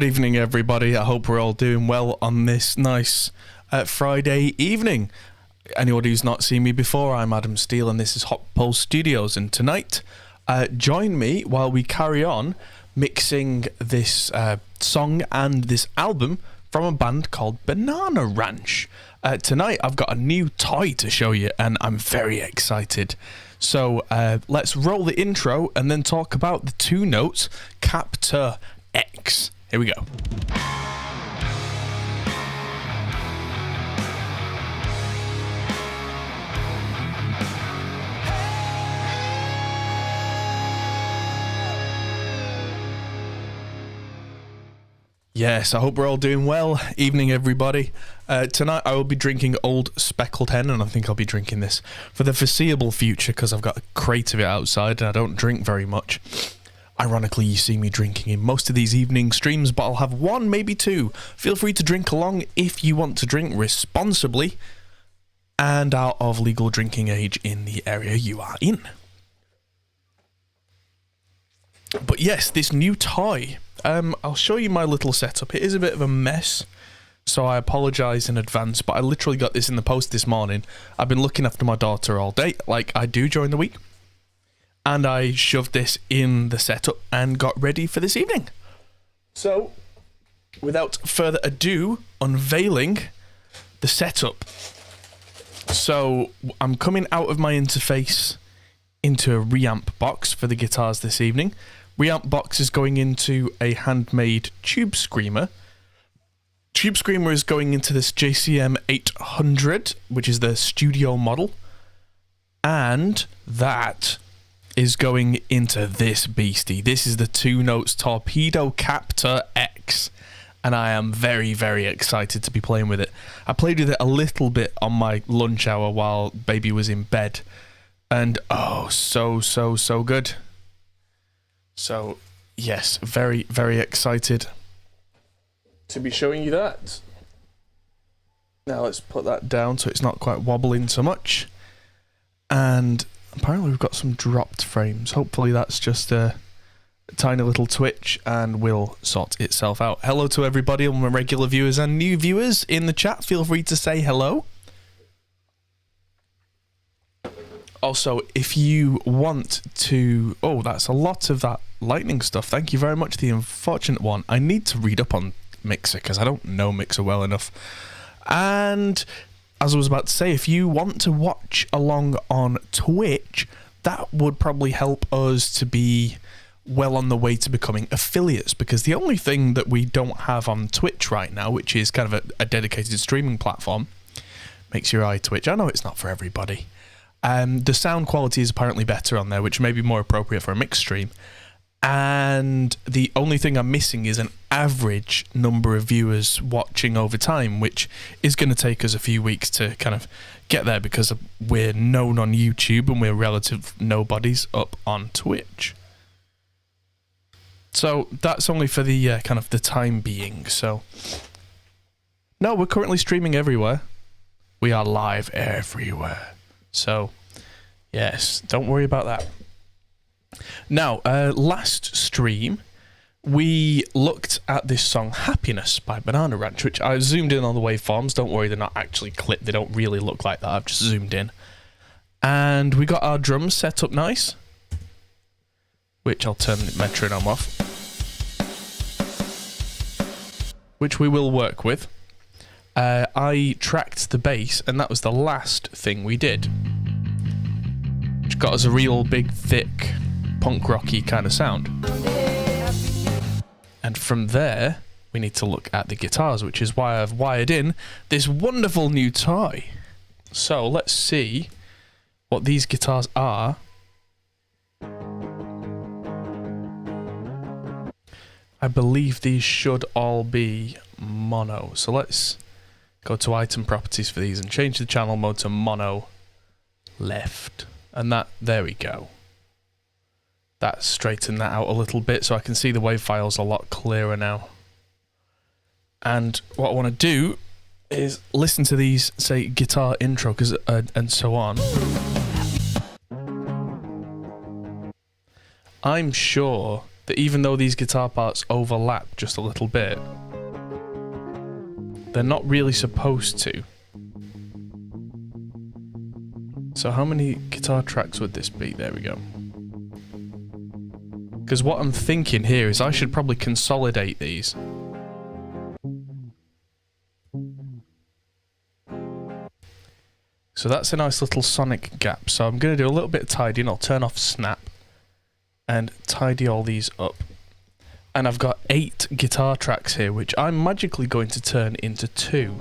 Good evening, everybody. I hope we're all doing well on this nice Friday evening. Anybody who's not seen me before, I'm Adam Steele and this is Hot Pulse Studios. And tonight, join me while we carry on mixing this song and this album from a band called Banana Ranch. Tonight, I've got a new toy to show you and I'm very excited. So let's roll the intro and then talk about the two notes, Captor X. Here we go. Yes, I hope we're all doing well. Evening, everybody. Tonight I will be drinking Old Speckled Hen, and I think I'll be drinking this for the foreseeable future because I've got a crate of it outside and I don't drink very much. Ironically, you see me drinking in most of these evening streams, but I'll have one, maybe two. Feel free to drink along if you want to drink responsibly and out of legal drinking age in the area you are in. But yes, this new toy. I'll show you my little setup. It is a bit of a mess, so I apologise in advance, but I literally got this in the post this morning. I've been looking after my daughter all day, like I do during the week. And I shoved this in the setup and got ready for this evening. So, without further ado, unveiling the setup. So, I'm coming out of my interface into a reamp box for the guitars this evening. Reamp box is going into a handmade tube screamer. Tube screamer is going into this JCM 800, which is the studio model. And that is going into this beastie. This is the two notes Torpedo Captor X. And I am very, very excited to be playing with it. I played with it a little bit on my lunch hour while baby was in bed. And oh, so good. So, yes, very, very excited to be showing you that. Now let's put that down so it's not quite wobbling so much. And apparently we've got some dropped frames. Hopefully that's just a tiny little twitch and will sort itself out. Hello to everybody, all my regular viewers and new viewers in the chat. Feel free to say hello. Also, if you want to... Oh, that's a lot of that lightning stuff. Thank you very much, the unfortunate one. I need to read up on Mixer because I don't know Mixer well enough. And as I was about to say, if you want to watch along on Twitch, that would probably help us to be well on the way to becoming affiliates, because the only thing that we don't have on Twitch right now, which is kind of a dedicated streaming platform, makes your eye twitch. I know it's not for everybody. The sound quality is apparently better on there, which may be more appropriate for a mixed stream. And the only thing I'm missing is an average number of viewers watching over time, which is going to take us a few weeks to kind of get there because we're known on YouTube and we're relative nobodies up on Twitch. So that's only for the kind of the time being. So no, we're currently streaming everywhere. We are live everywhere. So, yes, don't worry about that. Now, last stream, we looked at this song, Happiness by Banana Ranch, which I zoomed in on the waveforms. Don't worry, they're not actually clipped. They don't really look like that. I've just zoomed in. And we got our drums set up nice, which I'll turn the metronome off, which we will work with. I tracked the bass, and that was the last thing we did, which got us a real big, thick, punk rocky kind of sound. And from there, we need to look at the guitars, which is why I've wired in this wonderful new toy. So let's see what these guitars are. I believe these should all be mono. So let's go to item properties for these and change the channel mode to mono left. And that, there we go. That straightened that out a little bit so I can see the wave files a lot clearer now. And what I want to do is listen to these, say, guitar intro and so on. I'm sure that even though these guitar parts overlap just a little bit, they're not really supposed to. So how many guitar tracks would this be? There we go. Because what I'm thinking here is I should probably consolidate these. So that's a nice little sonic gap. So I'm going to do a little bit of tidying. I'll turn off snap and tidy all these up. And I've got 8 guitar tracks here, which I'm magically going to turn into 2.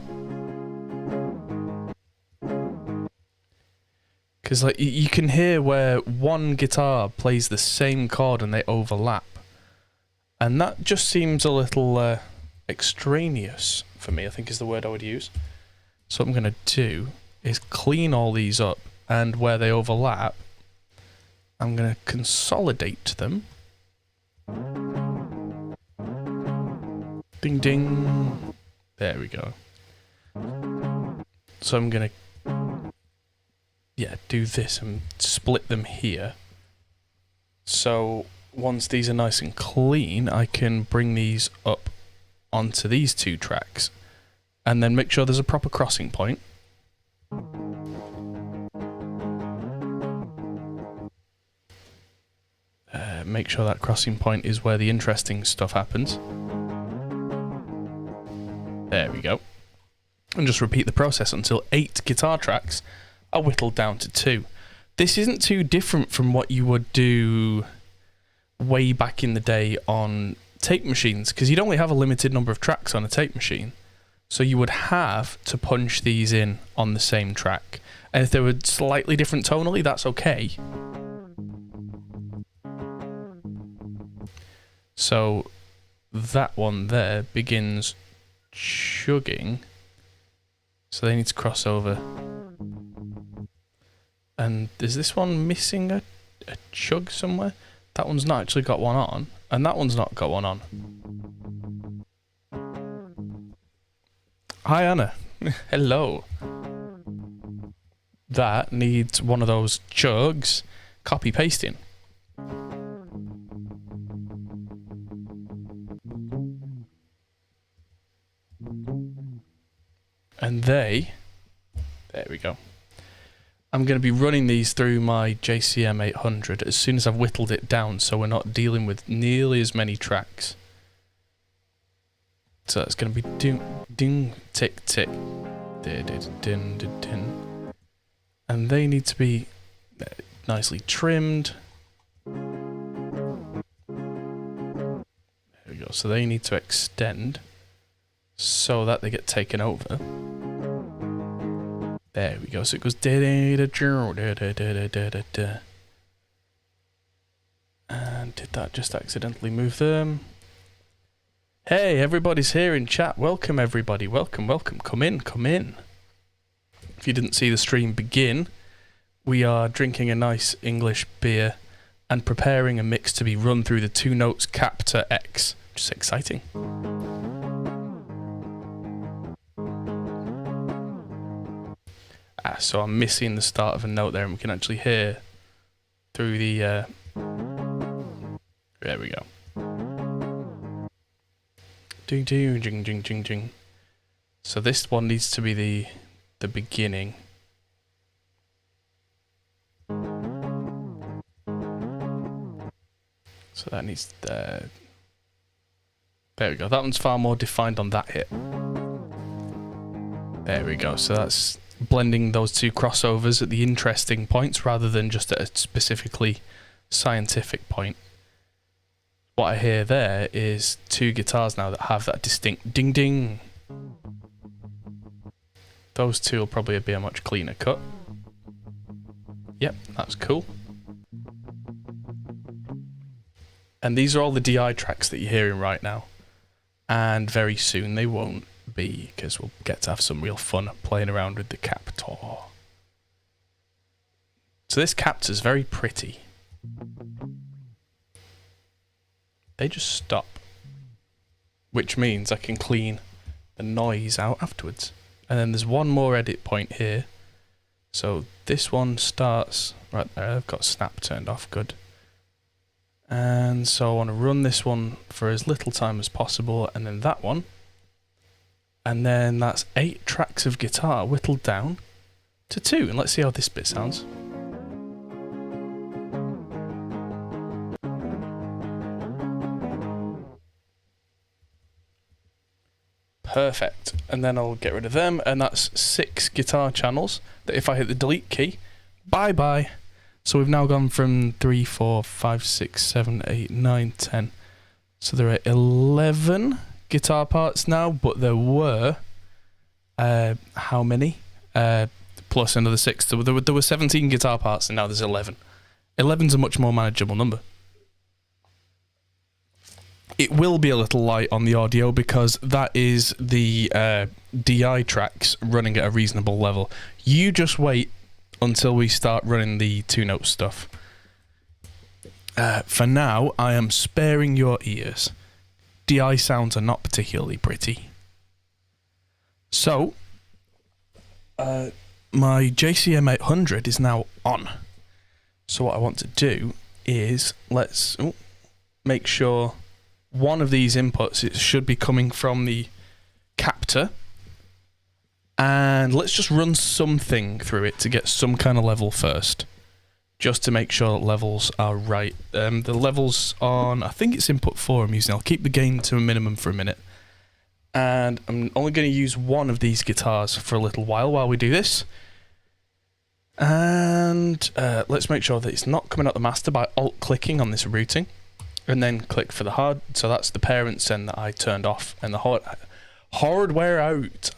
Because like you can hear where one guitar plays the same chord and they overlap. And that just seems a little extraneous for me, I think is the word I would use. So what I'm going to do is clean all these up, and where they overlap, I'm going to consolidate them. Ding ding. There we go. So I'm going to do this and split them here. So once these are nice and clean, I can bring these up onto these 2 tracks and then make sure there's a proper crossing point. Make sure that crossing point is where the interesting stuff happens. There we go. And just repeat the process until 8 guitar tracks are whittled down to 2. This isn't too different from what you would do way back in the day on tape machines, because you'd only have a limited number of tracks on a tape machine. So you would have to punch these in on the same track. And if they were slightly different tonally, that's okay. So that one there begins chugging. So they need to cross over. And is this one missing a chug somewhere? That one's not actually got one on. And that one's not got one on. Hi Anna. Hello. That needs one of those chugs copy pasting. And there we go. I'm going to be running these through my JCM 800 as soon as I've whittled it down, so we're not dealing with nearly as many tracks. So that's going to be ding, ding, tick, tick, din, din, din, din. And they need to be nicely trimmed. There we go. So they need to extend so that they get taken over. There we go. So it goes da da da da da da da da da. And did that just accidentally move them? Hey, everybody's here in chat. Welcome, everybody. Welcome, welcome. Come in, come in. If you didn't see the stream begin, we are drinking a nice English beer and preparing a mix to be run through the 2 notes Captor X, which is exciting. So I'm missing the start of a note there, and we can actually hear through the... There we go. Ding, ding, ding, ding, ding, ding. So this one needs to be the beginning. So that needs... there we go. That one's far more defined on that hit. There we go. So that's blending those 2 crossovers at the interesting points rather than just at a specifically scientific point. What I hear there is 2 guitars now that have that distinct ding ding. Those 2 will probably be a much cleaner cut. Yep, that's cool. And these are all the DI tracks that you're hearing right now. And very soon they won't be, because we'll get to have some real fun playing around with the Captor. So this Captor's very pretty. They just stop, which means I can clean the noise out afterwards. And then there's one more edit point here. So this one starts right there. I've got snap turned off, good. And so I want to run this one for as little time as possible, and then that one. And then that's 8 tracks of guitar whittled down to 2. And let's see how this bit sounds. Perfect. And then I'll get rid of them, and that's 6 guitar channels that if I hit the delete key, bye bye. So we've now gone from 3, 4, 5, 6, 7, 8, 9, 10. So there are 11 guitar parts now, but there were how many? Plus another 6. So there were 17 guitar parts, and now there's 11. 11's a much more manageable number. It will be a little light on the audio because that is the DI tracks running at a reasonable level. You just wait until we start running the 2-note stuff. For now, I am sparing your ears. DI sounds are not particularly pretty. So, my JCM 800 is now on. So what I want to do is, let's make sure one of these inputs, it should be coming from the Captor. And let's just run something through it to get some kind of level first. Just to make sure that levels are right. The levels on, I think it's input 4 I'm using. I'll keep the gain to a minimum for a minute. And I'm only going to use one of these guitars for a little while we do this. And let's make sure that it's not coming out the master by alt-clicking on this routing. And then click for the hard. So that's the parent send that I turned off. And the hardware out.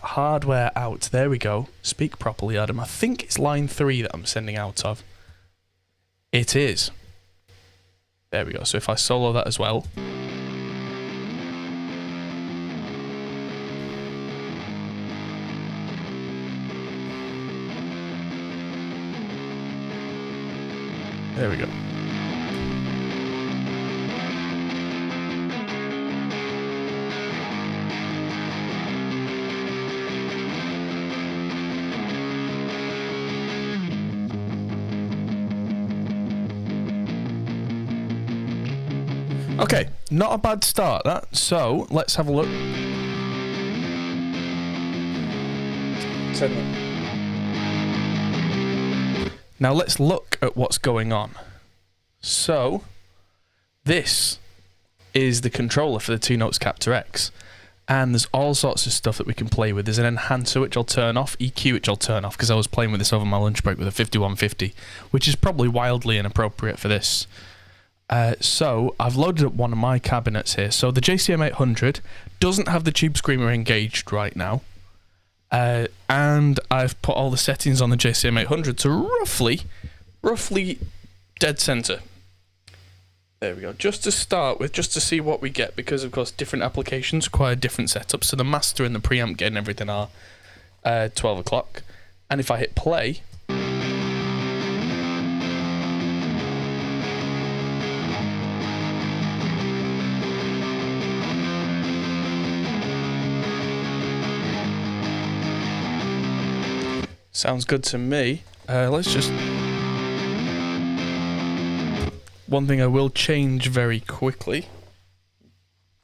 There we go. Speak properly, Adam. I think it's line 3 that I'm sending out of. It is. There we go. So if I solo that as well. There we go. Okay, not a bad start that. So let's have a look. Now let's look at what's going on. So this is the controller for the 2-notes Captor X. And there's all sorts of stuff that we can play with. There's an enhancer which I'll turn off, EQ which I'll turn off because I was playing with this over my lunch break with a 5150, which is probably wildly inappropriate for this. So I've loaded up one of my cabinets here. So the JCM 800 doesn't have the Tube Screamer engaged right now. And I've put all the settings on the JCM 800 to roughly dead center. There we go. Just to start with, just to see what we get, because of course different applications require different setups. So the master and the preamp getting everything are 12 o'clock. And if I hit play, sounds good to me. Let's just... One thing I will change very quickly,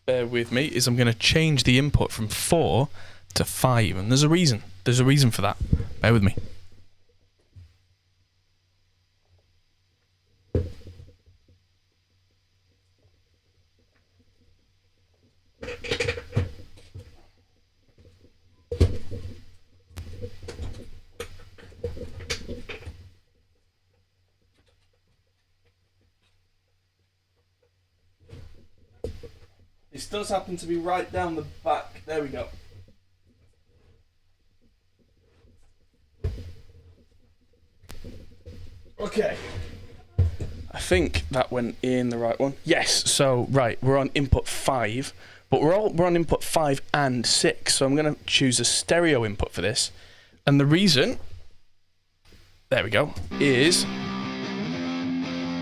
bear with me, is I'm going to change the input from 4 to 5. And there's a reason. There's a reason for that. Bear with me. This does happen to be right down the back. There we go. Okay. I think that went in the right one. Yes, so right, we're on input 5, but we're on input 5 and 6, so I'm going to choose a stereo input for this. And the reason, there we go, is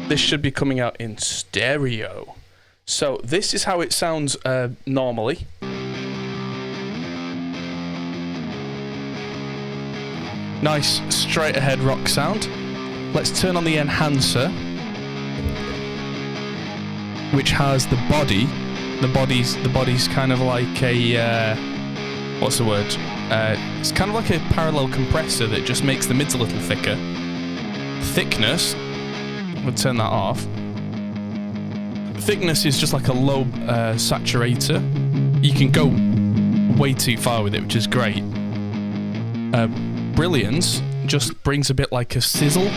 this should be coming out in stereo. So this is how it sounds normally. Nice straight ahead rock sound. Let's turn on the enhancer. which has the body. The body's kind of like a what's the word? It's kind of like a parallel compressor that just makes the mids a little thicker. Thickness, we'll turn that off. Thickness is just like a low saturator. You can go way too far with it, which is great. Brilliance just brings a bit like a sizzle,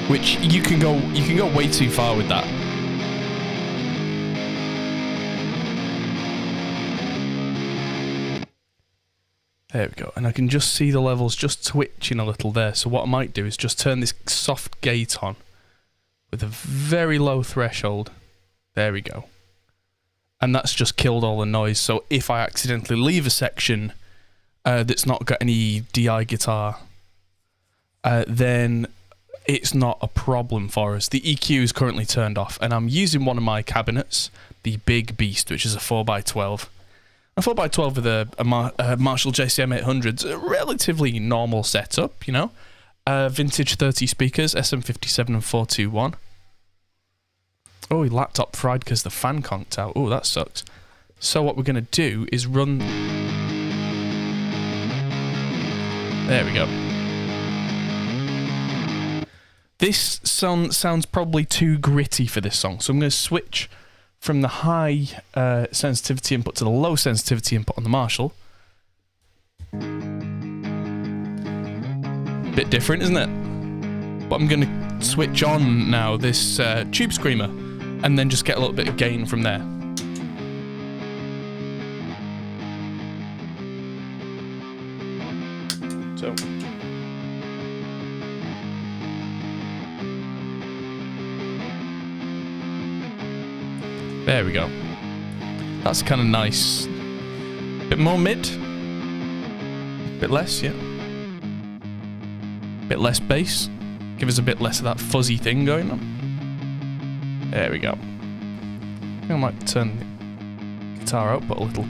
which you can go way too far with that. There we go, and I can just see the levels just twitching a little there. So what I might do is just turn this soft gate on with a very low threshold. There we go. And that's just killed all the noise. So if I accidentally leave a section that's not got any DI guitar, then it's not a problem for us. The EQ is currently turned off, and I'm using one of my cabinets, the Big Beast, which is a 4x12. A 4x12 with a Marshall JCM 800 is a relatively normal setup, you know. Vintage 30 speakers, SM57 and 421. Oh, your laptop fried because the fan conked out. Oh, that sucks. So what we're going to do is run... There we go. This song sounds probably too gritty for this song, so I'm going to switch from the high sensitivity input to the low sensitivity input on the Marshall. Bit different, isn't it? But I'm going to switch on now this Tube Screamer and then just get a little bit of gain from there. So... there we go. That's kind of nice. Bit more mid. Bit less, yeah. Bit less bass. Give us a bit less of that fuzzy thing going on. There we go. I might turn the guitar output a little.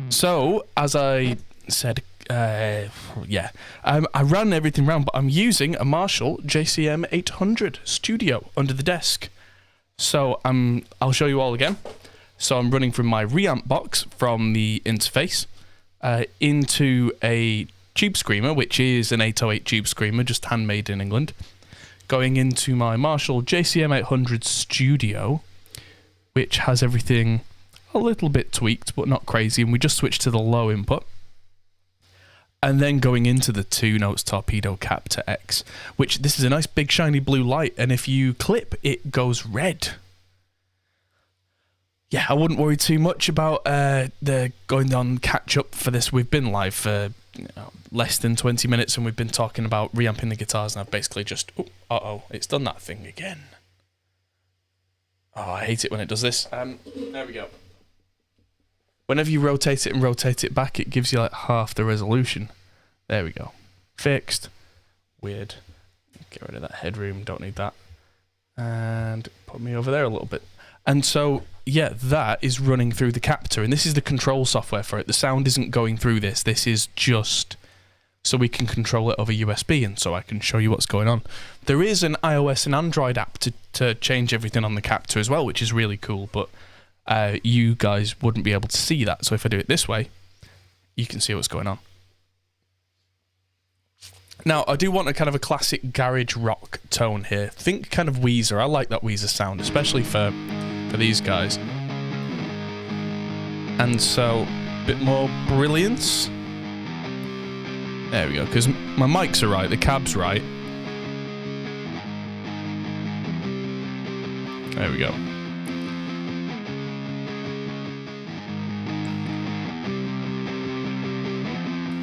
So, as I said, I ran everything round, but I'm using a Marshall JCM 800 Studio under the desk. So I'll show you all again. So I'm running from my reamp box from the interface into a Tube Screamer, which is an 808 Tube Screamer, just handmade in England. Going into my Marshall JCM 800 Studio, which has everything a little bit tweaked, but not crazy. And we just switched to the low input. And then going into the 2 Notes Torpedo Captor X, which this is a nice big shiny blue light, and if you clip, it goes red. Yeah, I wouldn't worry too much about the going on catch up for this. We've been live for less than 20 minutes, and we've been talking about reamping the guitars, and I've basically just, it's done that thing again. Oh, I hate it when it does this. There we go. Whenever you rotate it and rotate it back, it gives you like half the resolution. There we go. Fixed. Weird. Get rid of that headroom. Don't need that. And put me over there a little bit. And so, yeah, that is running through the Captor. And this is the control software for it. The sound isn't going through this. This is just so we can control it over USB and so I can show you what's going on. There is an iOS and Android app to change everything on the Captor as well, which is really cool. But you guys wouldn't be able to see that. So if I do it this way, you can see what's going on. Now, I do want a kind of a classic garage rock tone here. Think kind of Weezer. I like that Weezer sound, especially for these guys. And so, a bit more brilliance. There we go, because my mics are right, the cab's right. There we go.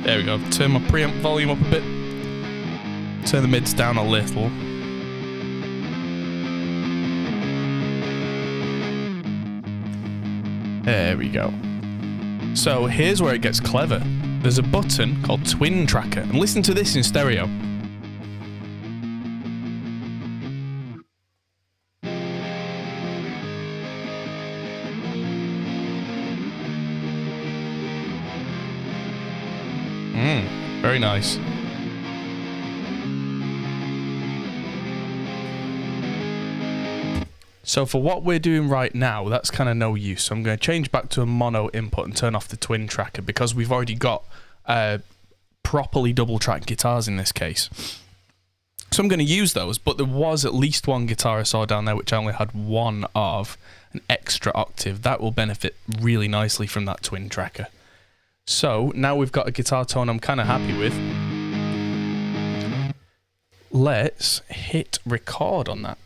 There we go. Turn my preamp volume up a bit. Turn the mids down a little. There we go. So here's where it gets clever. There's a button called Twin Tracker, and listen to this in stereo. Very nice. So for what we're doing right now, that's kind of no use. So I'm going to change back to a mono input and turn off the twin tracker because we've already got properly double track guitars in this case. So I'm going to use those, but there was at least one guitar I saw down there which I only had one of, an extra octave. That will benefit really nicely from that twin tracker. So now we've got a guitar tone I'm kind of happy with. Let's hit record on that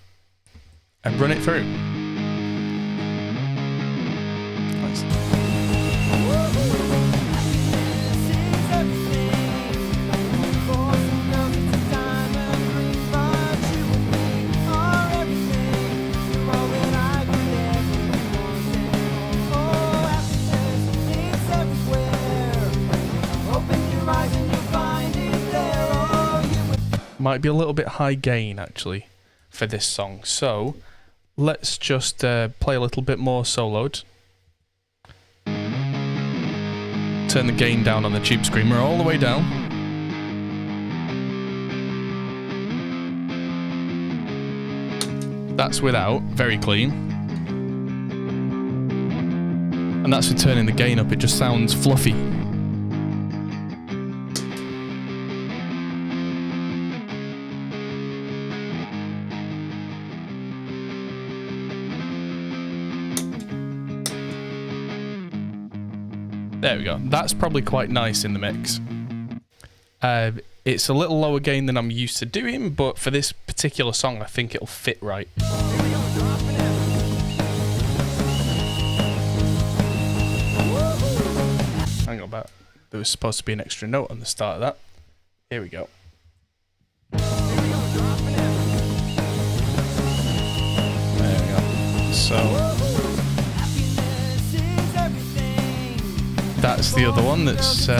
and run it through. Nice. Might be a little bit high gain actually for this song, so let's just play a little bit more soloed. Turn the gain down on the Tube Screamer all the way down. That's without, very clean. And that's with turning the gain up, it just sounds fluffy. There we go. That's probably quite nice in the mix. It's a little lower gain than I'm used to doing, but for this particular song, I think it'll fit right. Hang on about. There was supposed to be an extra note on the start of that. Here we go. There we go. So that's the other one that's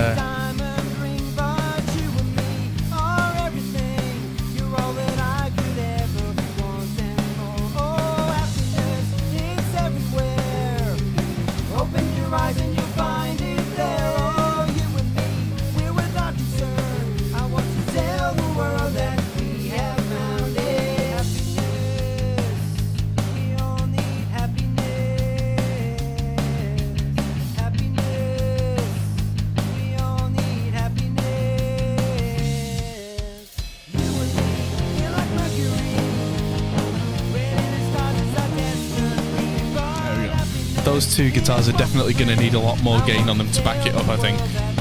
those two guitars are definitely going to need a lot more gain on them to back it up, I think,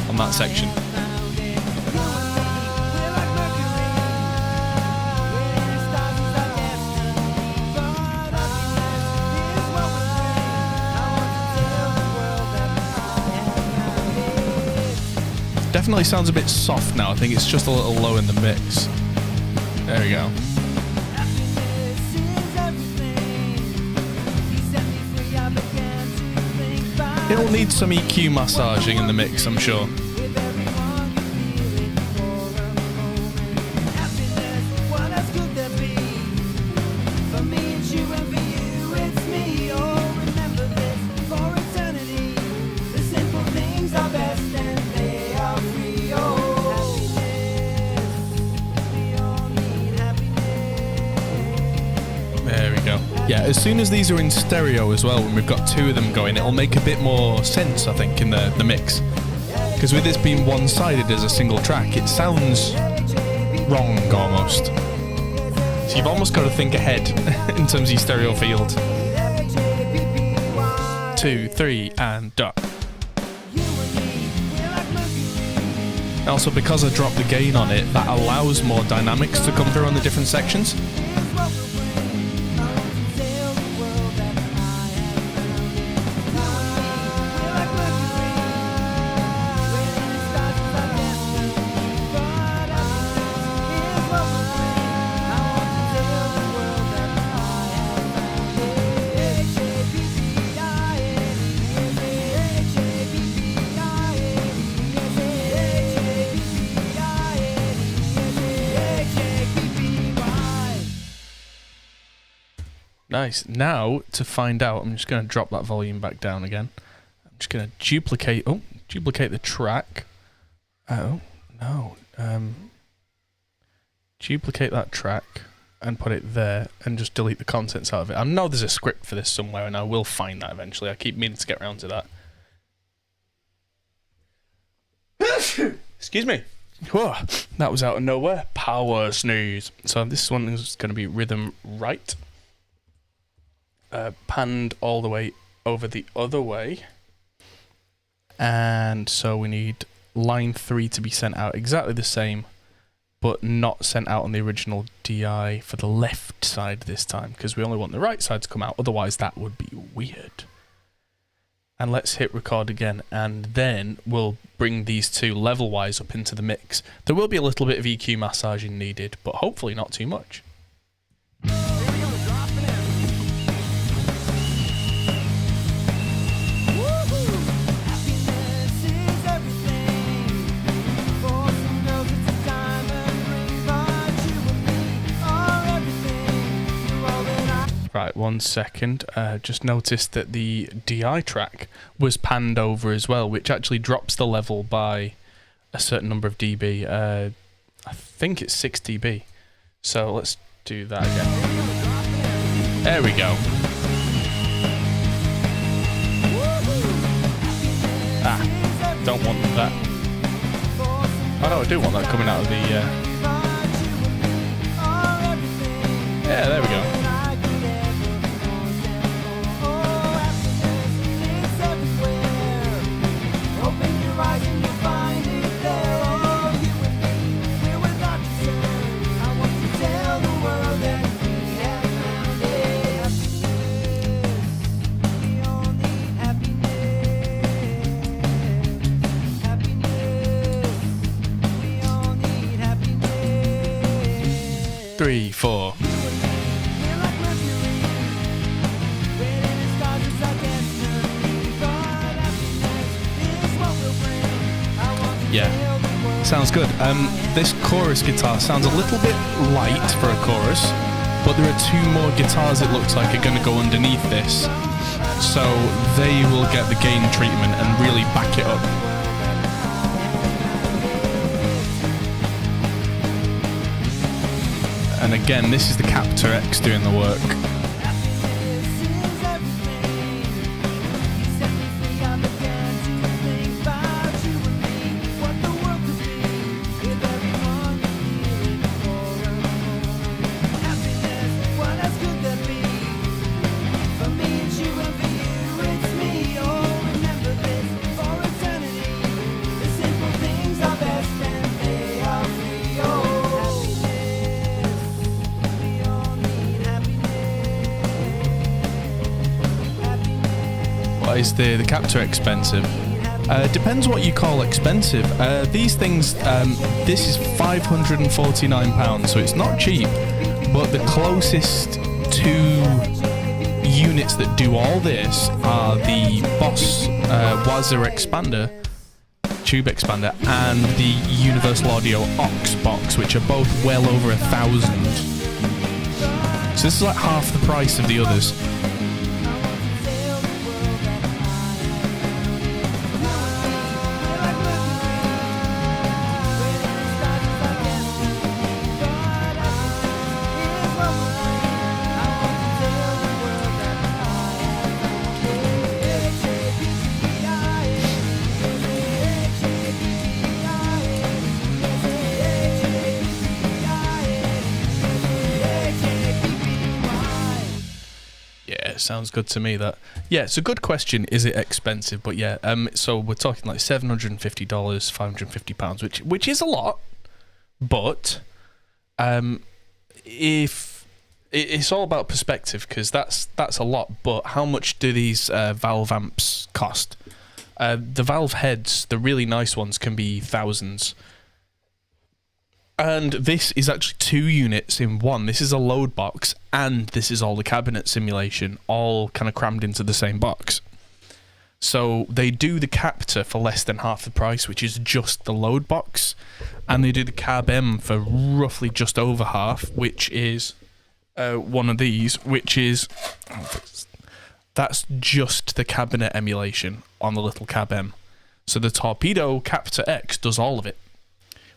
on that section. Definitely sounds a bit soft now. I think it's just a little low in the mix. There we go. It'll need some EQ massaging in the mix, I'm sure. Yeah, as soon as these are in stereo as well, when we've got two of them going, it'll make a bit more sense, I think, in the mix. Because with this being one-sided as a single track, it sounds wrong, almost. So you've almost got to think ahead in terms of your stereo field. 2, 3, and dot. Also, because I dropped the gain on it, that allows more dynamics to come through on the different sections. Nice. Now, to find out, I'm just going to drop that volume back down again. I'm just going to duplicate the track. Oh, no. Duplicate that track. and put it there and just delete the contents out of it. I know there's a script for this somewhere and I will find that eventually. I keep meaning to get around to that. Excuse me. Whoa, that was out of nowhere. Power sneeze. So this one is going to be rhythm right. Panned all the way over the other way. And so we need line 3 to be sent out exactly the same, but not sent out on the original DI for the left side this time, because we only want the right side to come out, otherwise that would be weird. And let's hit record again, and then we'll bring these two level-wise up into the mix. There will be a little bit of EQ massaging needed, but hopefully not too much. Right, 1 second. Just noticed that the DI track was panned over as well, which actually drops the level by a certain number of dB. I think it's 6 dB. So let's do that again. There we go. Ah, don't want that. Oh no, I do want that coming out of the... Yeah, there we go. Three, four. Yeah, sounds good. This chorus guitar sounds a little bit light for a chorus, but there are 2 more guitars it looks like are going to go underneath this, so they will get the gain treatment and really back it up. And again, this is the Captor X doing the work. Is the Captor expensive? Depends what you call expensive. These things, this is £549, so it's not cheap, but the closest 2 units that do all this are the Boss Wazza expander, tube expander, and the Universal Audio Aux box, which are both well over 1,000. So this is like half the price of the others. Sounds good to me. That, yeah, it's a good question. Is it expensive? But yeah, so we're talking like $750, £550, which is a lot, but if it's all about perspective, because that's a lot. But how much do these valve amps cost? The valve heads, the really nice ones, can be thousands. And this is actually 2 units in one. This is a load box, and this is all the cabinet simulation, all kind of crammed into the same box. So they do the Captor for less than half the price, which is just the load box, and they do the Cab M for roughly just over half, which is one of these, which is... that's just the cabinet emulation on the little Cab M. So the Torpedo Captor X does all of it,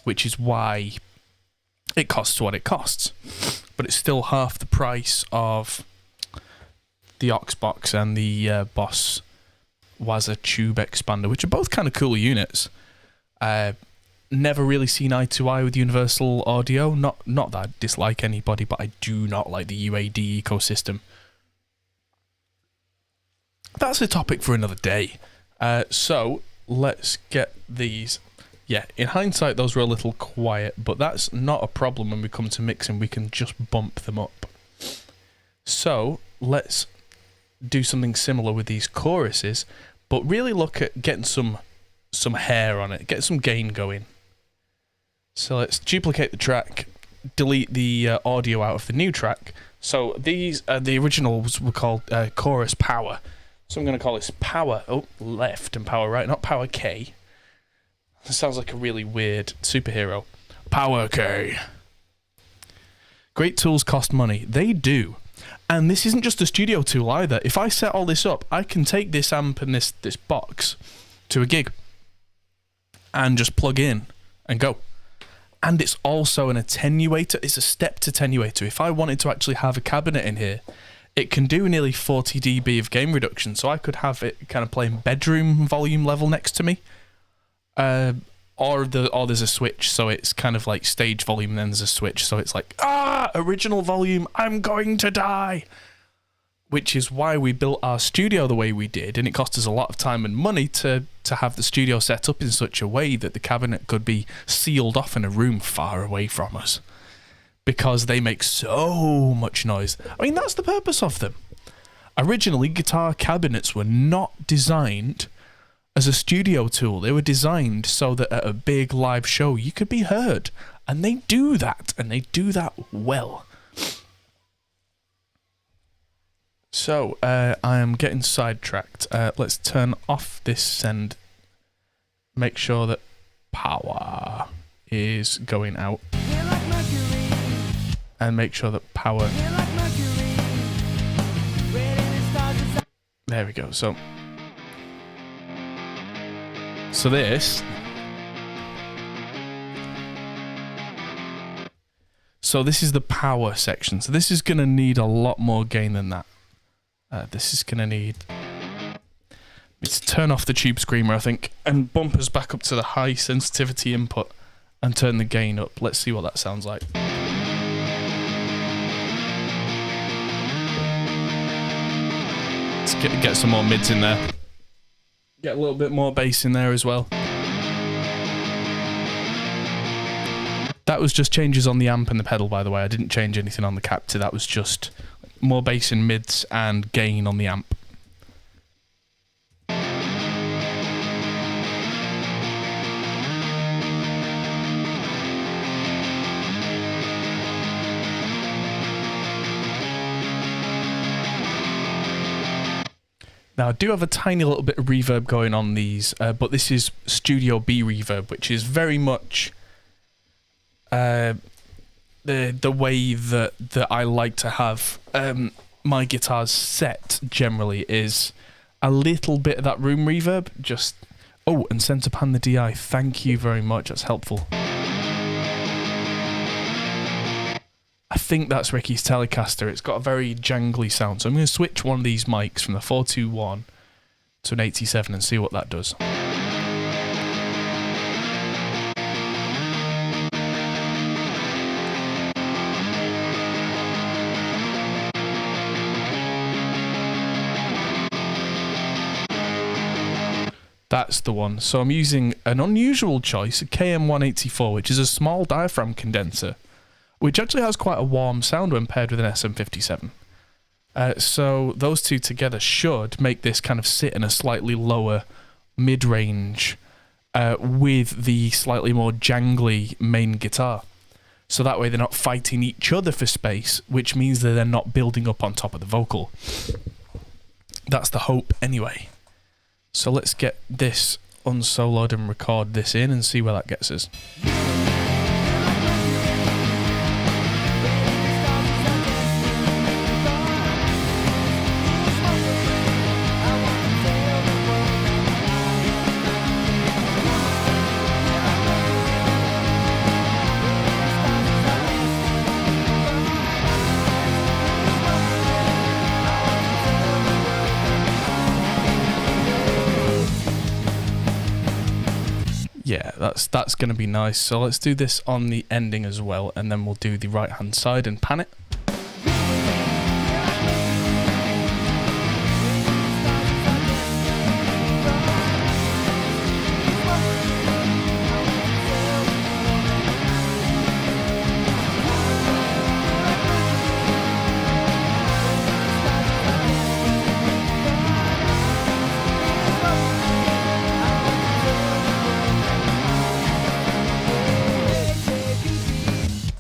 which is why it costs what it costs. but it's still half the price of the Oxbox and the Boss Waza Tube Expander, which are both kind of cool units. Never really seen eye to eye with Universal Audio. Not that I dislike anybody, but I do not like the UAD ecosystem. That's a topic for another day. So let's get these. Yeah, in hindsight, those were a little quiet, but that's not a problem when we come to mixing. We can just bump them up. So let's do something similar with these choruses, but really look at getting some hair on it, get some gain going. So let's duplicate the track, delete the audio out of the new track. So these, the originals were called chorus power. So I'm going to call this power left and power right, not power K. That sounds like a really weird superhero. Power K. Great tools cost money. They do. And this isn't just a studio tool either. If I set all this up, I can take this amp and this box to a gig and just plug in and go. And it's also an attenuator. It's a stepped attenuator. If I wanted to actually have a cabinet in here, it can do nearly 40 dB of gain reduction. So I could have it kind of playing bedroom volume level next to me. Or there's a switch, so it's kind of like stage volume, and then there's a switch, so it's like, original volume, I'm going to die. Which is why we built our studio the way we did, and it cost us a lot of time and money to have the studio set up in such a way that the cabinet could be sealed off in a room far away from us. Because they make so much noise. I mean, that's the purpose of them. Originally, guitar cabinets were not designed as a studio tool. They were designed so that at a big live show you could be heard. And they do that, and they do that well. So, I am getting sidetracked. Let's turn off this send. Make sure that power is going out. And make sure that power... There we go. So this... So this is the power section. So this is going to need a lot more gain than that. This is going to need... Let's turn off the tube screamer, I think, and bump us back up to the high sensitivity input and turn the gain up. Let's see what that sounds like. Let's get some more mids in there. Get a little bit more bass in there as well. That was just changes on the amp and the pedal, by the way. I didn't change anything on the Captor. That was just more bass in mids and gain on the amp. Now, I do have a tiny little bit of reverb going on these, but this is Studio B reverb, which is very much the way that I like to have my guitars set generally is a little bit of that room reverb. Just and center pan the DI. Thank you very much. That's helpful. I think that's Ricky's Telecaster. It's got a very jangly sound. So I'm going to switch one of these mics from the 421 to an 87 and see what that does. That's the one. So I'm using an unusual choice, a KM184, which is a small diaphragm condenser, which actually has quite a warm sound when paired with an SM57. So those two together should make this kind of sit in a slightly lower mid-range with the slightly more jangly main guitar. So that way they're not fighting each other for space, which means that they're not building up on top of the vocal. That's the hope anyway. So let's get this unsoloed and record this in and see where that gets us. Yeah, that's going to be nice. So let's do this on the ending as well, and then we'll do the right hand side and pan it.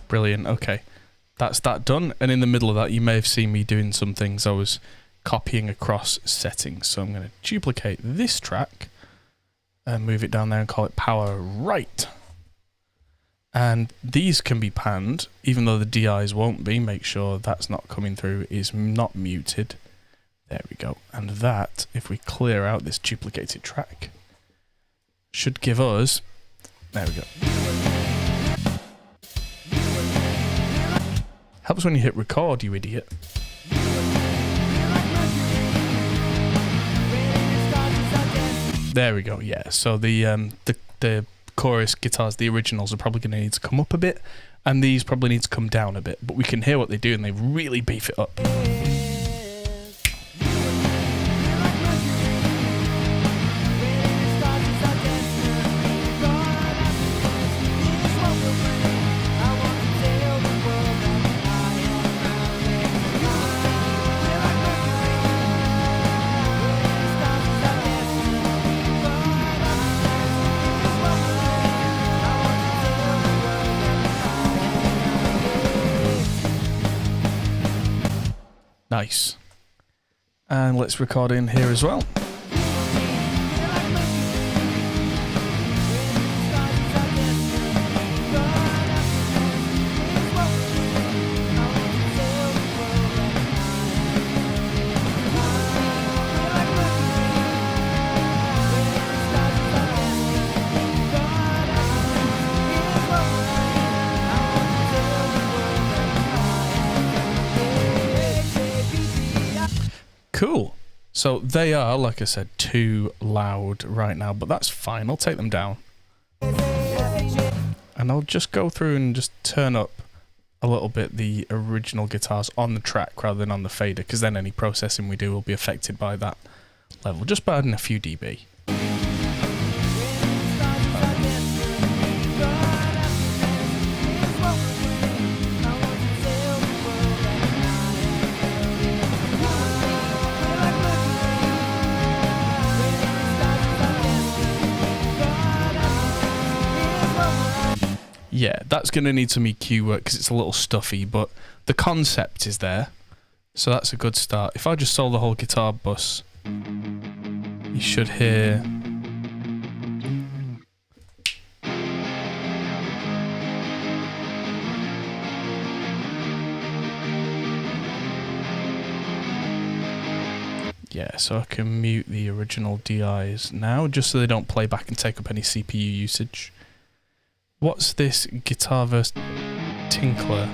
Brilliant. Okay, that's that done. And in the middle of that, you may have seen me doing some things. I was copying across settings. So I'm going to duplicate this track and move it down there and call it power right. And these can be panned, even though the DIs won't be. Make sure that's not coming through, is not muted. There we go. And that, if we clear out this duplicated track, should give us, there we go. Helps when you hit record, you idiot. There we go. Yeah. So the chorus guitars, the originals, are probably going to need to come up a bit, and these probably need to come down a bit. But we can hear what they do, and they really beef it up. Nice. And let's record in here as well. Cool. So they are, like I said, too loud right now, but that's fine. I'll take them down. And I'll just go through and just turn up a little bit the original guitars on the track rather than on the fader, because then any processing we do will be affected by that level, just by adding a few dB. Yeah, that's going to need some EQ work because it's a little stuffy, but the concept is there, so that's a good start. If I just solve the whole guitar bus, you should hear... Yeah, so I can mute the original DIs now, just so they don't play back and take up any CPU usage. What's this guitar verse tinkler?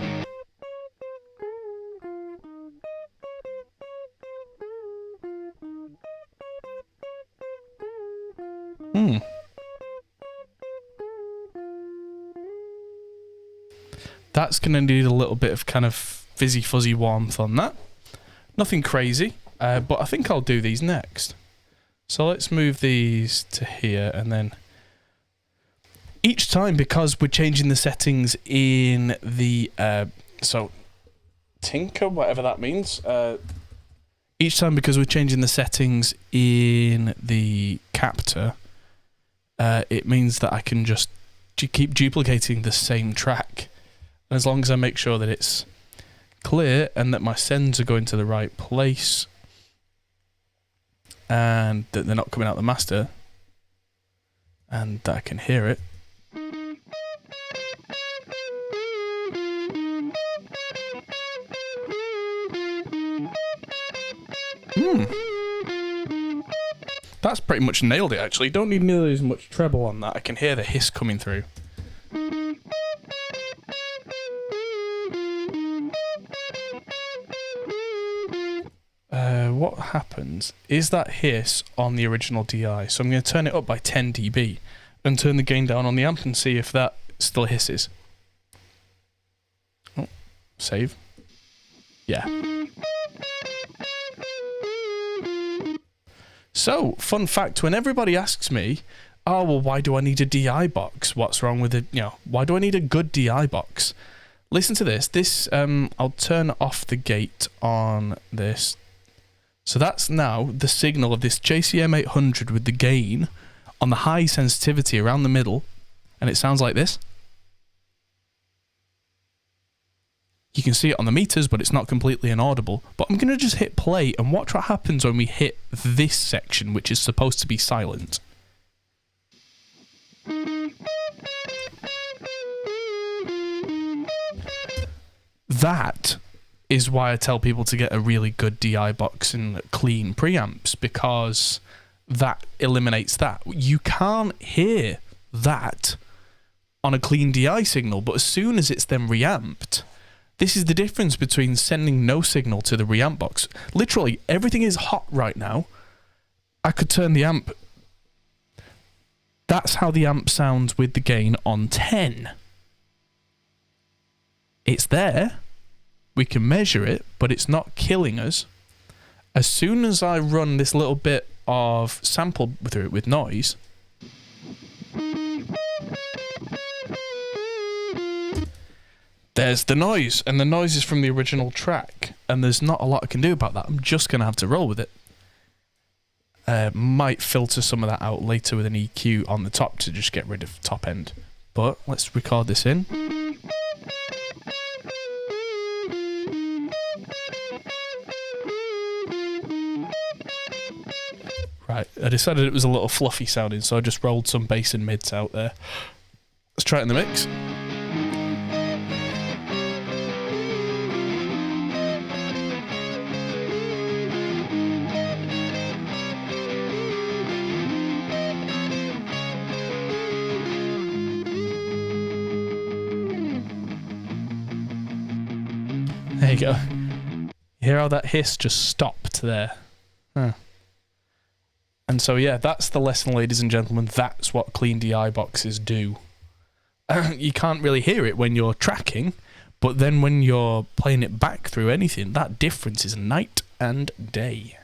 That's going to need a little bit of kind of fizzy fuzzy warmth on that. Nothing crazy, but I think I'll do these next. So let's move these to here, and then each time, because we're changing the settings in the, so tinker, whatever that means, each time because we're changing the settings in the Captor, it means that I can just keep duplicating the same track. And as long as I make sure that it's clear and that my sends are going to the right place and that they're not coming out the master and that I can hear it, that's pretty much nailed it, actually. Don't need nearly as much treble on that. I can hear the hiss coming through. What happens is that hiss on the original DI, so I'm going to turn it up by 10 dB. and turn the gain down on the amp and see if that still hisses. Oh, save. Yeah. So, fun fact, when everybody asks me, oh, well, why do I need a DI box? What's wrong with it? You know, why do I need a good DI box? Listen to this. This, I'll turn off the gate on this. So that's now the signal of this JCM 800 with the gain on the high sensitivity around the middle. And it sounds like this. You can see it on the meters, but it's not completely inaudible. But I'm going to just hit play and watch what happens when we hit this section, which is supposed to be silent. That is why I tell people to get a really good DI box and clean preamps, because that eliminates that. You can't hear that on a clean DI signal, but as soon as it's then reamped, this is the difference between sending no signal to the reamp box. Literally, everything is hot right now. I could turn the amp. That's how the amp sounds with the gain on 10. It's there. We can measure it, but it's not killing us. As soon as I run this little bit of sample through it with noise, there's the noise, and the noise is from the original track, and there's not a lot I can do about that. I'm just going to have to roll with it. Might filter some of that out later with an EQ on the top to just get rid of top end. But let's record this in. Right, I decided it was a little fluffy sounding, so I just rolled some bass and mids out there. Let's try it in the mix. There you go. You hear how that hiss just stopped there? Huh. And so, yeah, that's the lesson, ladies and gentlemen. That's what clean DI boxes do. You can't really hear it when you're tracking, but then when you're playing it back through anything, that difference is night and day.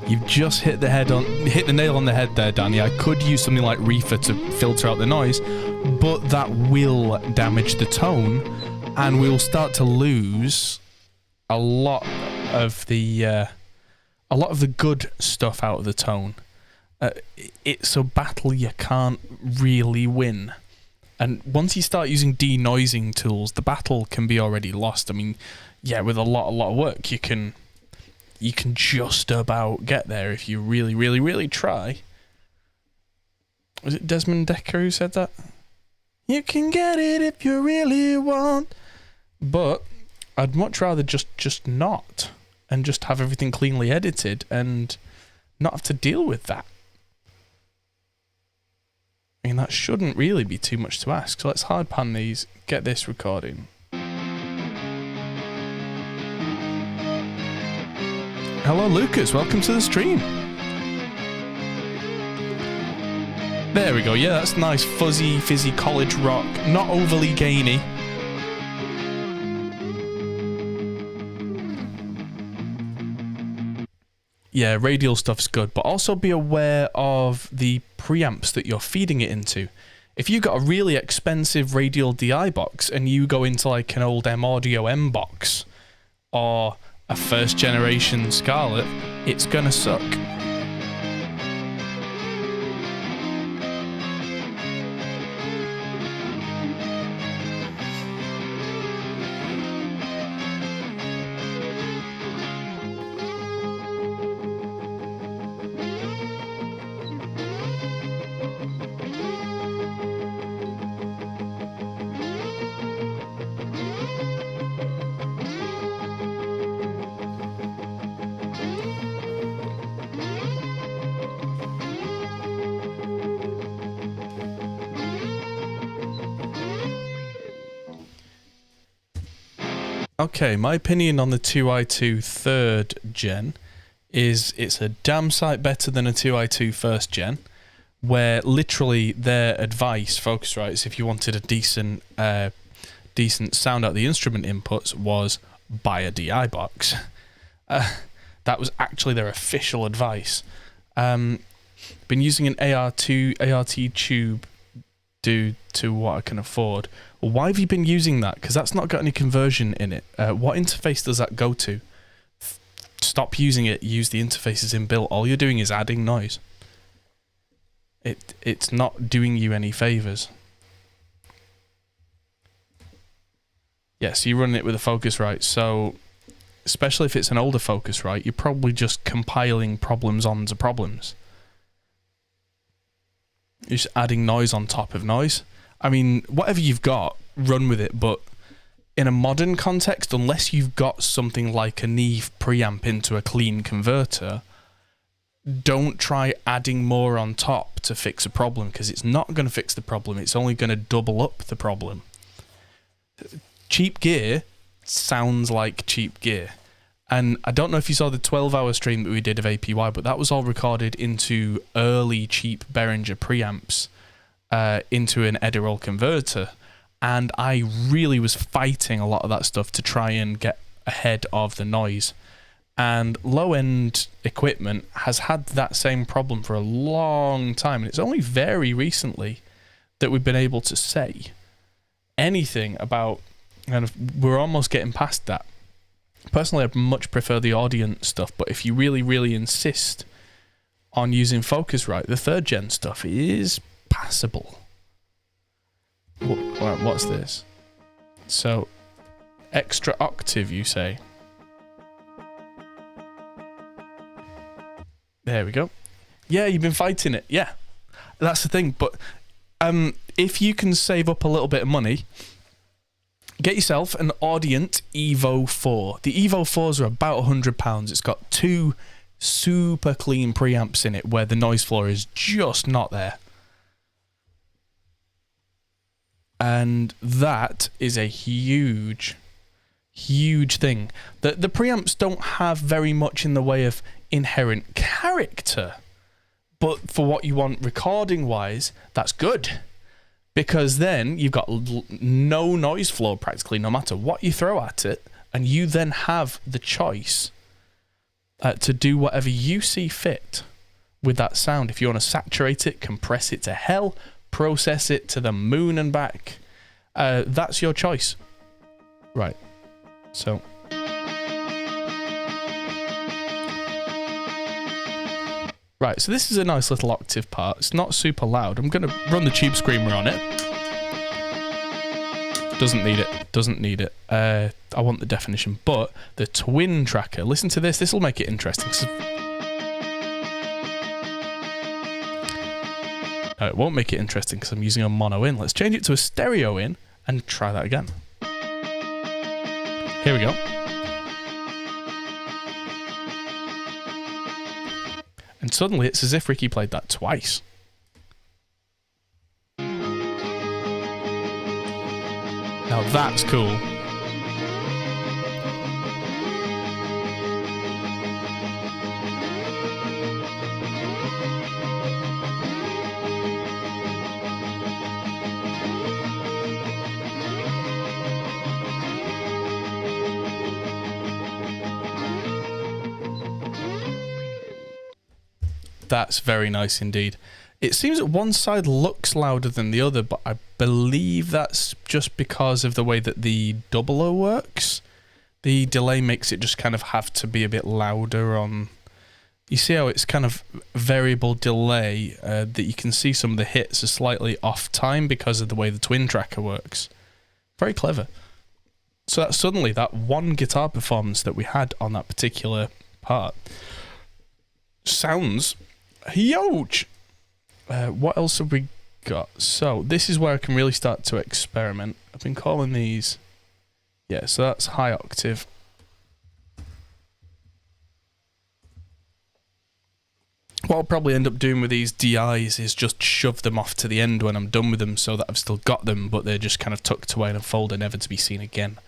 You've just hit the nail on the head there, Danny. I could use something like Reefer to filter out the noise, but that will damage the tone, and we'll start to lose a lot of the good stuff out of the tone. It's a battle you can't really win, and once you start using denoising tools, the battle can be already lost. I mean, yeah, with a lot of work, you can just about get there if you really, really, really try. Was it Desmond Decker who said that? You can get it if you really want. But I'd much rather just not, and just have everything cleanly edited and not have to deal with that. I mean, that shouldn't really be too much to ask. So let's hard pan these, get this recording. Hello, Lucas. Welcome to the stream. There we go. Yeah, that's nice, fuzzy, fizzy college rock. Not overly gainy. Yeah, radial stuff's good, but also be aware of the preamps that you're feeding it into. If you've got a really expensive radial DI box and you go into like an old M-Audio M box or a first generation Scarlett, it's gonna suck. Okay, my opinion on the 2i2 third gen is it's a damn sight better than a 2i2 first gen, where literally their advice, Focusrite, if you wanted a decent sound out of the instrument inputs, was buy a DI box. That was actually their official advice. Been using an ART tube due to what I can afford. Well, why have you been using that? Because that's not got any conversion in it. What interface does that go to? Stop using it. Use the interfaces inbuilt. All you're doing is adding noise. It's not doing you any favors. Yeah, so you're running it with a Focusrite. So, especially if it's an older Focusrite, you're probably just compiling problems onto problems. You're just adding noise on top of noise. I mean, whatever you've got, run with it, but in a modern context, unless you've got something like a Neve preamp into a clean converter, don't try adding more on top to fix a problem, because it's not going to fix the problem, it's only going to double up the problem. Cheap gear sounds like cheap gear. And I don't know if you saw the 12-hour stream that we did of APY, but that was all recorded into early cheap Behringer preamps into an Edirol converter. And I really was fighting a lot of that stuff to try and get ahead of the noise. And low-end equipment has had that same problem for a long time. And it's only very recently that we've been able to say anything about, kind of, we're almost getting past that. Personally, I much prefer the audience stuff, but if you really, really insist on using Focusrite, the third gen stuff is passable. What's this? So, extra octave, you say? There we go. Yeah, you've been fighting it. Yeah, that's the thing. But if you can save up a little bit of money, get yourself an Audient Evo 4. The Evo 4s are about £100. It's got two super clean preamps in it where the noise floor is just not there. And that is a huge, huge thing. The preamps don't have very much in the way of inherent character. But for what you want recording-wise, that's good. Because then you've got no noise floor practically, no matter what you throw at it, and you then have the choice to do whatever you see fit with that sound. If you want to saturate it, compress it to hell, process it to the moon and back, that's your choice. Right. So. Right, so this is a nice little octave part. It's not super loud. I'm going to run the tube screamer on it. Doesn't need it. Doesn't need it. I want the definition. But the twin tracker. Listen to this. This will make it interesting. No, it won't make it interesting because I'm using a mono in. Let's change it to a stereo in and try that again. Here we go. And suddenly it's as if Ricky played that twice. Now that's cool. That's very nice indeed. It seems that one side looks louder than the other, but I believe that's just because of the way that the double O works. The delay makes it just kind of have to be a bit louder on... You see how it's kind of variable delay, that you can see some of the hits are slightly off time because of the way the twin tracker works. Very clever. So that suddenly that one guitar performance that we had on that particular part sounds huge. What else have we got? So this is where I can really start to experiment. I've been calling these, yeah, so that's high octave. What I'll probably end up doing with these DIs is just shove them off to the end when I'm done with them so that I've still got them, but they're just kind of tucked away in a folder, never to be seen again.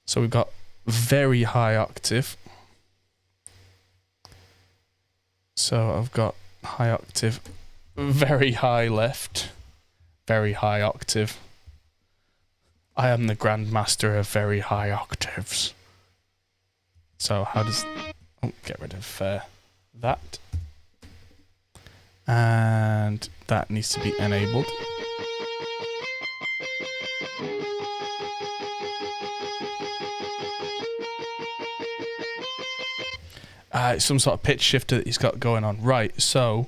So we've got very high octave. So I've got high octave, very high left, very high octave. I am the grandmaster of very high octaves. So how does... Oh, get rid of that. And that needs to be enabled. It's some sort of pitch shifter that he's got going on. Right, so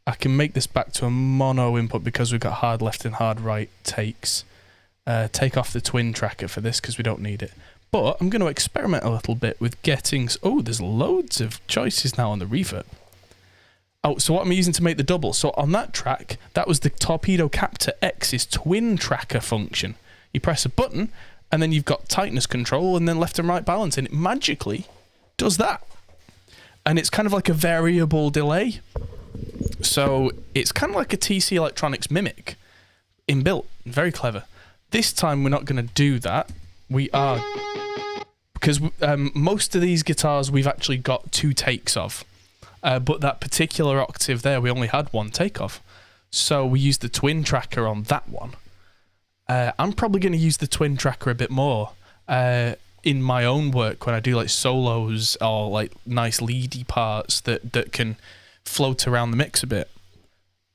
I can make this back to a mono input because we've got hard left and hard right takes. Take off the twin tracker for this because we don't need it. But I'm going to experiment a little bit with getting... Oh, there's loads of choices now on the reverb. Oh, so what am I using to make the double? So on that track, that was the Torpedo Captor X's twin tracker function. You press a button, and then you've got tightness control, and then left and right balance, and it magically does that. And it's kind of like a variable delay. So it's kind of like a TC Electronics Mimic inbuilt. Very clever. This time we're not going to do that. We are... Because most of these guitars we've actually got 2 takes of. But that particular octave there, we only had 1 take of. So we used the twin tracker on that one. I'm probably going to use the twin tracker a bit more in my own work when I do like solos or like nice leady parts that can float around the mix a bit.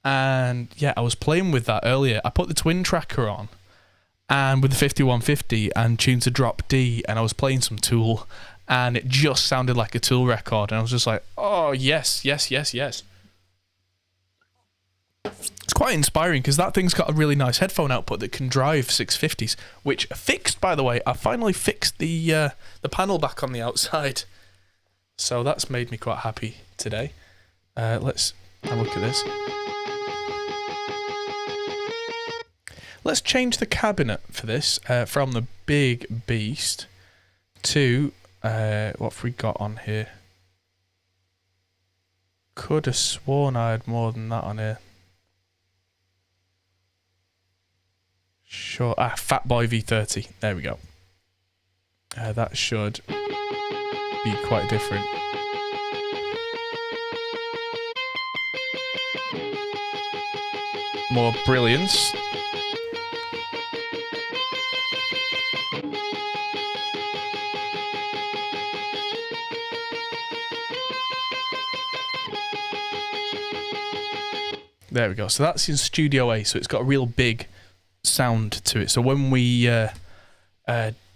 And yeah, I was playing with that earlier. I put the twin tracker on and with the 5150 and tuned to drop D, and I was playing some Tool, and it just sounded like a Tool record, and I was just like, oh yes, yes, yes, yes. It's quite inspiring because that thing's got a really nice headphone output that can drive 650s, which fixed, by the way. I finally fixed the panel back on the outside, so that's made me quite happy today. Let's have a look at this. Let's change the cabinet for this from the big beast to what have we got on here? Could have sworn I had more than that on here. Sure, Fatboy V30. There we go. That should be quite different. More brilliance. There we go. So that's in Studio A, so it's got a real big sound to it. So when we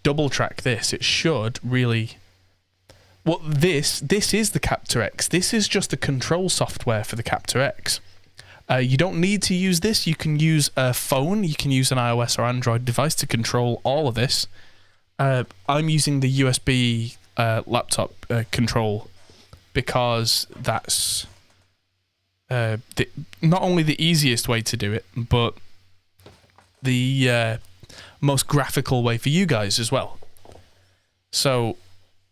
double track this, it should really... Well, this is the Captor X. This is just the control software for the Captor X. You don't need to use this. You can use a phone. You can use an iOS or Android device to control all of this. I'm using the USB laptop control because that's... not only the easiest way to do it, but the most graphical way for you guys as well. So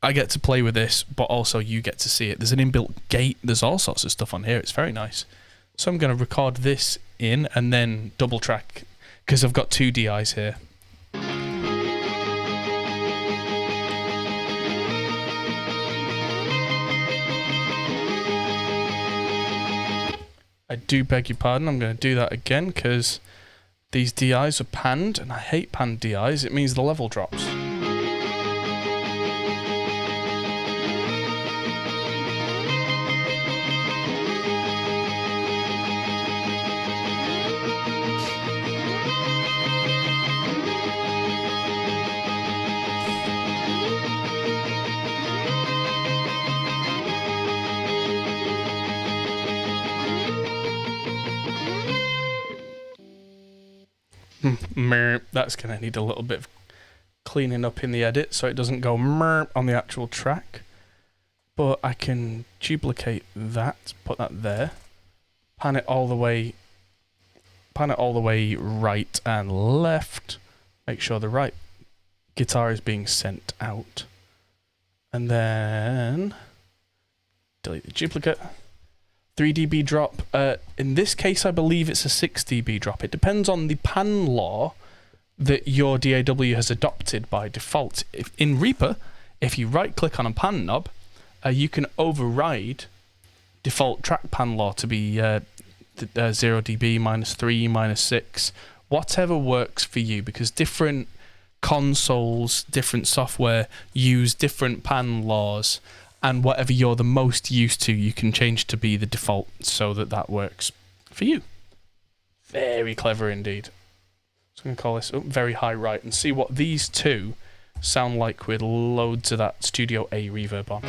I get to play with this, but also you get to see it. There's an inbuilt gate. There's all sorts of stuff on here. It's very nice. So I'm going to record this in and then double track because I've got 2 DIs here. I do beg your pardon, I'm going to do that again because these DIs are panned and I hate panned DIs. It means the level drops. That's going to need a little bit of cleaning up in the edit so it doesn't go on the actual track. But I can duplicate that, put that there, pan it all the way right and left, make sure the right guitar is being sent out, and then delete the duplicate. 3 dB drop. In this case, I believe it's a 6 dB drop. It depends on the pan law. that your DAW has adopted by default. In Reaper, if you right click on a pan knob, you can override default track pan law to be 0 dB, -3, -6, whatever works for you, because different consoles, different software use different pan laws, and whatever you're the most used to, you can change to be the default so that that works for you. Very clever indeed. So I'm going to call this very high right and see what these two sound like with loads of that Studio A reverb on.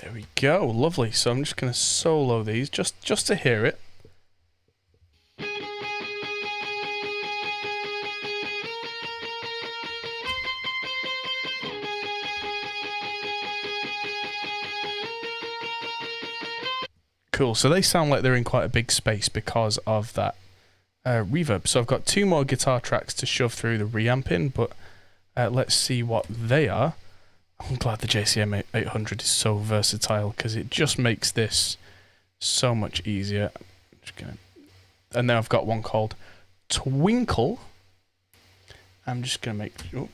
There we go, lovely. So I'm just going to solo these just to hear it. Cool, so they sound like they're in quite a big space because of that reverb. So I've got 2 more guitar tracks to shove through the reamping, but let's see what they are. I'm glad the JCM 800 is so versatile because it just makes this so much easier. And then I've got one called Twinkle. I'm just going to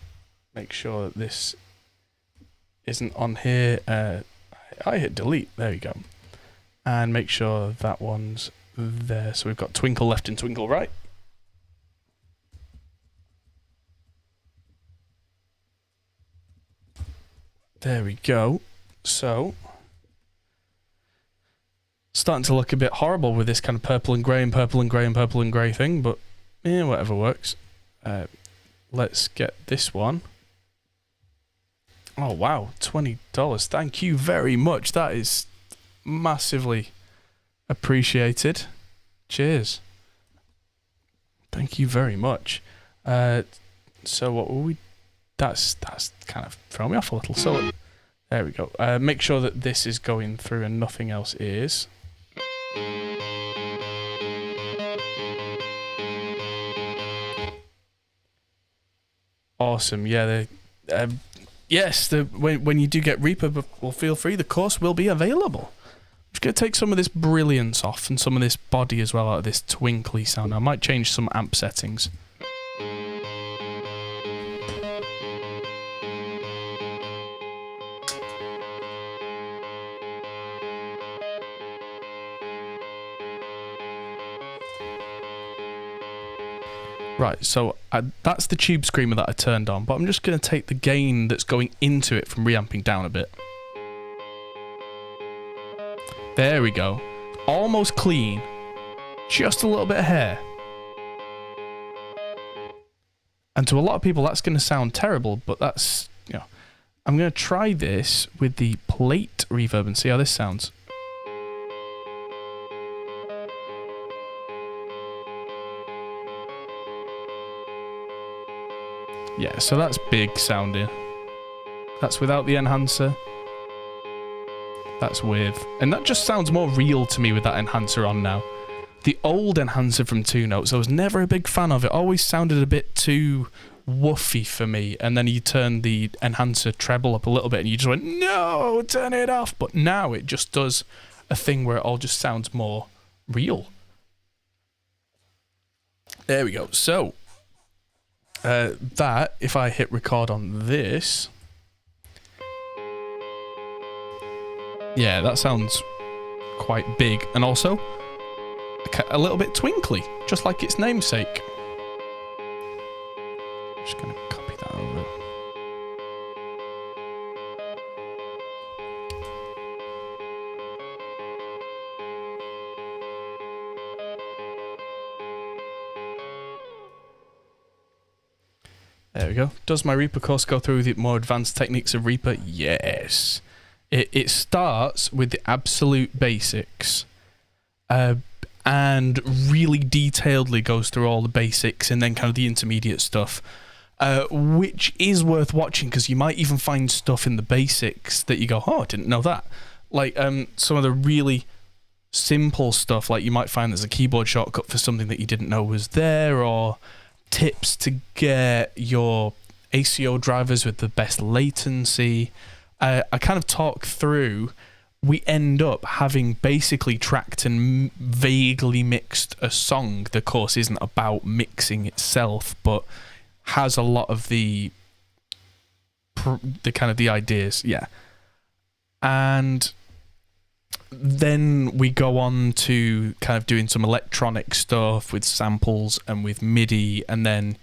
make sure that this isn't on here. I hit delete. There we go. And make sure that one's there. So we've got Twinkle left and Twinkle right. There we go. So, starting to look a bit horrible with this kind of purple and grey and purple and grey and purple and grey thing, but yeah, whatever works. Let's get this one. Oh wow, $20. Thank you very much. That is massively appreciated. Cheers. Thank you very much. So what were we? That's kind of thrown me off a little. So there we go. Make sure that this is going through and nothing else is. Awesome. Yeah. Yes. When you do get Reaper, well, feel free. The course will be available. I'm just gonna take some of this brilliance off and some of this body as well out of this twinkly sound. I might change some amp settings. Right, so that's the tube screamer that I turned on, but I'm just going to take the gain that's going into it from reamping down a bit. There we go. Almost clean. Just a little bit of hair. And to a lot of people that's going to sound terrible, but that's, you know, I'm going to try this with the plate reverb and see how this sounds. Yeah, so that's big sounding. That's without the enhancer. That's with... And that just sounds more real to me with that enhancer on now. The old enhancer from 2 Notes, I was never a big fan of. It always sounded a bit too woofy for me. And then you turn the enhancer treble up a little bit and you just went, no, turn it off. But now it just does a thing where it all just sounds more real. There we go. So... that, if I hit record on this... Yeah, that sounds quite big. And also, a little bit twinkly, just like its namesake. I'm just going to copy that over. There we go. Does my Reaper course go through the more advanced techniques of Reaper? Yes. It starts with the absolute basics and really detailedly goes through all the basics and then kind of the intermediate stuff. which is worth watching because you might even find stuff in the basics that you go, oh, I didn't know that. Like some of the really simple stuff, like you might find there's a keyboard shortcut for something that you didn't know was there, or tips to get your ACO drivers with the best latency. I kind of talk through. We end up having basically tracked and vaguely mixed a song. The course isn't about mixing itself, but has a lot of the kind of the ideas, yeah. And then we go on to kind of doing some electronic stuff with samples and with MIDI, and then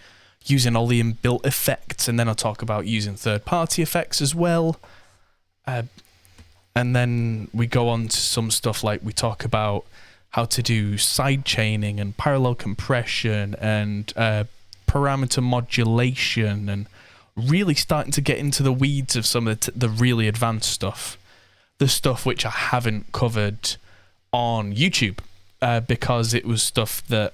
using all the inbuilt effects, and then I'll talk about using third-party effects as well. And then we go on to some stuff like we talk about how to do side chaining and parallel compression and parameter modulation, and really starting to get into the weeds of some of the really advanced stuff. The stuff which I haven't covered on YouTube because it was stuff that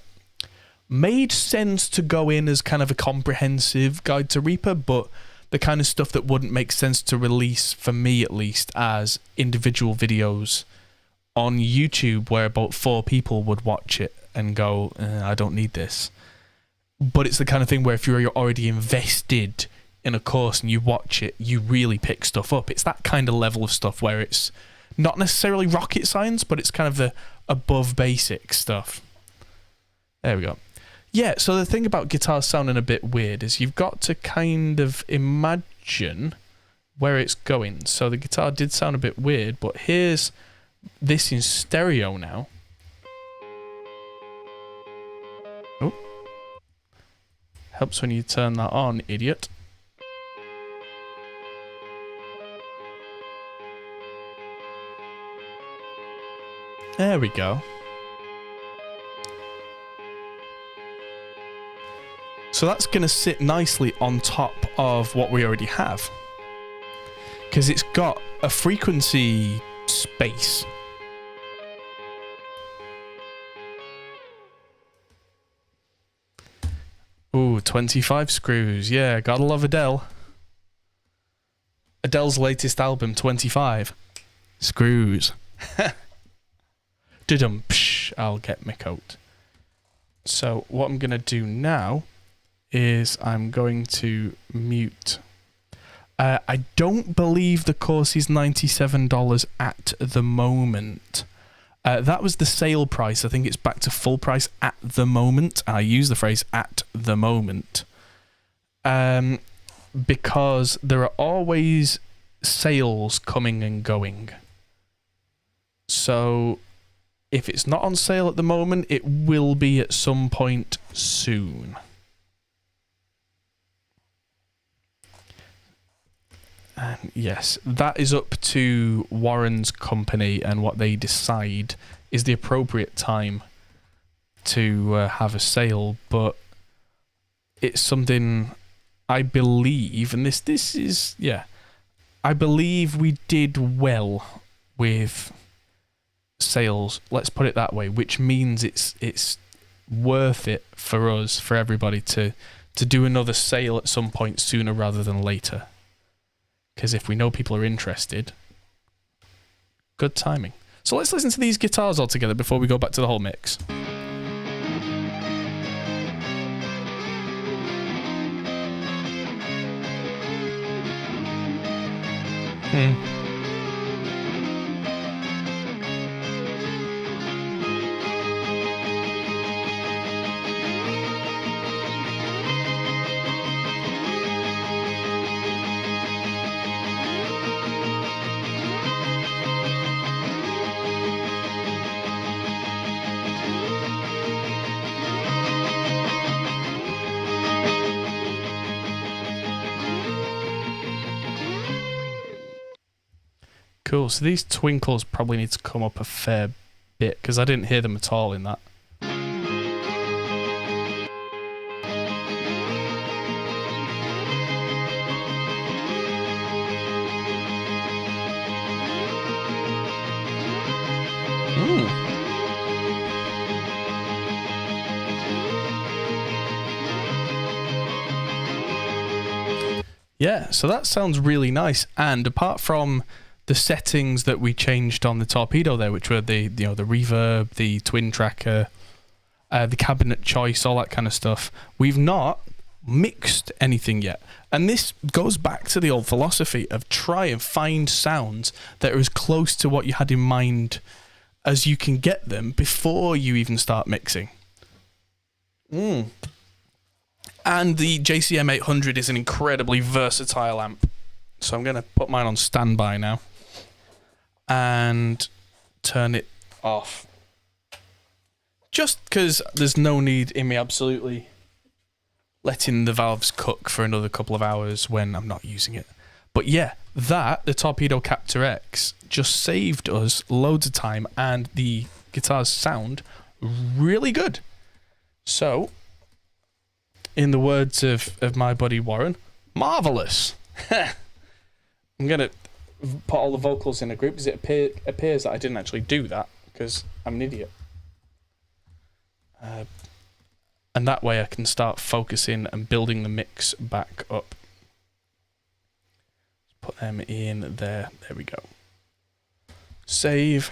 made sense to go in as kind of a comprehensive guide to Reaper, but the kind of stuff that wouldn't make sense to release, for me at least, as individual videos on YouTube where about 4 people would watch it and go, I don't need this. But it's the kind of thing where if you're already invested in a course and you watch it, you really pick stuff up. It's that kind of level of stuff where it's not necessarily rocket science, but it's kind of the above basic stuff. There we go. Yeah, so the thing about guitars sounding a bit weird is you've got to kind of imagine where it's going. So the guitar did sound a bit weird, but here's this in stereo now. Oh. Helps when you turn that on, idiot. There we go. So that's going to sit nicely on top of what we already have, because it's got a frequency space. Ooh, 25 screws. Yeah, gotta love Adele. Adele's latest album, 25 screws. Dudum, psh, I'll get my coat. So what I'm going to do now is I'm going to mute. I don't believe the course is $97 at the moment. That was the sale price. I think it's back to full price at the moment. I use the phrase at the moment because there are always sales coming and going. So if it's not on sale at the moment, it will be at some point soon. And yes, that is up to Warren's company and what they decide is the appropriate time to have a sale. But it's something I believe, and this is, yeah, I believe we did well with sales. Let's put it that way, which means it's worth it for us, for everybody to do another sale at some point sooner rather than later. Because if we know people are interested, good timing. So let's listen to these guitars all together before we go back to the whole mix. Cool, so these twinkles probably need to come up a fair bit because I didn't hear them at all in that. Yeah, so that sounds really nice. And apart from the settings that we changed on the Torpedo there, which were the the reverb, the twin tracker, the cabinet choice, all that kind of stuff, we've not mixed anything yet. And this goes back to the old philosophy of try and find sounds that are as close to what you had in mind as you can get them before you even start mixing. And the JCM 800 is an incredibly versatile amp. So I'm going to put mine on standby now and turn it off. Just because there's no need in me absolutely letting the valves cook for another couple of hours when I'm not using it. But yeah, the Torpedo Captor X just saved us loads of time, and the guitars sound really good. So, in the words of my buddy Warren, marvellous. I'm going to put all the vocals in a group because it appears that I didn't actually do that because I'm an idiot. And that way I can start focusing and building the mix back up. Put them in there. There we go. Save.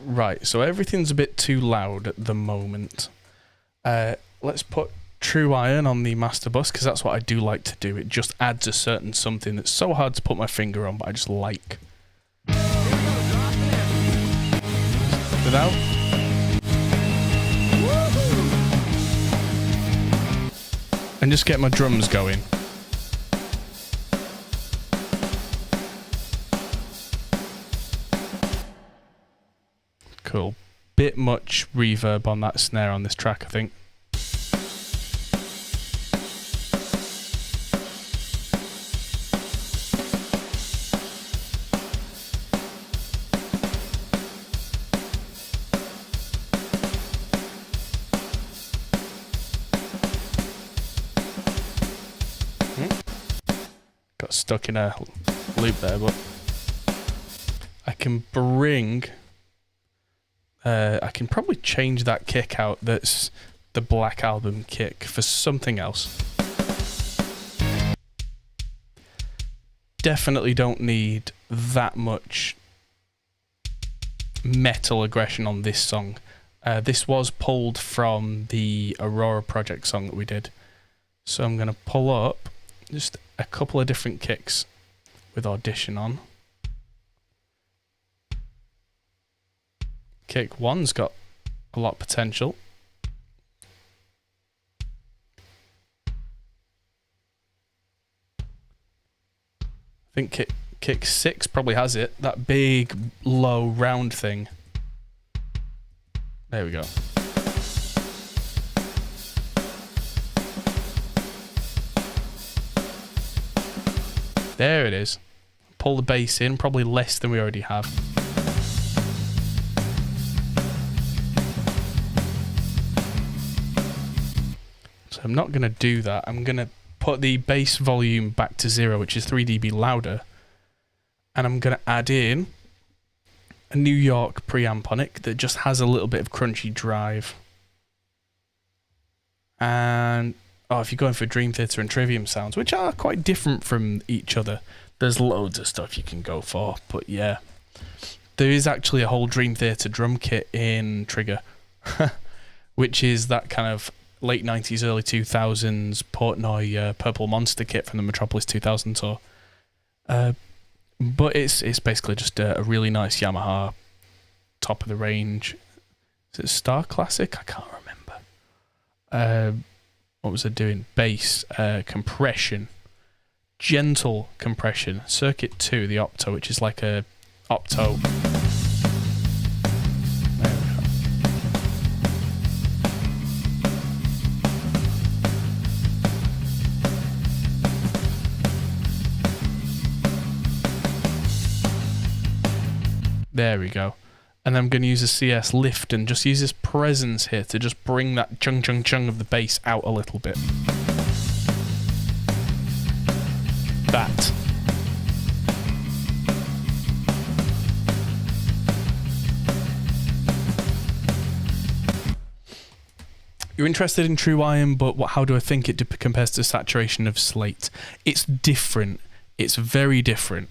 Right, so everything's a bit too loud at the moment. Let's put True Iron on the master bus, because that's what I do like to do. It just adds a certain something that's so hard to put my finger on, but I just like. Without. And just get my drums going. Cool. Bit much reverb on that snare on this track, I think. Got stuck in a loop there, but I can bring... I can probably change that kick out, that's the Black Album kick, for something else. Definitely don't need that much metal aggression on this song. This was pulled from the Aurora Project song that we did. So I'm going to pull up just a couple of different kicks with Audition on. Kick 1's got a lot of potential. I think kick 6 probably has it. That big, low, round thing. There we go. There it is. Pull the bass in, probably less than we already have. I'm not going to do that. I'm going to put the bass volume back to 0, which is 3 dB louder. And I'm going to add in a New York preamp on it that just has a little bit of crunchy drive. And, if you're going for Dream Theater and Trivium sounds, which are quite different from each other, there's loads of stuff you can go for. But yeah, there is actually a whole Dream Theater drum kit in Trigger, which is that kind of late 90s, early 2000s Portnoy Purple Monster kit from the Metropolis 2000 tour. But it's basically just a really nice Yamaha top of the range. Is it Star Classic? I can't remember. What was it doing? Bass, compression, gentle compression, Circuit 2, the Opto, which is like a Opto. There we go. And then I'm going to use a CS lift and just use this presence here to just bring that chung chung chung of the bass out a little bit. That. You're interested in true iron, but how do I think it compares to the saturation of slate? It's different. It's very different.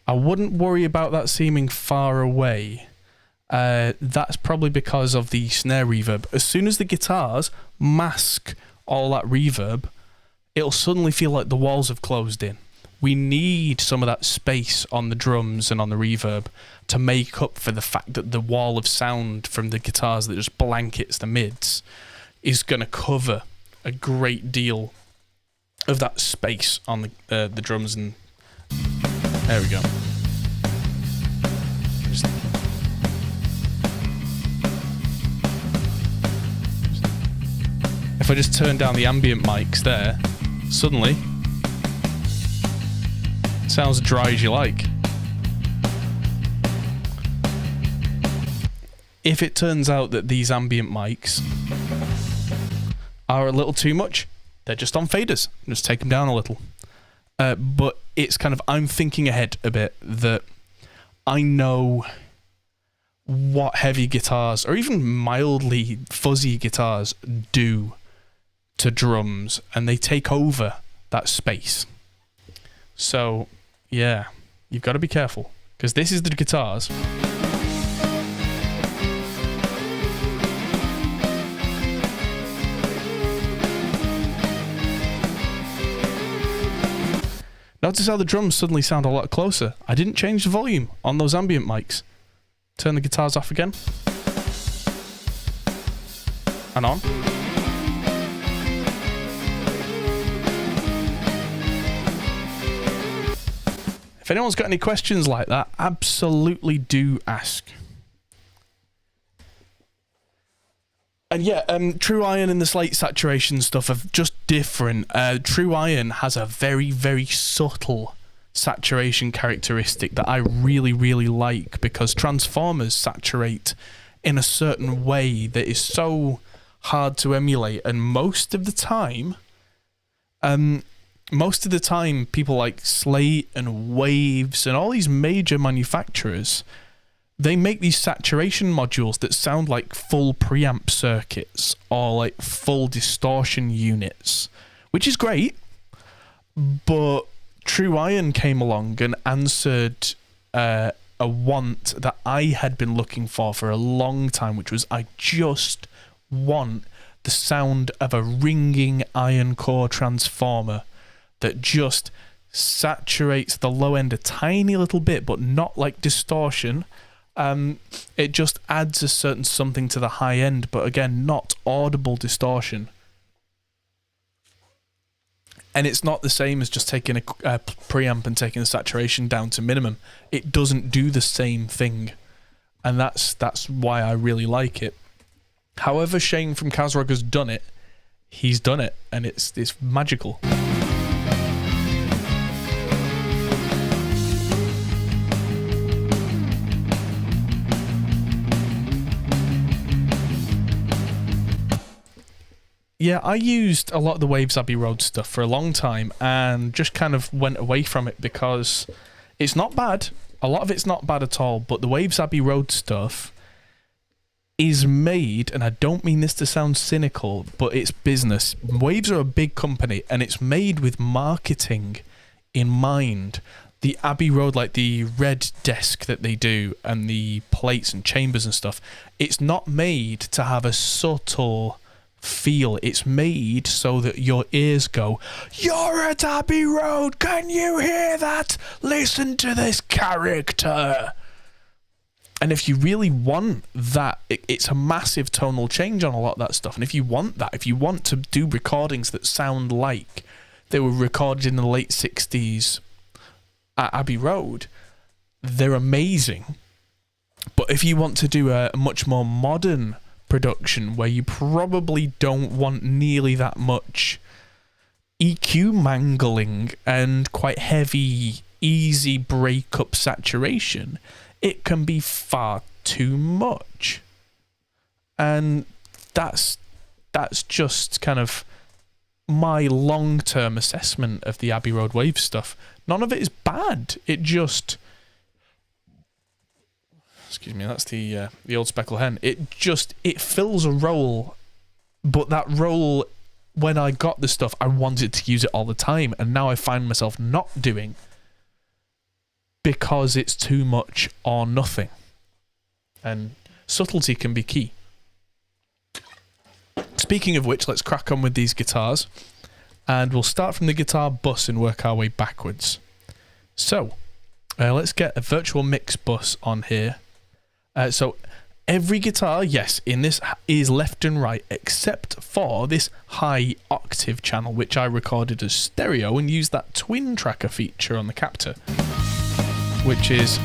I wouldn't worry about that seeming far away. That's probably because of the snare reverb. As soon as the guitars mask all that reverb, it'll suddenly feel like the walls have closed in. We need some of that space on the drums and on the reverb to make up for the fact that the wall of sound from the guitars that just blankets the mids is going to cover a great deal of that space on the drums. And there we go. If I just turn down the ambient mics there, suddenly sounds dry as you like. If it turns out that these ambient mics are a little too much, they're just on faders. Just take them down a little. But it's kind of, I'm thinking ahead a bit, that I know what heavy guitars or even mildly fuzzy guitars do to drums, and they take over that space. So yeah, you've got to be careful, because this is the guitars. Notice how the drums suddenly sound a lot closer. I didn't change the volume on those ambient mics. Turn the guitars off again. And on. If anyone's got any questions like that, absolutely do ask. And yeah, true iron and the slate saturation stuff are just different. True iron has a very, very subtle saturation characteristic that I really, really like, because transformers saturate in a certain way that is so hard to emulate, and most of the time, people like Slate and Waves and all these major manufacturers, they make these saturation modules that sound like full preamp circuits or like full distortion units, which is great. But True Iron came along and answered a want that I had been looking for a long time, which was, I just want the sound of a ringing iron core transformer that just saturates the low end a tiny little bit, but not like distortion. It just adds a certain something to the high end, but again, not audible distortion. And it's not the same as just taking a preamp and taking the saturation down to minimum. It doesn't do the same thing, and that's why I really like it. However, Shane from Kazrog has done it. He's done it, and it's magical. Yeah, I used a lot of the Waves Abbey Road stuff for a long time and just kind of went away from it because it's not bad. A lot of it's not bad at all, but the Waves Abbey Road stuff is made, and I don't mean this to sound cynical, but it's business. Waves are a big company, and it's made with marketing in mind. The Abbey Road, like the red desk that they do and the plates and chambers and stuff, it's not made to have a subtle feel. It's made so that your ears go, "You're at Abbey Road, can you hear that? Listen to this character." And if you really want that, it's a massive tonal change on a lot of that stuff. And if you want that, if you want to do recordings that sound like they were recorded in the late 60s at Abbey Road, they're amazing. But if you want to do a much more modern production where you probably don't want nearly that much EQ mangling and quite heavy, easy breakup saturation, it can be far too much. And that's just kind of my long-term assessment of the Abbey Road Wave stuff. None of it is bad. It just excuse me, that's the old speckled hen. It fills a role, but that role, when I got the stuff, I wanted to use it all the time, and now I find myself not doing because it's too much or nothing. And subtlety can be key. Speaking of which, let's crack on with these guitars, and we'll start from the guitar bus and work our way backwards. So, let's get a virtual mix bus on here. So every guitar, yes, in this is left and right, except for this high octave channel, which I recorded as stereo and used that twin tracker feature on the Captor, which is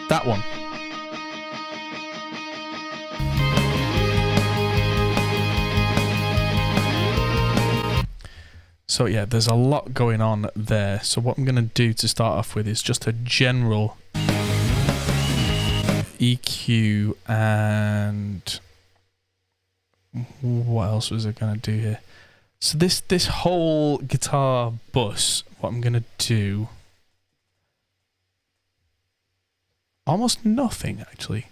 that one. So yeah, there's a lot going on there. So what I'm going to do to start off with is just a general EQ, and what else was I going to do here? So this whole guitar bus, what I'm going to do, almost nothing actually.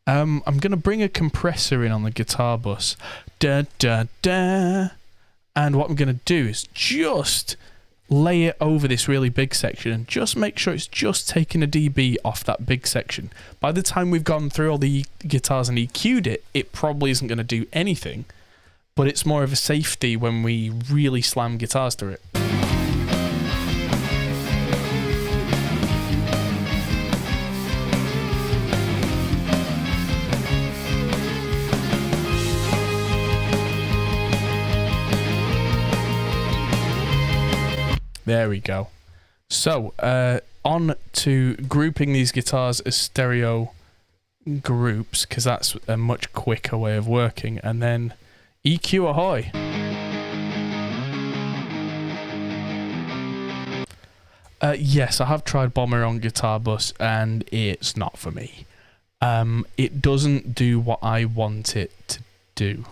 I'm going to bring a compressor in on the guitar bus. Da da da. And what I'm going to do is just lay it over this really big section and just make sure it's just taking a dB off that big section. By the time we've gone through all the guitars and EQ'd it, it probably isn't going to do anything, but it's more of a safety when we really slam guitars through it. There we go. So, on to grouping these guitars as stereo groups, because that's a much quicker way of working. And then EQ ahoy. Yes, I have tried Bomber on guitar bus, and it's not for me. It doesn't do what I want it to do.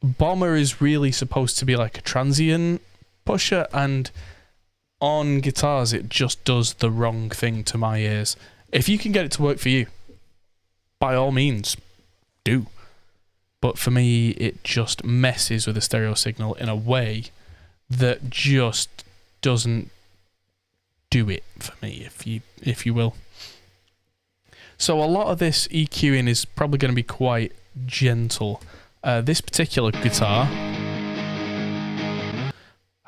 Bomber is really supposed to be like a transient pusher, and on guitars it just does the wrong thing to my ears. If you can get it to work for you, by all means do, but for me it just messes with the stereo signal in a way that just doesn't do it for me, if you will. So a lot of this EQing is probably going to be quite gentle. This particular guitar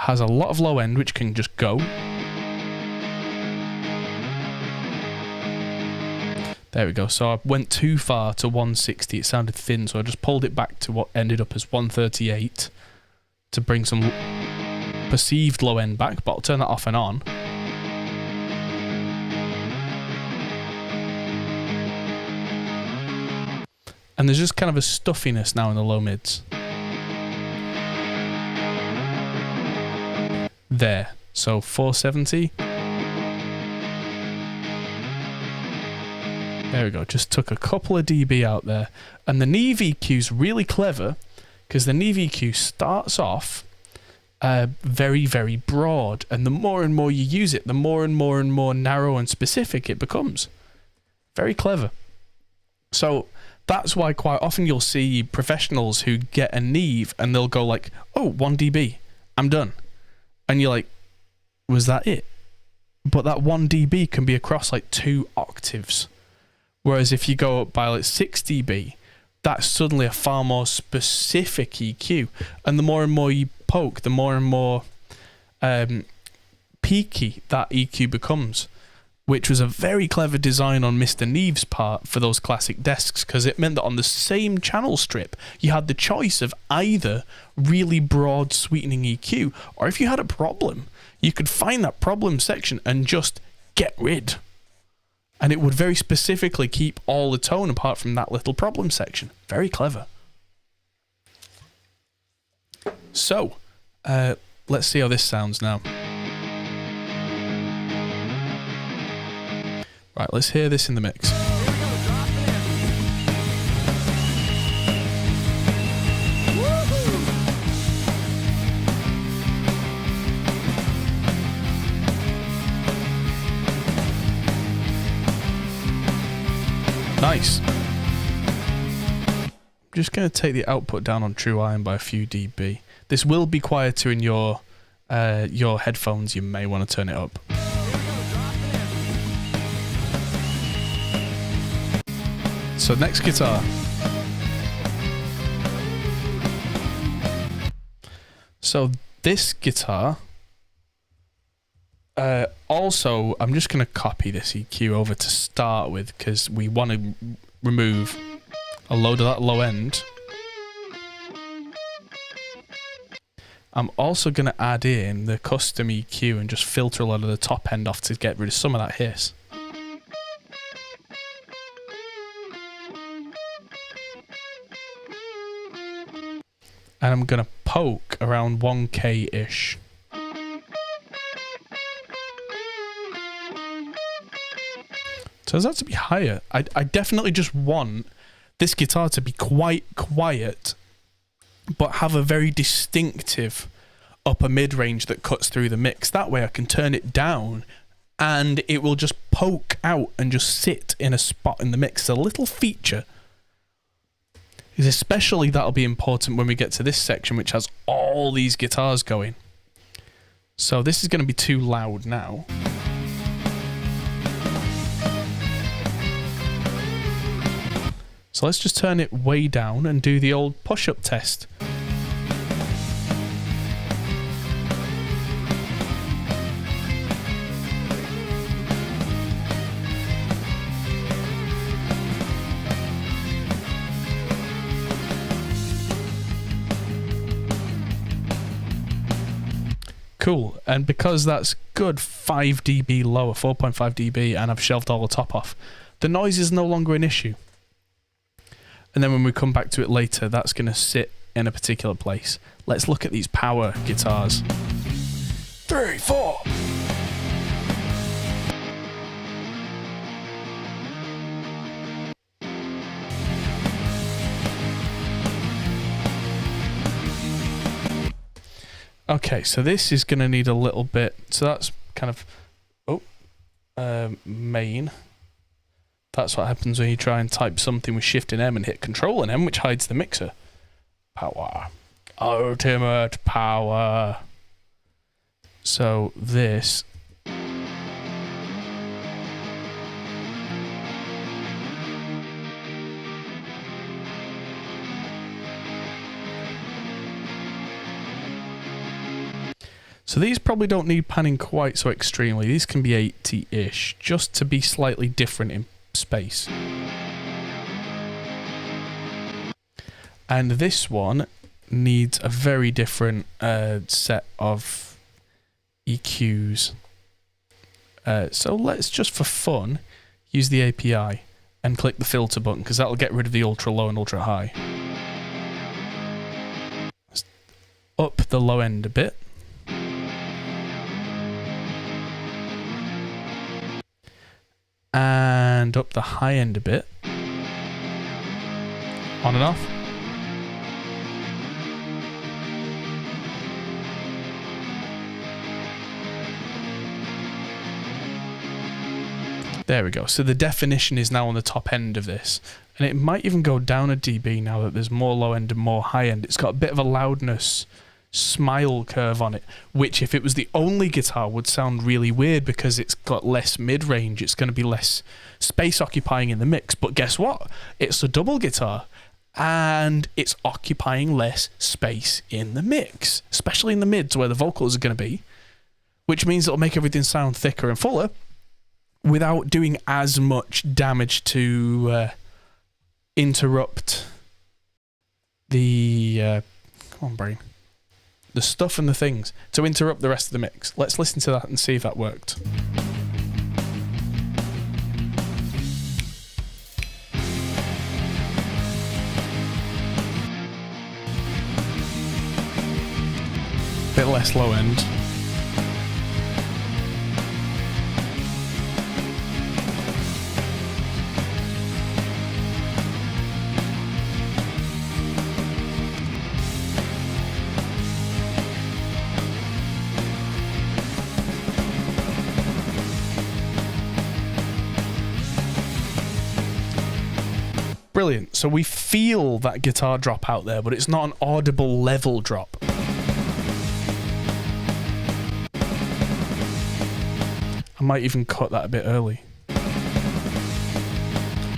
has a lot of low end, which can just go. There we go. So I went too far to 160. It sounded thin, so I just pulled it back to what ended up as 138 to bring some perceived low end back, but I'll turn that off and on. And there's just kind of a stuffiness now in the low mids. There, so 470. There we go, just took a couple of dB out there. And the Neve EQ's really clever, because the Neve EQ starts off very, very broad, and the more and more you use it, the more and more narrow and specific it becomes. Very clever. So that's why quite often you'll see professionals who get a Neve and they'll go like, oh, 1 dB, I'm done. And you're like, was that it? But that 1 dB can be across like 2 octaves. Whereas if you go up by like 6 dB, that's suddenly a far more specific EQ. And the more and more you poke, the more and more peaky that EQ becomes. Which was a very clever design on Mr. Neve's part for those classic desks, because it meant that on the same channel strip, you had the choice of either really broad sweetening EQ, or if you had a problem, you could find that problem section and just get rid. And it would very specifically keep all the tone apart from that little problem section. Very clever. So, let's see how this sounds now. Right, let's hear this in the mix. Nice. I'm just going to take the output down on True Iron by a few dB. This will be quieter in your headphones. You may want to turn it up. So next guitar. So this guitar, also, I'm just going to copy this EQ over to start with because we want to remove a load of that low end. I'm also going to add in the custom EQ and just filter a lot of the top end off to get rid of some of that hiss. And I'm going to poke around 1K-ish. Turns out to be higher. I definitely just want this guitar to be quite quiet, but have a very distinctive upper mid-range that cuts through the mix. That way I can turn it down and it will just poke out and just sit in a spot in the mix. It's a little feature. Especially that'll be important when we get to this section, which has all these guitars going. So this is going to be too loud now. So let's just turn it way down and do the old push-up test. Cool, and because that's good 5 dB lower, 4.5 dB, and I've shelved all the top off, the noise is no longer an issue. And then when we come back to it later, that's going to sit in a particular place. Let's look at these power guitars. 3, 4. Okay, so this is going to need a little bit. So that's kind of, main. That's what happens when you try and type something with Shift and M and hit Control and M, which hides the mixer. Power. Ultimate power. So this. So these probably don't need panning quite so extremely. These can be 80-ish, just to be slightly different in space. And this one needs a very different set of EQs. So let's just for fun use the API and click the filter button because that'll get rid of the ultra low and ultra high. Let's up the low end a bit. And up the high end a bit. On and off. There we go. So the definition is now on the top end of this. And it might even go down a dB now that there's more low end and more high end. It's got a bit of a loudness smile curve on it, which if it was the only guitar would sound really weird because it's got less mid-range. It's going to be less space occupying in the mix. But guess what? It's a double guitar and it's occupying less space in the mix, especially in the mids where the vocals are going to be, which means it'll make everything sound thicker and fuller without doing as much damage to interrupt the come on brain, the stuff and the things, to interrupt the rest of the mix. Let's listen to that and see if that worked. Bit less low end. Brilliant. So we feel that guitar drop out there, but it's not an audible level drop. I might even cut that a bit early.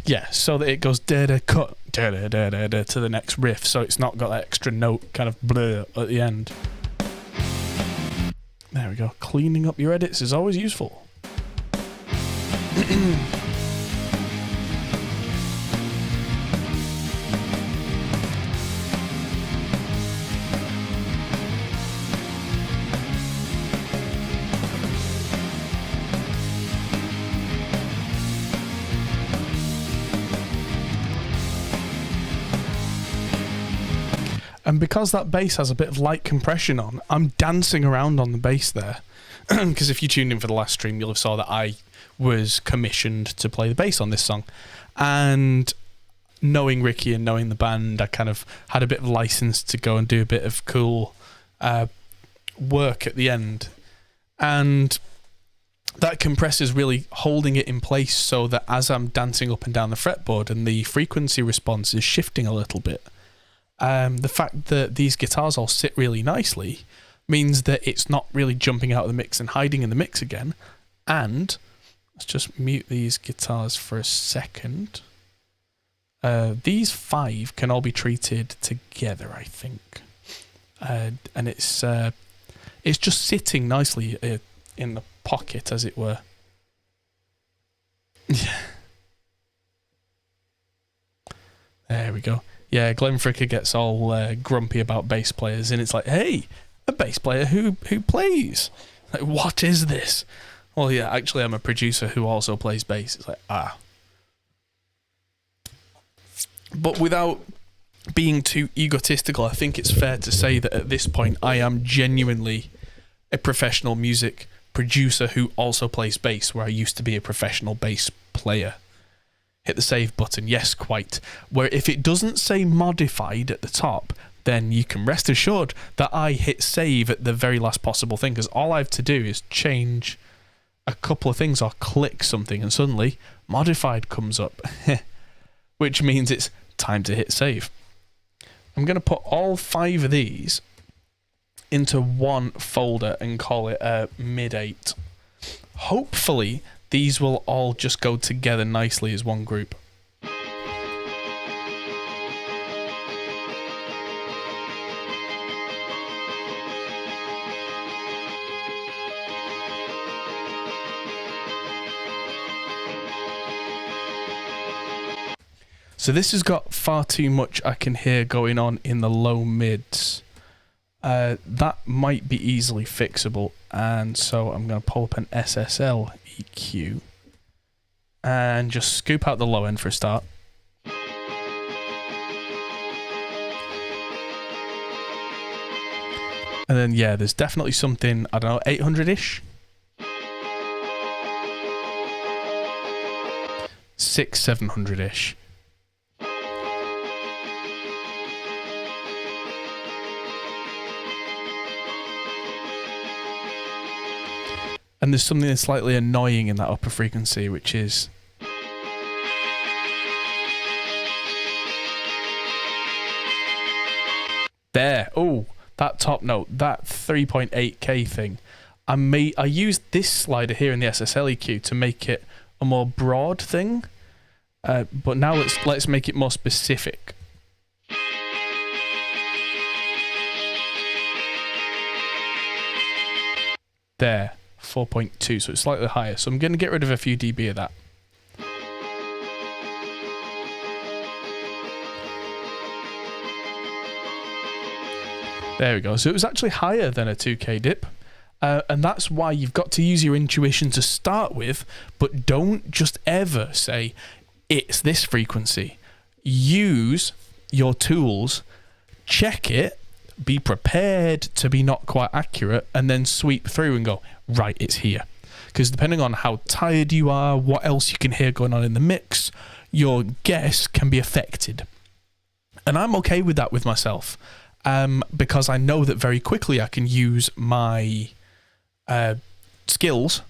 Yeah, so that it goes da-da, cut, da-da-da-da-da to the next riff, so it's not got that extra note kind of blur at the end. There we go. Cleaning up your edits is always useful. And because that bass has a bit of light compression on, I'm dancing around on the bass there. Because if you tuned in for the last stream, you'll have saw that I was commissioned to play the bass on this song. And knowing Ricky and knowing the band, I kind of had a bit of license to go and do a bit of cool work at the end. And that compressor's really holding it in place so that as I'm dancing up and down the fretboard and the frequency response is shifting a little bit, the fact that these guitars all sit really nicely means that it's not really jumping out of the mix and hiding in the mix again. And let's just mute these guitars for a second. These 5 can all be treated together, I think. And it's just sitting nicely in the pocket, as it were. There we go. Yeah, Glenn Fricker gets all grumpy about bass players, and it's like, hey, a bass player who plays? Like, what is this? Well, yeah, actually, I'm a producer who also plays bass. It's like, ah. But without being too egotistical, I think it's fair to say that at this point, I am genuinely a professional music producer who also plays bass, where I used to be a professional bass player. Hit the save button, yes, quite. Where if it doesn't say modified at the top, then you can rest assured that I hit save at the very last possible thing, because all I have to do is change a couple of things or click something, and suddenly modified comes up, which means it's time to hit save. I'm going to put all 5 of these into one folder and call it mid-8. Hopefully, these will all just go together nicely as one group. So this has got far too much I can hear going on in the low mids. That might be easily fixable, and so I'm going to pull up an SSL EQ and just scoop out the low end for a start. And then, yeah, there's definitely something, I don't know, 800-ish? 700-ish. And there's something that's slightly annoying in that upper frequency, which is... there. Oh, that top note, that 3.8K thing. I used this slider here in the SSL EQ to make it a more broad thing. But now let's make it more specific. There. 4.2, so it's slightly higher. So I'm going to get rid of a few dB of that. There we go. So it was actually higher than a 2K dip. And that's why you've got to use your intuition to start with, but don't just ever say, it's this frequency. Use your tools, check it, be prepared to be not quite accurate, and then sweep through and go, right, it's here. Because depending on how tired you are, what else you can hear going on in the mix, your guess can be affected. And I'm okay with that with myself, because I know that very quickly I can use my skills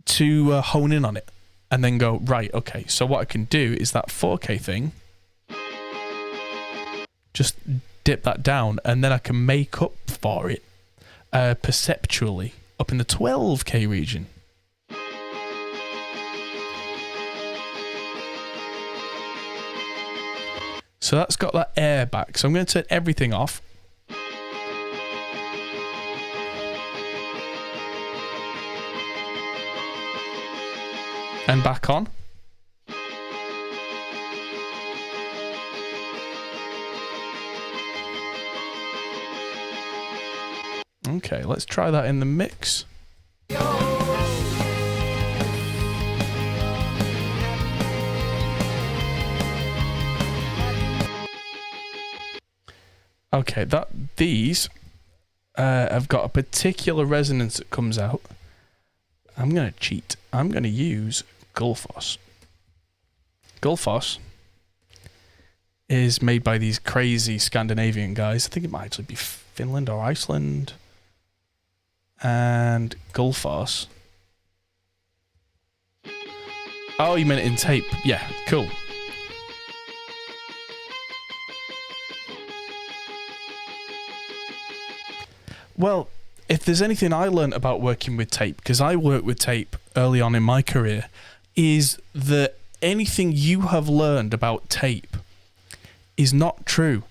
to hone in on it. and then go, right, okay, so what I can do is that 4K thing, just dip that down, and then I can make up for it perceptually up in the 12K region. So that's got that air back. So I'm going to turn everything off. And back on. Okay, let's try that in the mix. Okay, these have got a particular resonance that comes out. I'm going to cheat. I'm going to use Gullfoss. Gullfoss is made by these crazy Scandinavian guys. I think it might actually be Finland or Iceland. And Gullfoss. Oh, you meant it in tape. Yeah, cool. Well, if there's anything I learned about working with tape, because I worked with tape early on in my career, is that anything you have learned about tape is not true.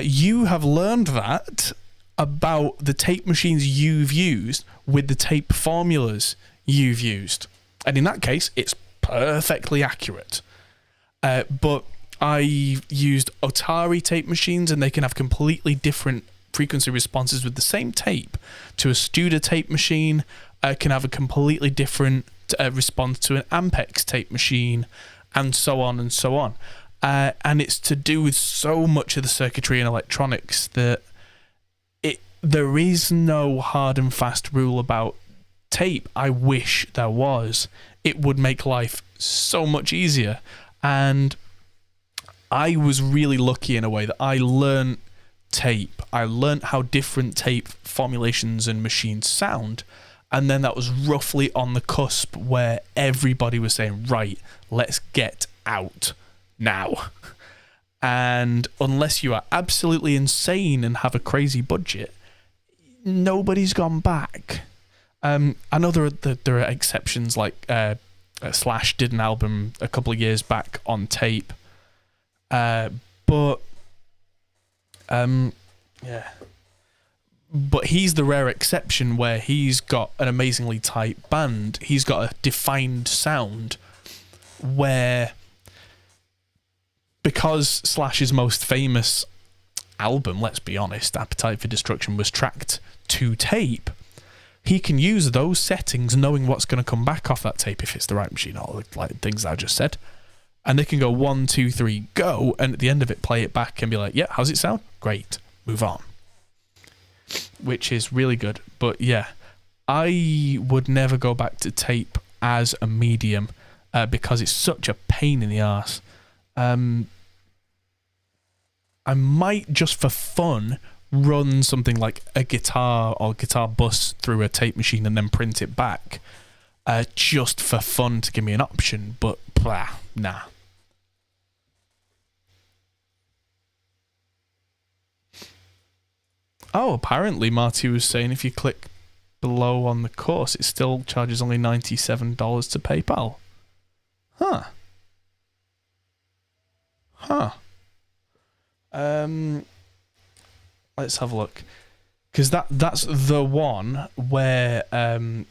You have learned that about the tape machines you've used with the tape formulas you've used. And in that case, it's perfectly accurate. But I used Otari tape machines, and they can have completely different frequency responses with the same tape. To a Studer tape machine, can have a completely different response to an Ampex tape machine, and so on and so on. And it's to do with so much of the circuitry and electronics that there is no hard and fast rule about tape. I wish there was. It would make life so much easier. And I was really lucky in a way that I learned tape. I learned how different tape formulations and machines sound. And then that was roughly on the cusp where everybody was saying, right, let's get out now. And unless you are absolutely insane and have a crazy budget, nobody's gone back. I know there are exceptions, like Slash did an album a couple of years back on tape, but he's the rare exception where he's got an amazingly tight band. He's got a defined sound where, because Slash's most famous album, let's be honest, Appetite for Destruction, was tracked to tape, he can use those settings knowing what's going to come back off that tape if it's the right machine, all like things I just said. And they can go 1, 2, 3, go, and at the end of it play it back and be like, yeah, how's it sound? Great, move on. Which is really good. But yeah, I would never go back to tape as a medium because it's such a pain in the arse. I might, just for fun, run something like a guitar or guitar bus through a tape machine and then print it back, just for fun to give me an option, but nah. Oh, apparently Marty was saying if you click below on the course, it still charges only $97 to PayPal. Huh. Let's have a look, because that's the one where I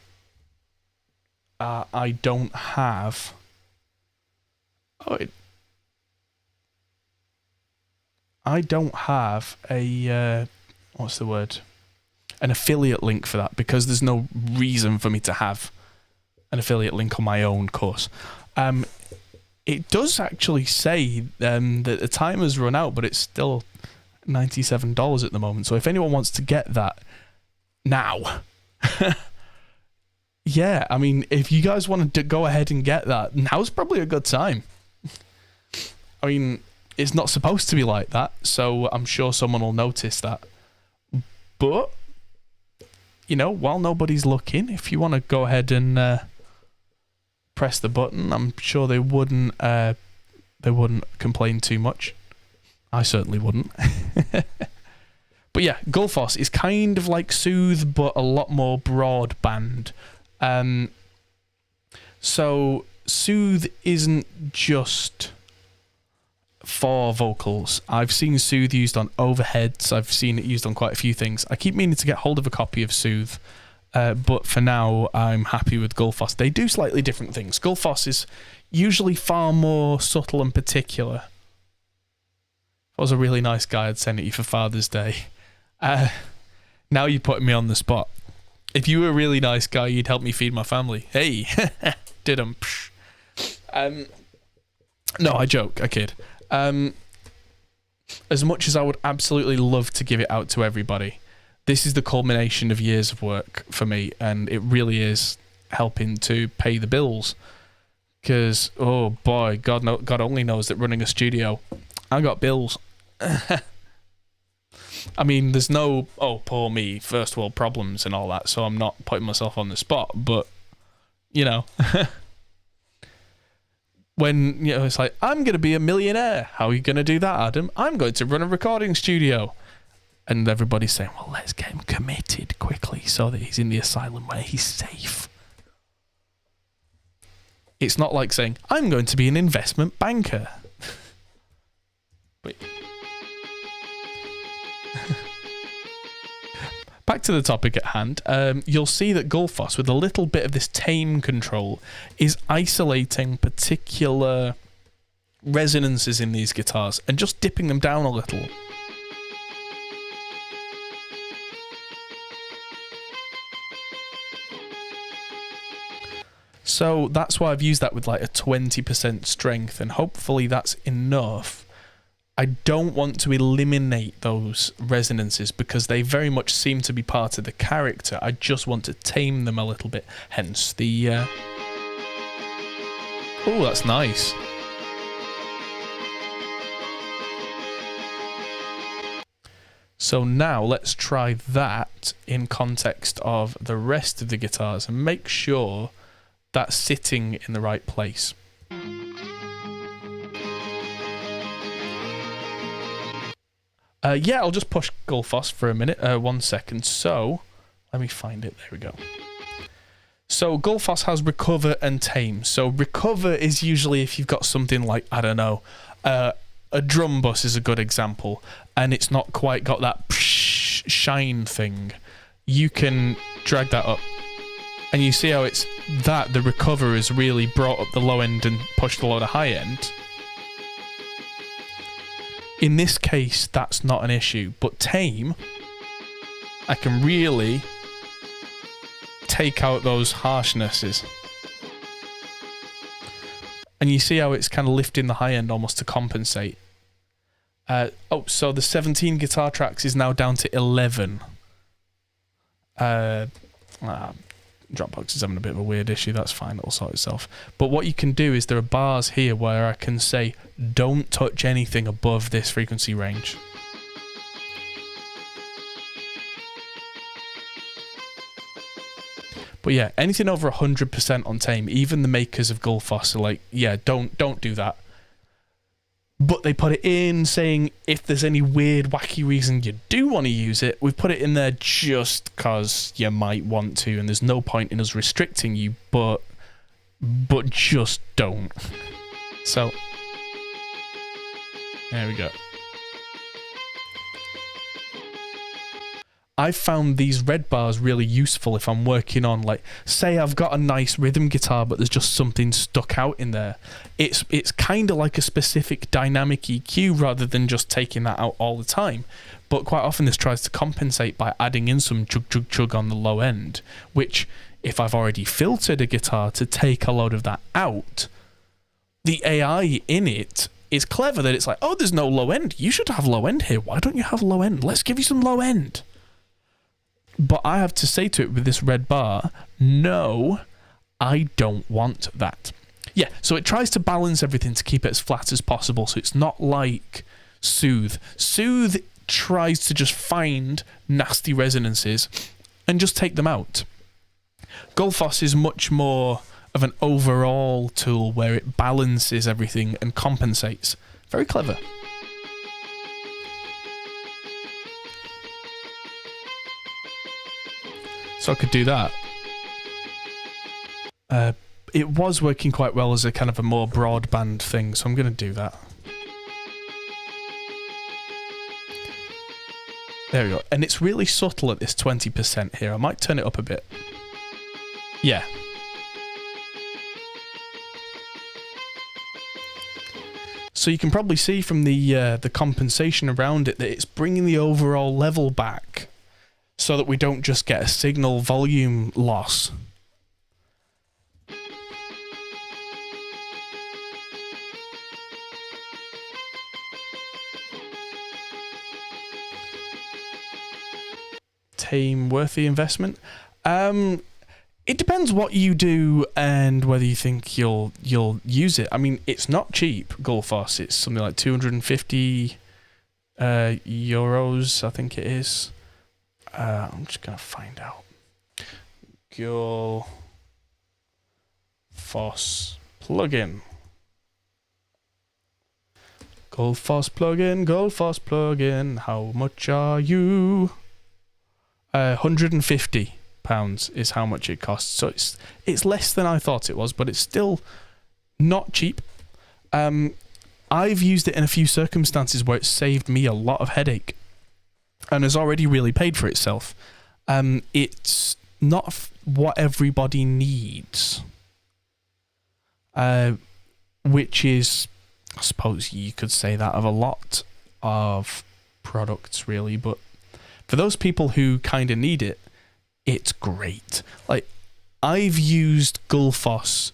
don't have. I don't have a what's the word? An affiliate link for that, because there's no reason for me to have an affiliate link on my own course. It does actually say that the time has run out, but it's still $97 at the moment. So if anyone wants to get that now, yeah, I mean, if you guys want to go ahead and get that, now's probably a good time. I mean, it's not supposed to be like that, so I'm sure someone will notice that. But, you know, while nobody's looking, if you want to go ahead and press the button. I'm sure they wouldn't complain too much. I certainly wouldn't. But yeah, Gullfoss is kind of like Soothe, but a lot more broadband. So Soothe isn't just for vocals. I've seen Soothe used on overheads. I've seen it used on quite a few things. I keep meaning to get hold of a copy of Soothe, but for now I'm happy with Gullfoss. They do slightly different things. Gullfoss is usually far more subtle and particular. If I was a really nice guy, I'd send it you for Father's Day. Now you're putting me on the spot. If you were a really nice guy, you'd help me feed my family. Hey, did 'em. No, I joke. I kid. As much as I would absolutely love to give it out to everybody, this is the culmination of years of work for me, and it really is helping to pay the bills. Because, oh boy, God only knows that running a studio, I got bills. I mean, there's no, oh, poor me, first world problems and all that, so I'm not putting myself on the spot, but, you know, when, you know, it's like, I'm going to be a millionaire. How are you going to do that, Adam? I'm going to run a recording studio. And everybody's saying, well, let's get him committed quickly so that he's in the asylum where he's safe. It's not like saying, I'm going to be an investment banker. But back to the topic at hand, you'll see that Gullfoss, with a little bit of this tame control, is isolating particular resonances in these guitars and just dipping them down a little. So that's why I've used that with like a 20% strength, and hopefully that's enough. I don't want to eliminate those resonances because they very much seem to be part of the character. I just want to tame them a little bit, hence the... Oh, that's nice. So now let's try that in context of the rest of the guitars and make sure that's sitting in the right place. Yeah, I'll just push Gullfoss for a minute, 1 second. So, let me find it, there we go. So Gullfoss has recover and tame. So recover is usually if you've got something like, I don't know, a drum bus is a good example, and it's not quite got that shine thing. You can drag that up, and you see how it's that the recover has really brought up the low end and pushed the low to high end. In this case, that's not an issue, but tame, I can really take out those harshnesses. And you see how it's kind of lifting the high end almost to compensate. So the 17 guitar tracks is now down to 11. Dropbox is having a bit of a weird issue, that's fine, it'll sort itself. But what you can do is there are bars here where I can say, don't touch anything above this frequency range. But yeah, anything over 100% on tame, even the makers of Gullfoss are like, yeah, don't do that. But they put it in saying if there's any weird, wacky reason you do want to use it, we've put it in there just because you might want to, and there's no point in us restricting you, but just don't. So, there we go. I've found these red bars really useful if I'm working on, like, say I've got a nice rhythm guitar but there's just something stuck out in there. It's kind of like a specific dynamic EQ rather than just taking that out all the time. But quite often this tries to compensate by adding in some chug chug chug on the low end, which if I've already filtered a guitar to take a load of that out, the AI in it is clever that it's like, oh, there's no low end. You should have low end here. Why don't you have low end? Let's give you some low end. But I have to say to it with this red bar, no, I don't want that. Yeah, so it tries to balance everything to keep it as flat as possible, so it's not like Soothe. Soothe tries to just find nasty resonances and just take them out. Gullfoss is much more of an overall tool where it balances everything and compensates. Very clever. So I could do that. It was working quite well as a kind of a more broadband thing, so I'm going to do that. There we go. And it's really subtle at this 20% here. I might turn it up a bit. Yeah. So you can probably see from the compensation around it that it's bringing the overall level back so that we don't just get a signal volume loss. Tame worth the investment? It depends what you do and whether you think you'll use it. I mean, it's not cheap, Gullfoss. It's something like 250 euros, I think it is. I'm just gonna find out. Gullfoss plugin. Gullfoss plugin. How much are you? £150 is how much it costs. So it's less than I thought it was, but it's still not cheap. I've used it in a few circumstances where it's saved me a lot of headache and has already really paid for itself. It's not what everybody needs, which is, I suppose you could say that of a lot of products, really, but for those people who kind of need it, it's great. Like, I've used Gullfoss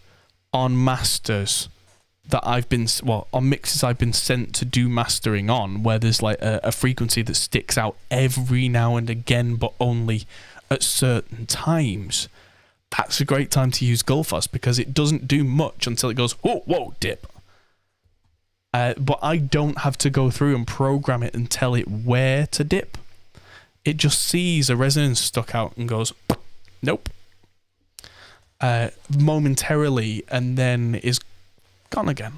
on masters that on mixes I've been sent to do mastering on, where there's like a frequency that sticks out every now and again, but only at certain times. That's a great time to use Gullfoss because it doesn't do much until it goes, whoa, dip. But I don't have to go through and program it and tell it where to dip. It just sees a resonance stuck out and goes, nope, momentarily, and then is gone again.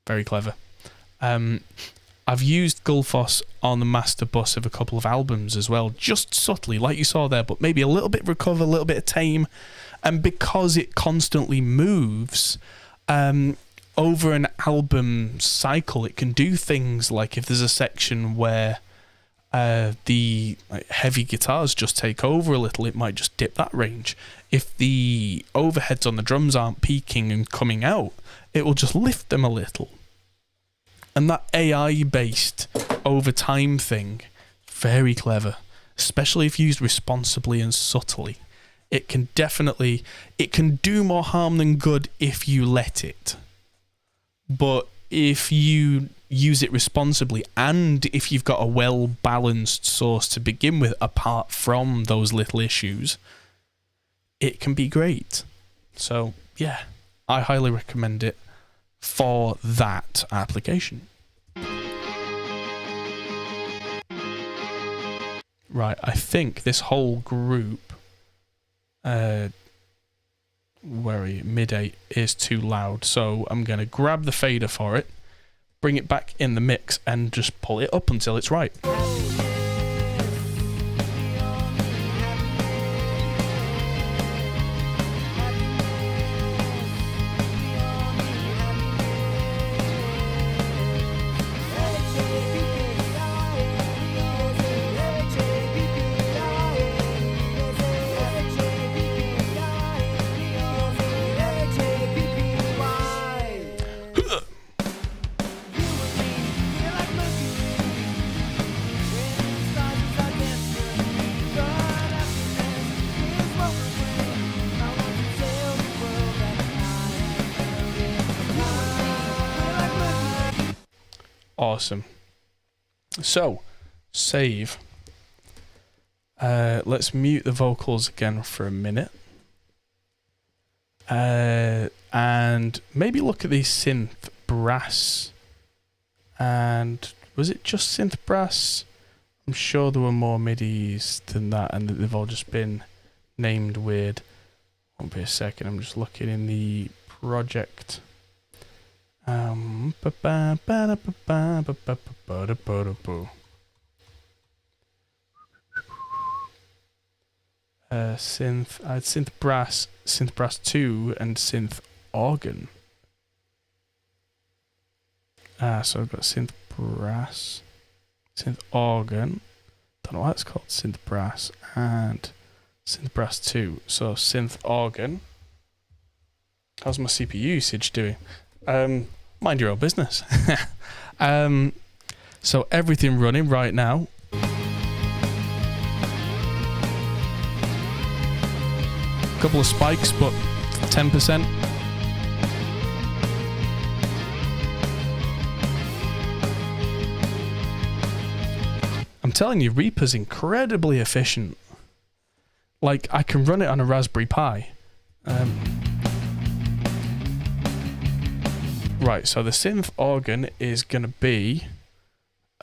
Very clever. I've used Gullfoss on the master bus of a couple of albums as well, just subtly, like you saw there, but maybe a little bit recover, a little bit of tame, and because it constantly moves, over an album cycle, it can do things like if there's a section where the heavy guitars just take over a little, it might just dip that range. If the overheads on the drums aren't peaking and coming out, it will just lift them a little. And that AI-based over time thing, very clever, especially if used responsibly and subtly. It can do more harm than good if you let it. But if you use it responsibly, and if you've got a well-balanced source to begin with, apart from those little issues, it can be great. So, yeah, I highly recommend it for that application. Right, I think this whole group, where are you? Mid-8 is too loud, so I'm going to grab the fader for it, bring it back in the mix, and just pull it up until it's right. Awesome. So, save. Let's mute the vocals again for a minute. And maybe look at the synth brass. And was it just synth brass? I'm sure there were more MIDIs than that, and that they've all just been named weird. Won't be a second. I'm just looking in the project. Synth. I had synth brass 2, and synth organ. So I've got synth brass, synth organ. Don't know what it's called. Synth brass and synth brass 2. So synth organ. How's my CPU usage doing? Mind your own business. So everything running right now. Couple of spikes, but 10%. I'm telling you, Reaper's incredibly efficient. Like, I can run it on a Raspberry Pi. Right, so the synth organ is going to be...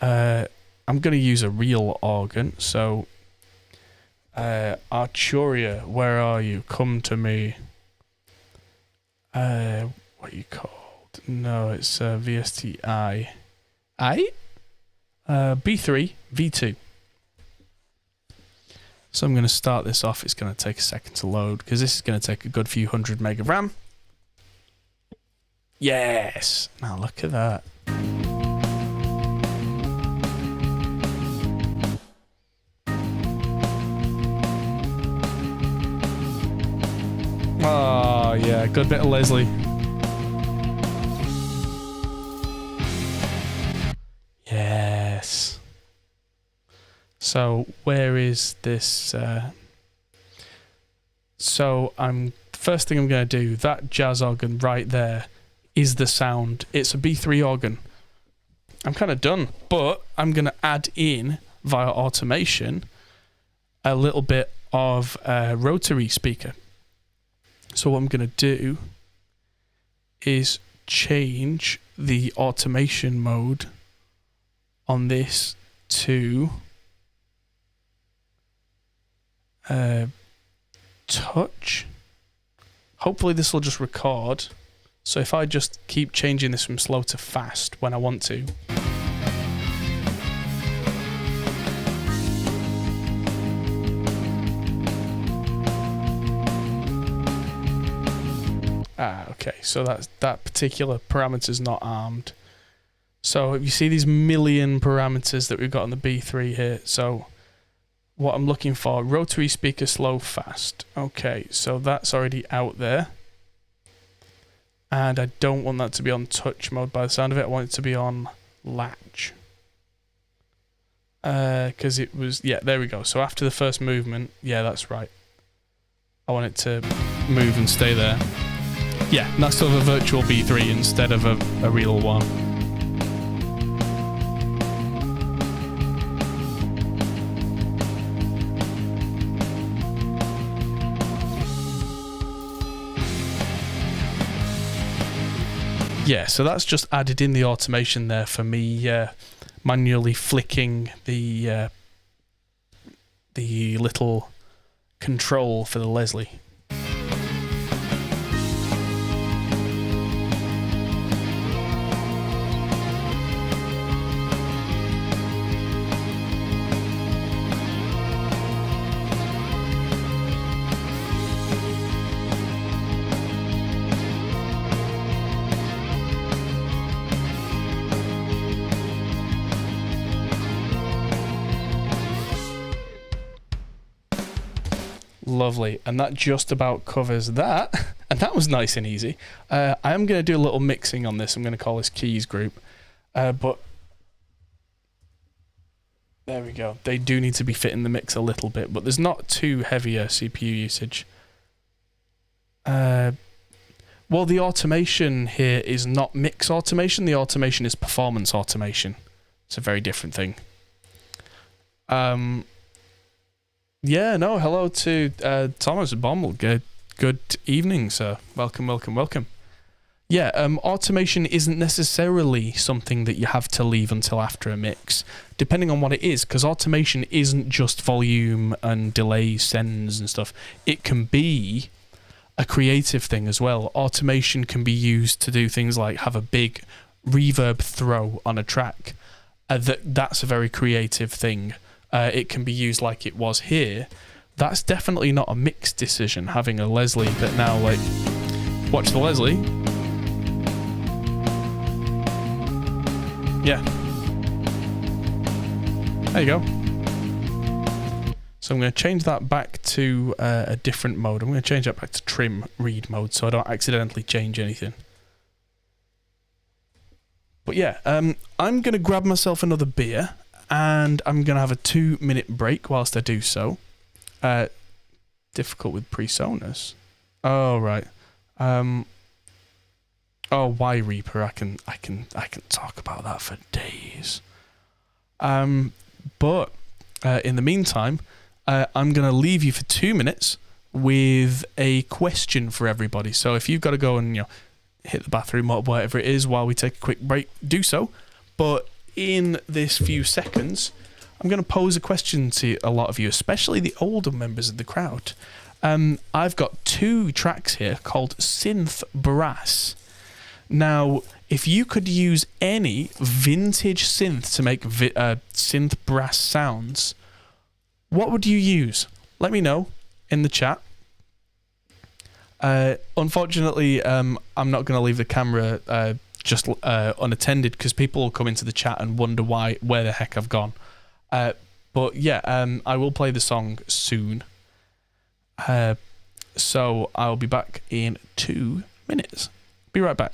I'm going to use a real organ, so... Arturia, where are you? Come to me. What are you called? No, it's VSTI. B3, V2. So I'm going to start this off. It's going to take a second to load, because this is going to take a good few hundred meg of RAM. Yes! Now look at that. Oh, yeah, good bit of Leslie. Yes. So, where is this? So, first thing I'm going to do, that jazz organ right there is the sound. It's a B3 organ. I'm kind of done, but I'm going to add in, via automation, a little bit of a rotary speaker. So what I'm going to do is change the automation mode on this to touch. Hopefully this will just record. So if I just keep changing this from slow to fast when I want to. Okay, so that particular parameter is not armed. So if you see these million parameters that we've got on the B3 here, so what I'm looking for, rotary speaker slow fast. Okay, so that's already out there. And I don't want that to be on touch mode by the sound of it. I want it to be on latch. Because it was, yeah, there we go. So after the first movement, yeah, that's right. I want it to move and stay there. Yeah, that's sort of a virtual B3 instead of a real one. Yeah, so that's just added in the automation there for me manually flicking the little control for the Leslie. Lovely, and that just about covers that, and that was nice and easy. I am going to do a little mixing on this. I'm going to call this keys group, but there we go. They do need to be fit in the mix a little bit, but there's not too heavy a CPU usage. Well, the automation here is not mix automation. The automation is performance automation. It's a very different thing. Yeah, no, hello to Thomas Bommel. Good evening, sir. Welcome, welcome, welcome. Yeah, automation isn't necessarily something that you have to leave until after a mix, depending on what it is, because automation isn't just volume and delay sends and stuff. It can be a creative thing as well. Automation can be used to do things like have a big reverb throw on a track. That's a very creative thing. It can be used like it was here. That's definitely not a mixed decision, having a Leslie that now, like, watch the Leslie. Yeah. There you go. So I'm going to change that back to a different mode. I'm going to change that back to trim read mode so I don't accidentally change anything. But yeah, I'm going to grab myself another beer and I'm going to have a 2-minute break whilst I do so. Difficult with PreSonus. Oh, right. Oh, why Reaper? I can talk about that for days. But in the meantime, I'm going to leave you for 2 minutes with a question for everybody. So if you've got to go and hit the bathroom or whatever it is while we take a quick break, do so. But in this few seconds, I'm going to pose a question to a lot of you, especially the older members of the crowd. I've got 2 tracks here called Synth Brass. Now, if you could use any vintage synth to make synth brass sounds, what would you use? Let me know in the chat. Unfortunately, I'm not going to leave the camera just unattended because people will come into the chat and wonder where the heck I've gone. But yeah, I will play the song soon. So I'll be back in 2 minutes. Be right back.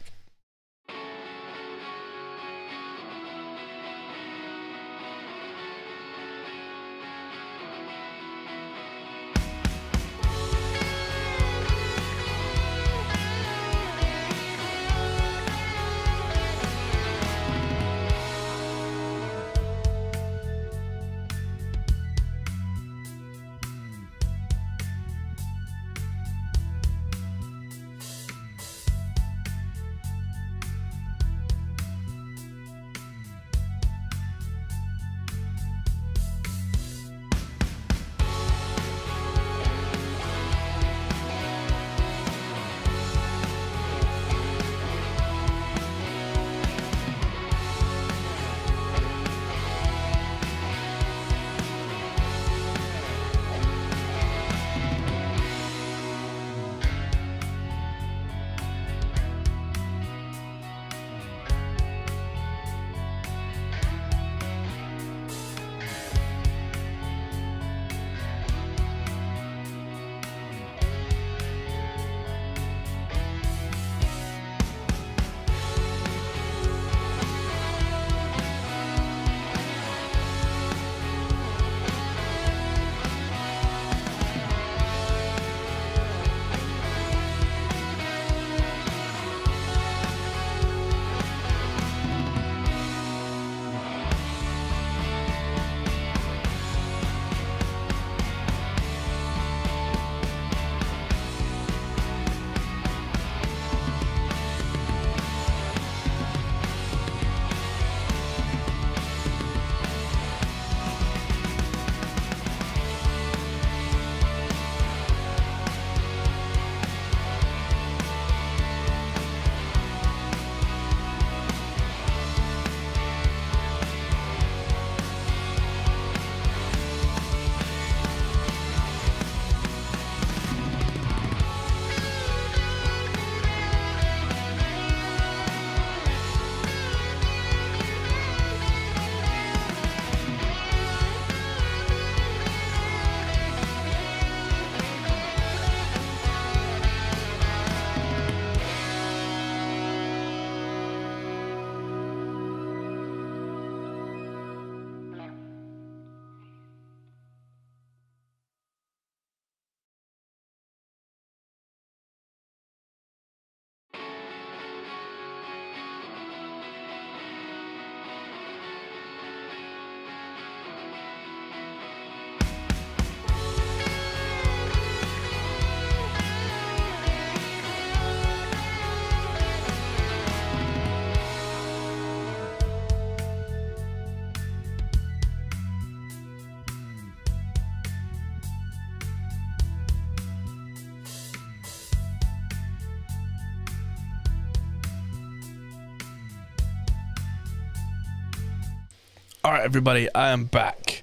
All right, everybody, I am back.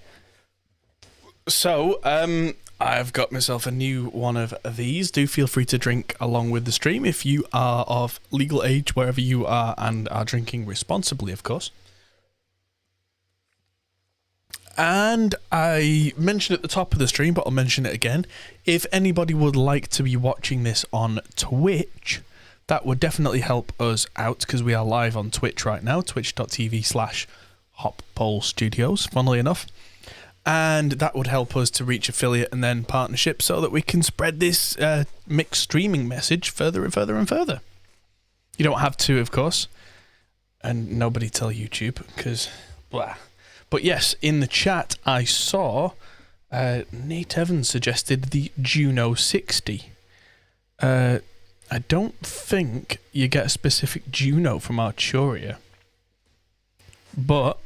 So, I've got myself a new one of these. Do feel free to drink along with the stream if you are of legal age wherever you are and are drinking responsibly, of course. And I mentioned at the top of the stream, but I'll mention it again. If anybody would like to be watching this on Twitch, that would definitely help us out because we are live on Twitch right now, twitch.tv/Hoppole Studios, funnily enough. And that would help us to reach affiliate and then partnership so that we can spread this mixed streaming message further and further and further. You don't have to, of course. And nobody tell YouTube because blah. But yes, in the chat I saw Nate Evans suggested the Juno 60. I don't think you get a specific Juno from Arturia. But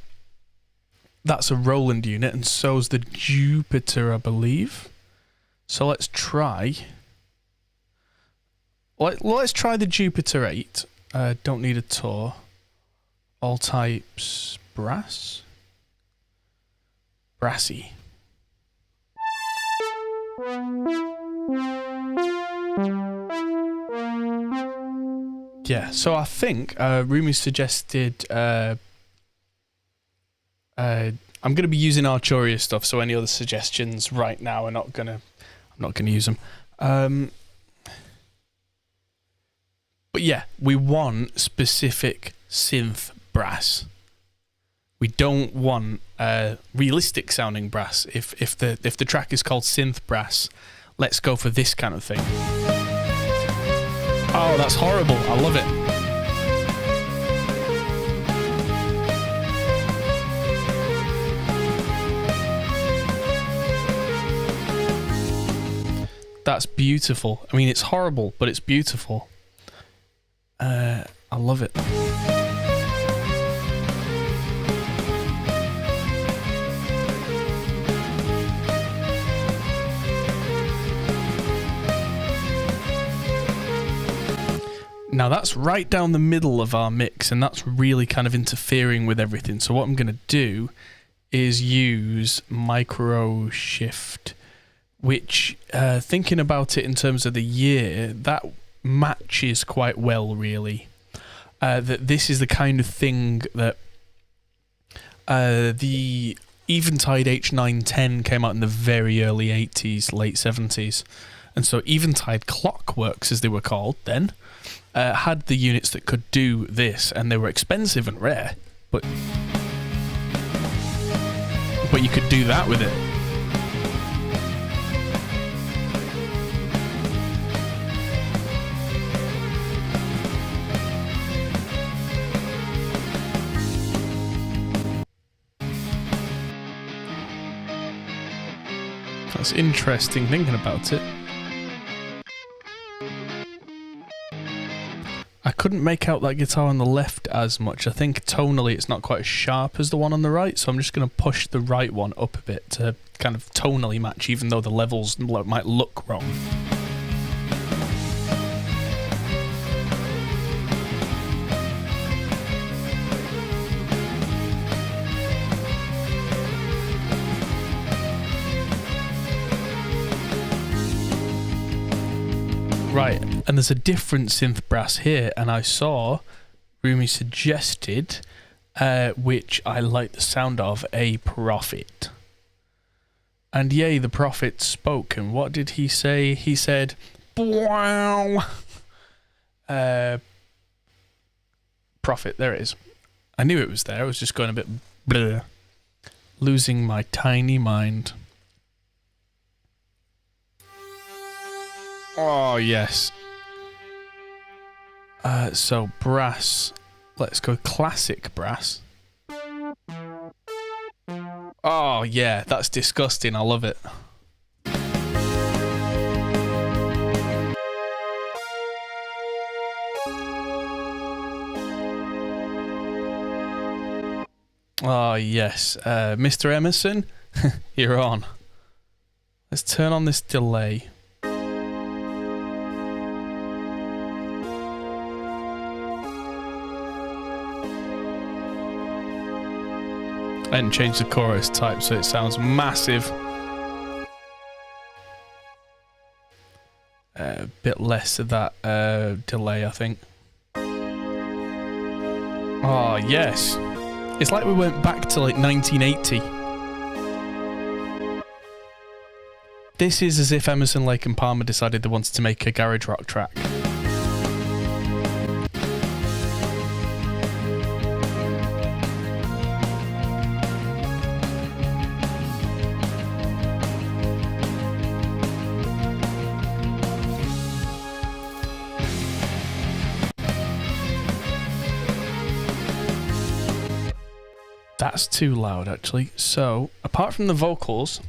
that's a Roland unit, and so's the Jupiter, I believe. So let's try. Let's try the Jupiter 8. Don't need a tour. All types brass. Brassy. Yeah, so I think Rumi suggested I'm going to be using Arturia stuff, so any other suggestions right now I'm not gonna use them. But yeah, we want specific synth brass. We don't want realistic sounding brass. If the track is called synth brass, let's go for this kind of thing. Oh, that's horrible. I love it. That's beautiful. I mean, it's horrible, but it's beautiful. I love it. Now that's right down the middle of our mix, and that's really kind of interfering with everything. So what I'm going to do is use micro shift, which thinking about it in terms of the year, that matches quite well, really. That this is the kind of thing that the Eventide H910 came out in the very early 80s, late 70s. And so Eventide Clockworks, as they were called then, had the units that could do this, and they were expensive and rare, but you could do that with it. That's interesting thinking about it. I couldn't make out that guitar on the left as much. I think tonally it's not quite as sharp as the one on the right, so I'm just going to push the right one up a bit to kind of tonally match, even though the levels might look wrong. Right, and there's a different synth brass here, and I saw Rumi suggested, which I like the sound of, a prophet. And yay, the prophet spoke, and what did he say? He said, "Wow." Prophet, there it is. I knew it was there, I was just going a bit blur. Losing my tiny mind. Oh, yes. So, brass. Let's go classic brass. Oh, yeah, that's disgusting. I love it. Oh, yes. Mr. Emerson, you're on. Let's turn on this delay. And change the chorus type so it sounds massive. A bit less of that delay, I think. Oh, yes. It's like we went back to like 1980. This is as if Emerson, Lake and Palmer decided they wanted to make a garage rock track. That's too loud, actually. So, apart from the vocals,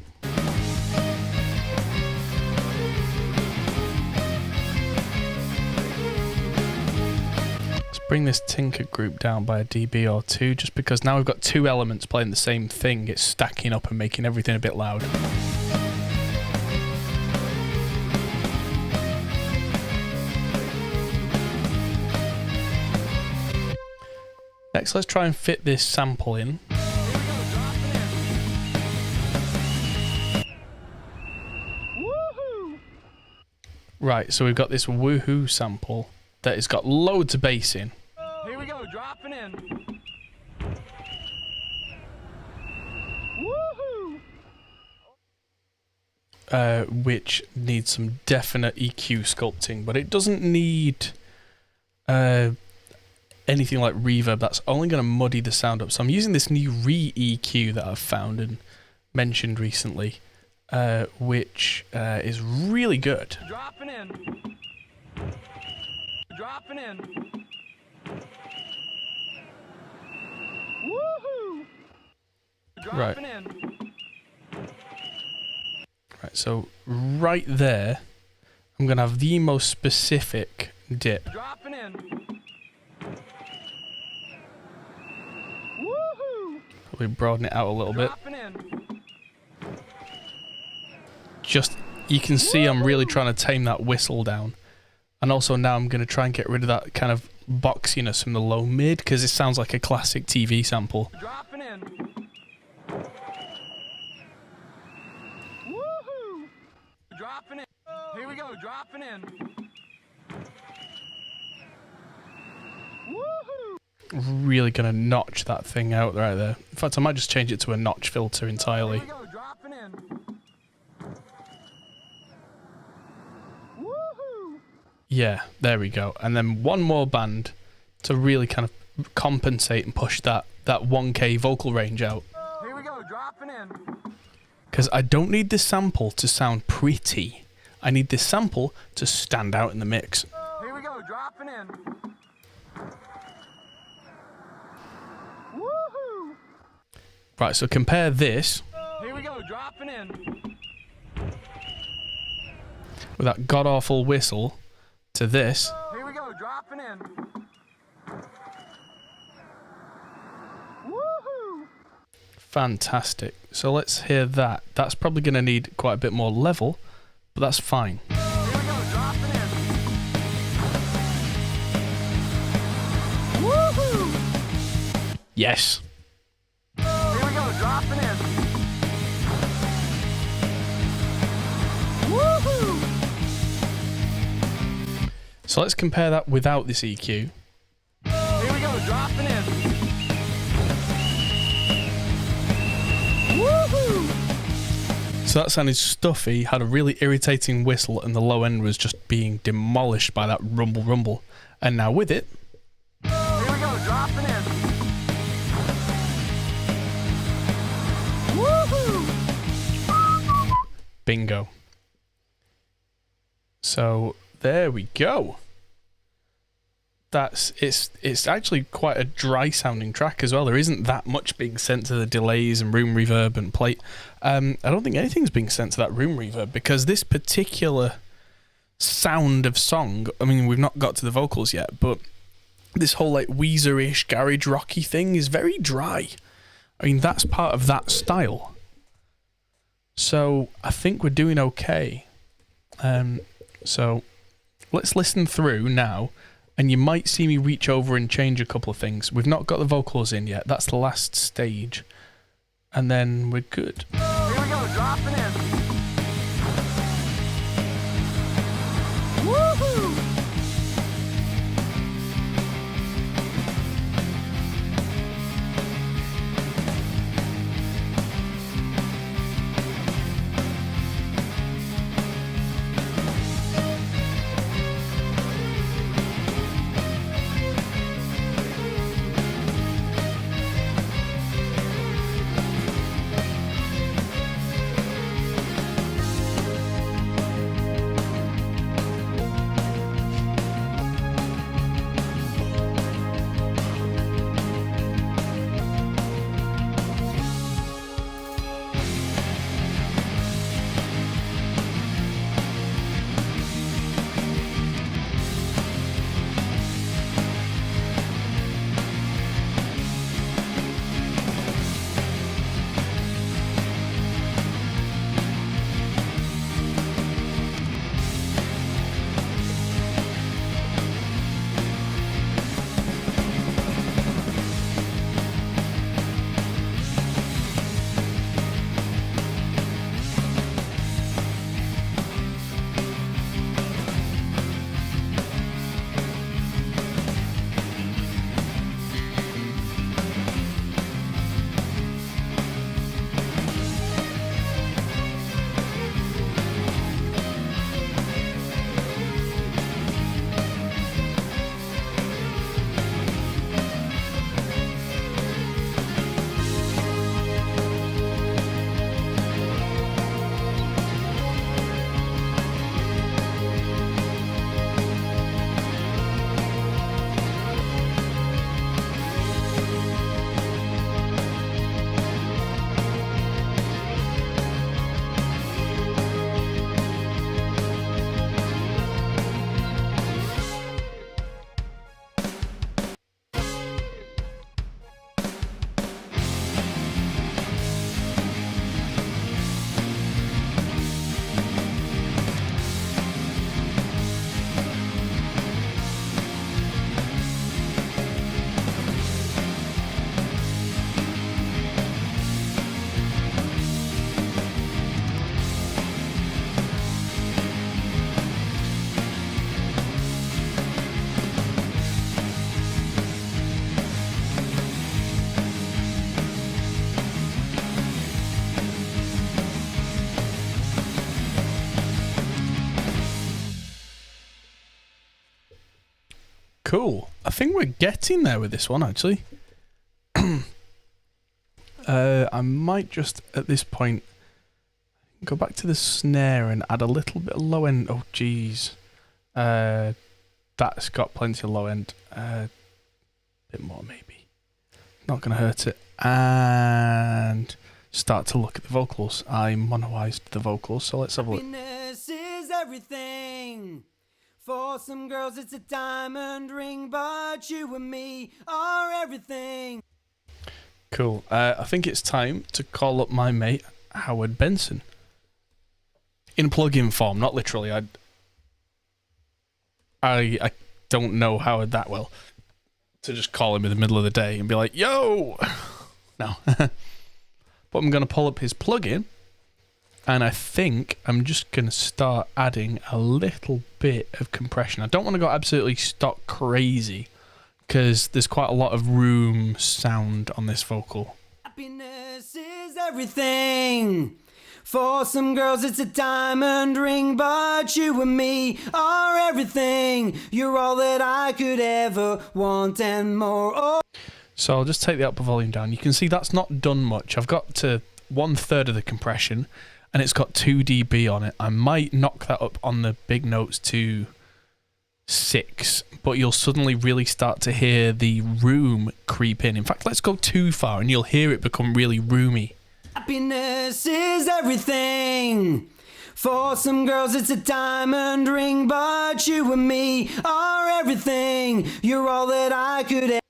let's bring this Tinker group down by a dB or two, just because now we've got two elements playing the same thing. It's stacking up and making everything a bit loud. Next, let's try and fit this sample in. Right, so we've got this woohoo sample that has got loads of bass in. Here we go, dropping in. Woohoo! Which needs some definite EQ sculpting, but it doesn't need anything like reverb. That's only going to muddy the sound up. So I'm using this new re-EQ that I've found and mentioned recently, which is really good. Dropping in. Dropping in. Woohoo! Right. Dropping in. Right, so right there, I'm going to have the most specific dip. Dropping in. Probably broaden it out a little bit. Dropping in. Just, you can see I'm really trying to tame that whistle down. And also now I'm going to try and get rid of that kind of boxiness from the low mid, because it sounds like a classic TV sample. Dropping in. Woohoo! Dropping in. Here we go, dropping in. Woohoo! Really going to notch that thing out right there. In fact, I might just change it to a notch filter entirely. Here we go, dropping in. Woohoo! Yeah, there we go. And then one more band to really kind of compensate and push that 1K vocal range out. Here we go, dropping in. Because I don't need this sample to sound pretty. I need this sample to stand out in the mix. Here we go, dropping in. Woohoo! Right, so compare this Here we go, dropping in. with that god-awful whistle to this. Here we go, dropping in. Woohoo! Fantastic. So let's hear that. That's probably going to need quite a bit more level, but that's fine. Here we go, dropping in. Woohoo! Yes. Here we go, dropping in. Woohoo! So let's compare that without this EQ. Here we go, dropping in. Woohoo! So that sounded stuffy, had a really irritating whistle, and the low end was just being demolished by that rumble rumble. And now with it, Here we go, dropping in. Woohoo! bingo. So there we go. It's actually quite a dry sounding track as well. There isn't that much being sent to the delays and room reverb and plate. I don't think anything's being sent to that room reverb, because this particular sound of song, I mean, we've not got to the vocals yet, but this whole like Weezer-ish garage rocky thing is very dry. I mean, that's part of that style. So I think we're doing okay. So let's listen through now. And you might see me reach over and change a couple of things. We've not got the vocals in yet. That's the last stage. and then we're good. Here we go, dropping in. Woohoo! Cool. I think we're getting there with this one, actually. I might just, at this point, go back to the snare and add a little bit of low end. Oh, jeez. That's got plenty of low end. Bit more, maybe. Not going to hurt it. And start to look at the vocals. I monoized the vocals, so let's have a look. Happiness is everything. For some girls it's a diamond ring, but you and me are everything. Cool. I think it's time to call up my mate, Howard Benson. In plug-in form, not literally. I don't know Howard that well. To just call him in the middle of the day and be like, yo! No. But I'm going to pull up his plugin. And I think I'm just going to start adding a little bit of compression. I don't want to go absolutely stock crazy, because there's quite a lot of room sound on this vocal. Happiness is everything. For some girls it's a diamond ring, but you and me are everything. You're all that I could ever want and more. Oh. So I'll just take the upper volume down. You can see that's not done much. I've got to 1/3 of the compression, and it's got 2 dB on it. I might knock that up on the big notes to 6, but you'll suddenly really start to hear the room creep in. In fact, let's go too far and you'll hear it become really roomy. Happiness is everything. For some girls it's a diamond ring, but you and me are everything. You're all that I could ever.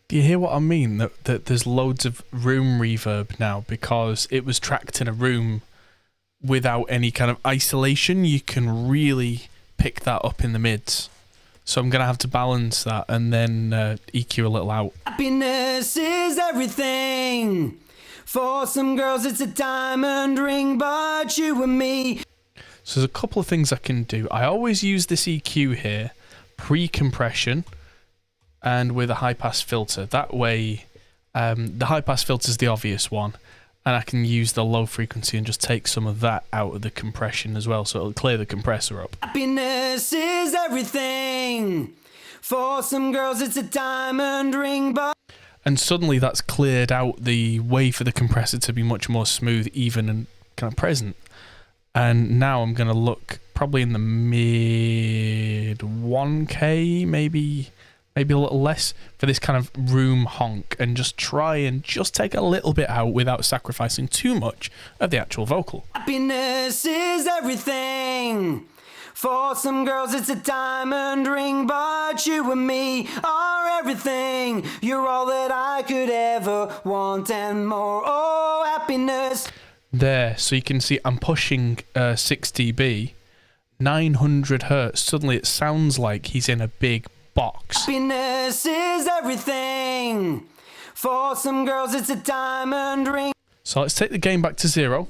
Do you hear what I mean? That there's loads of room reverb now because it was tracked in a room without any kind of isolation. You can really pick that up in the mids. So I'm going to have to balance that and then EQ a little out. Happiness is everything. For some girls it's a diamond ring, but you and me. So there's a couple of things I can do. I always use this EQ here, pre-compression, and with a high-pass filter. That way, the high-pass filter is the obvious one, and I can use the low frequency and just take some of that out of the compression as well, so it'll clear the compressor up. Happiness is everything. For some girls it's a diamond ring, but... And suddenly that's cleared out the way for the compressor to be much more smooth, even, and kind of present. And now I'm going to look probably in the mid 1K, maybe a little less, for this kind of room honk, and just try and just take a little bit out without sacrificing too much of the actual vocal. Happiness is everything. For some girls it's a diamond ring, but you and me are everything. You're all that I could ever want and more. Oh, happiness. There, so you can see I'm pushing 6 dB, 900 hertz. Suddenly it sounds like he's in a big box. Happiness is everything. For some girls it's a diamond ring. So let's take the gain back to 0.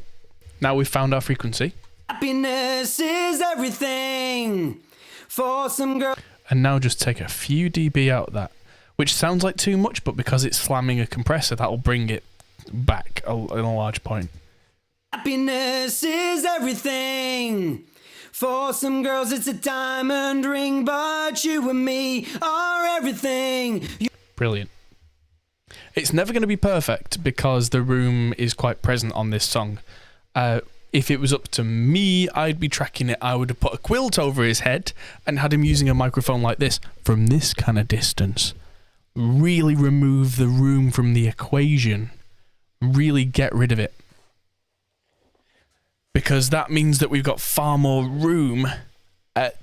Now we've found our frequency. Happiness is everything. For some girls. And now just take a few dB out of that, which sounds like too much, but because it's slamming a compressor, that'll bring it back in a large point. Happiness is everything. For some girls it's a diamond ring, but you and me are everything. Brilliant. It's never going to be perfect because the room is quite present on this song. If it was up to me, I'd be tracking it. I would have put a quilt over his head and had him using a microphone like this from this kind of distance. Really remove the room from the equation. Really get rid of it. Because that means that we've got far more room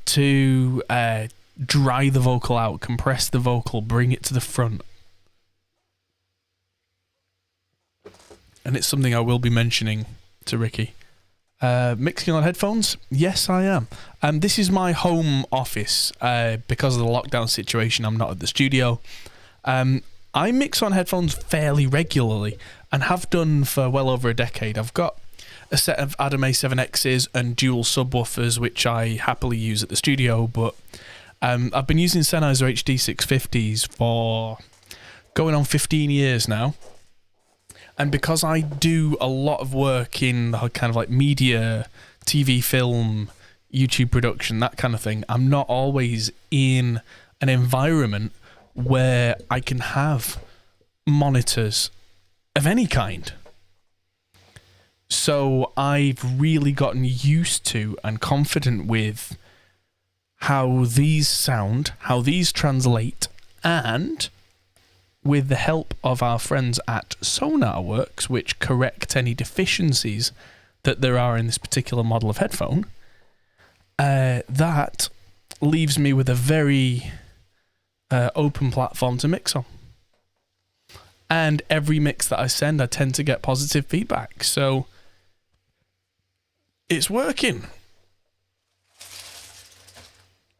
to dry the vocal out, compress the vocal, bring it to the front. And it's something I will be mentioning to Ricky. Mixing on headphones? Yes, I am. This is my home office. Because of the lockdown situation, I'm not at the studio. I mix on headphones fairly regularly and have done for well over a decade. I've got a set of Adam A7Xs and dual subwoofers, which I happily use at the studio, but I've been using Sennheiser HD650s for going on 15 years now. And because I do a lot of work in the kind of like media, TV, film, YouTube production, that kind of thing, I'm not always in an environment where I can have monitors of any kind. So I've really gotten used to and confident with how these sound, how these translate, and with the help of our friends at SonarWorks, which correct any deficiencies that there are in this particular model of headphone, that leaves me with a very open platform to mix on. And every mix that I send, I tend to get positive feedback. So it's working.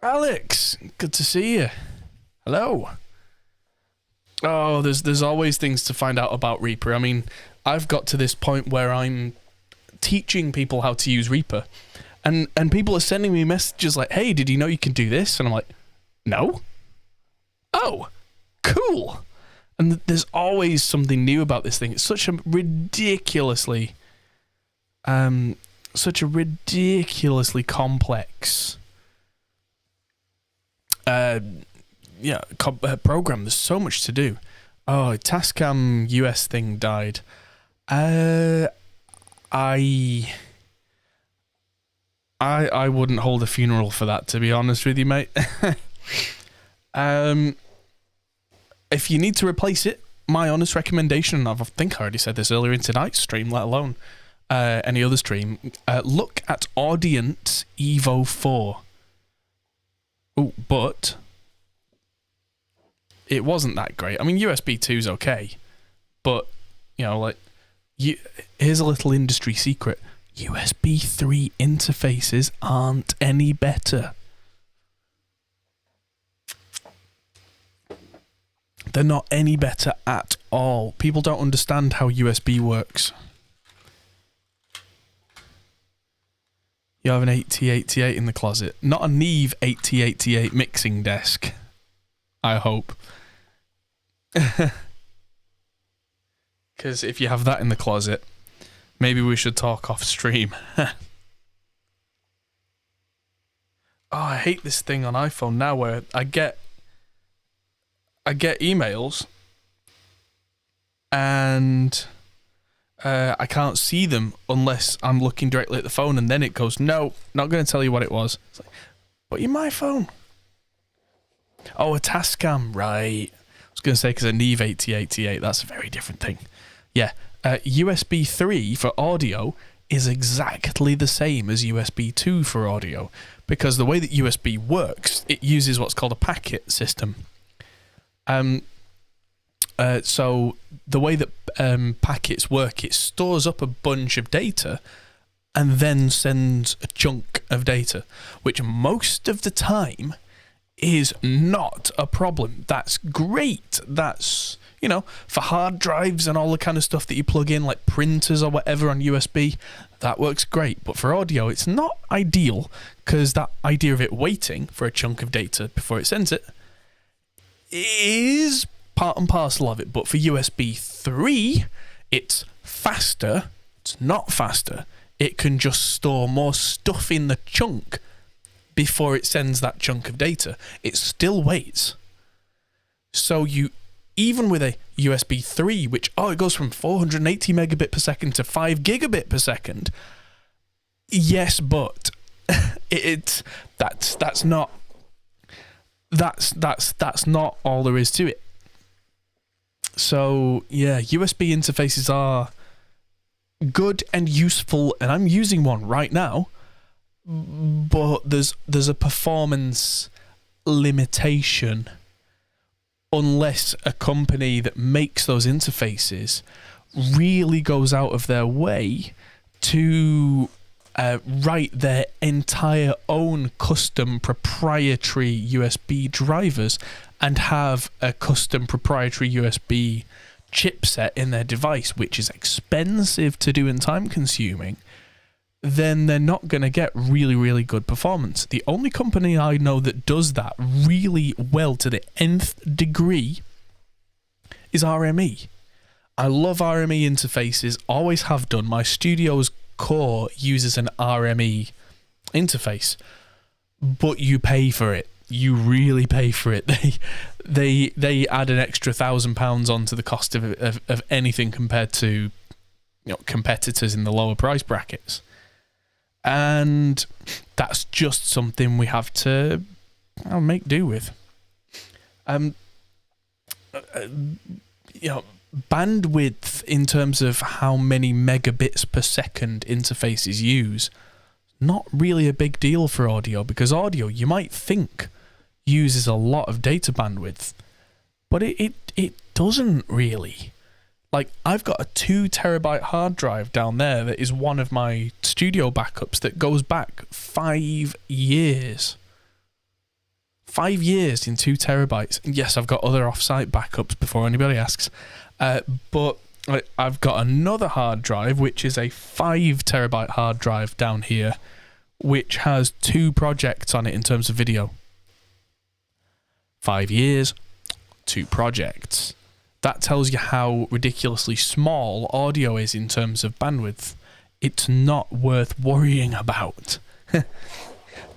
Alex, good to see you. Hello. Oh, there's always things to find out about Reaper. I mean, I've got to this point where I'm teaching people how to use Reaper, and people are sending me messages like, "Hey, did you know you can do this?" And I'm like, "No." Oh, cool. And there's always something new about this thing. It's such a ridiculously complex program. There's so much to do. Oh, Tascam US thing died. I wouldn't hold a funeral for that, to be honest with you, mate. If you need to replace it, my honest recommendation, I think I already said this earlier in tonight's stream, let alone any other stream, look at Audient Evo 4. Oh, but it wasn't that great. I mean, USB 2's okay, but, you know, like, here's a little industry secret. USB 3 interfaces aren't any better. They're not any better at all. People don't understand how USB works. You have an 8088 in the closet. Not a Neve 8088 mixing desk. I hope. Because if you have that in the closet, maybe we should talk off stream. Oh, I hate this thing on iPhone now where I get emails and I can't see them unless I'm looking directly at the phone, and then it goes, no, not going to tell you what it was. It's like, but you're my phone. Oh, a Tascam, right. I was going to say because a Neve 8088, that's a very different thing. Yeah, USB 3 for audio is exactly the same as USB 2 for audio, because the way that USB works, it uses what's called a packet system. So the way that packets work, it stores up a bunch of data and then sends a chunk of data, which most of the time is not a problem. That's great. That's, you know, for hard drives and all the kind of stuff that you plug in, like printers or whatever on USB, that works great. But for audio, it's not ideal, because that idea of it waiting for a chunk of data before it sends it is part and parcel of it. But for USB 3, it's faster. It's not faster. It can just store more stuff in the chunk before it sends that chunk of data. It still waits. So you, even with a USB 3, which, it goes from 480 megabit per second to 5 gigabit per second. Yes, but that's not all there is to it. So yeah, USB interfaces are good and useful, and I'm using one right now, but there's a performance limitation unless a company that makes those interfaces really goes out of their way to write their entire own custom proprietary USB drivers and have a custom proprietary USB chipset in their device, which is expensive to do and time consuming. Then they're not going to get really, really good performance. The only company I know that does that really well to the nth degree is RME. I love RME interfaces, always have done. My studio's core uses an RME interface, but you pay for it. You really pay for it. They add an extra £1,000 onto the cost of anything compared to, you know, competitors in the lower price brackets. And that's just something we have to make do with. Bandwidth in terms of how many megabits per second interfaces use, not really a big deal for audio, because audio, you might think, uses a lot of data bandwidth, but it doesn't really. Like, I've got a 2 terabyte hard drive down there that is one of my studio backups that goes back 5 years. 5 years in 2 terabytes. And yes, I've got other off-site backups before anybody asks. But I've got another hard drive, which is a 5 terabyte hard drive down here, which has 2 projects on it in terms of video. 5 years, 2 projects. That tells you how ridiculously small audio is in terms of bandwidth. It's not worth worrying about.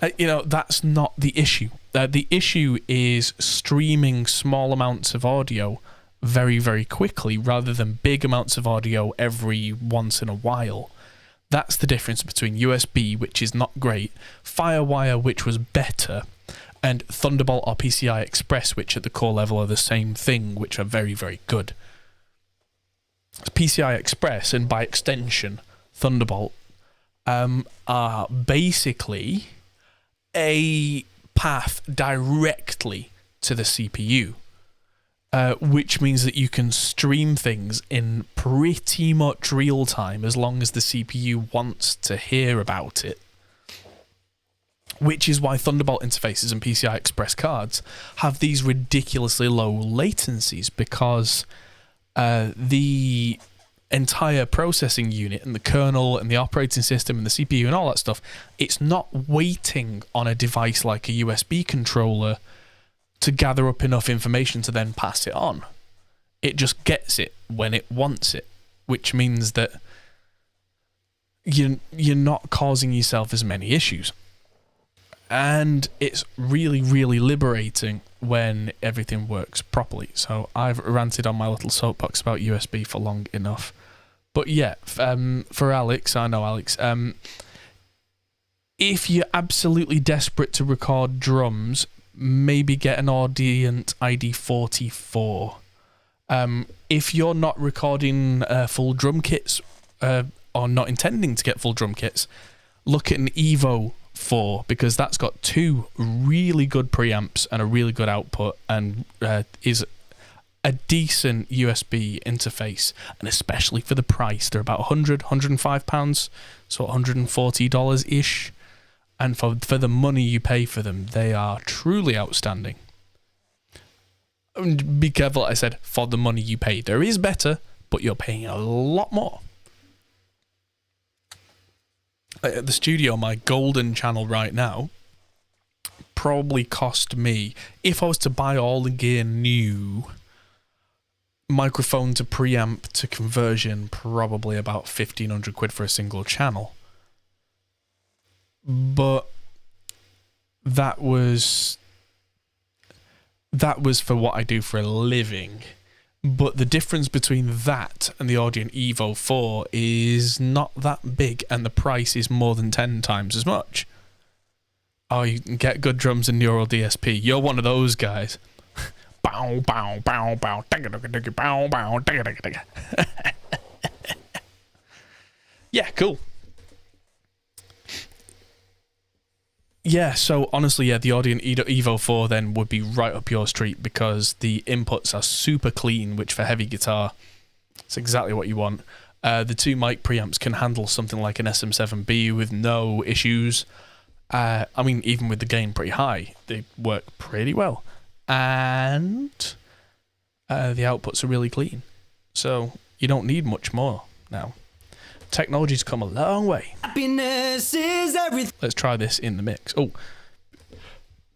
That's not the issue. The issue is streaming small amounts of audio very, very quickly rather than big amounts of audio every once in a while. That's the difference between USB, which is not great, Firewire, which was better, and Thunderbolt or PCI Express, which at the core level are the same thing, which are very, very good. PCI Express, and by extension Thunderbolt, are basically a path directly to the CPU, which means that you can stream things in pretty much real time as long as the CPU wants to hear about it. Which is why Thunderbolt interfaces and PCI Express cards have these ridiculously low latencies, because the entire processing unit and the kernel and the operating system and the CPU and all that stuff, it's not waiting on a device like a USB controller to gather up enough information to then pass it on. It just gets it when it wants it, which means that you're not causing yourself as many issues. And it's really, really liberating when everything works properly. So I've ranted on my little soapbox about USB for long enough. But yeah, for Alex, I know Alex, if you're absolutely desperate to record drums, maybe get an Audient ID44. If you're not recording full drum kits, or not intending to get full drum kits, look at an Evo 4, because that's got 2 really good preamps and a really good output, and is a decent USB interface, and especially for the price, they're about £105, so $140-ish, and for the money you pay for them, they are truly outstanding. Be careful, I said, for the money you pay. There is better, but you're paying a lot more. At the studio, my golden channel right now probably cost me, if I was to buy all the gear new, microphone to preamp to conversion, probably about 1,500 quid for a single channel. But that was for what I do for a living. But the difference between that and the Audient Evo 4 is not that big, and the price is more than 10 times as much. Oh, you can get good drums in Neural DSP. You're one of those guys. Bow, bow, bow, bow, bow, bow, yeah, cool. Yeah, so honestly, yeah, the Audient Evo 4 then would be right up your street, because the inputs are super clean, which for heavy guitar, it's exactly what you want. The 2 mic preamps can handle something like an SM7B with no issues. I mean, even with the gain pretty high, they work pretty well. And the outputs are really clean. So you don't need much more now. Technology's come a long way. Happiness is everything. Let's try this in the mix. Oh,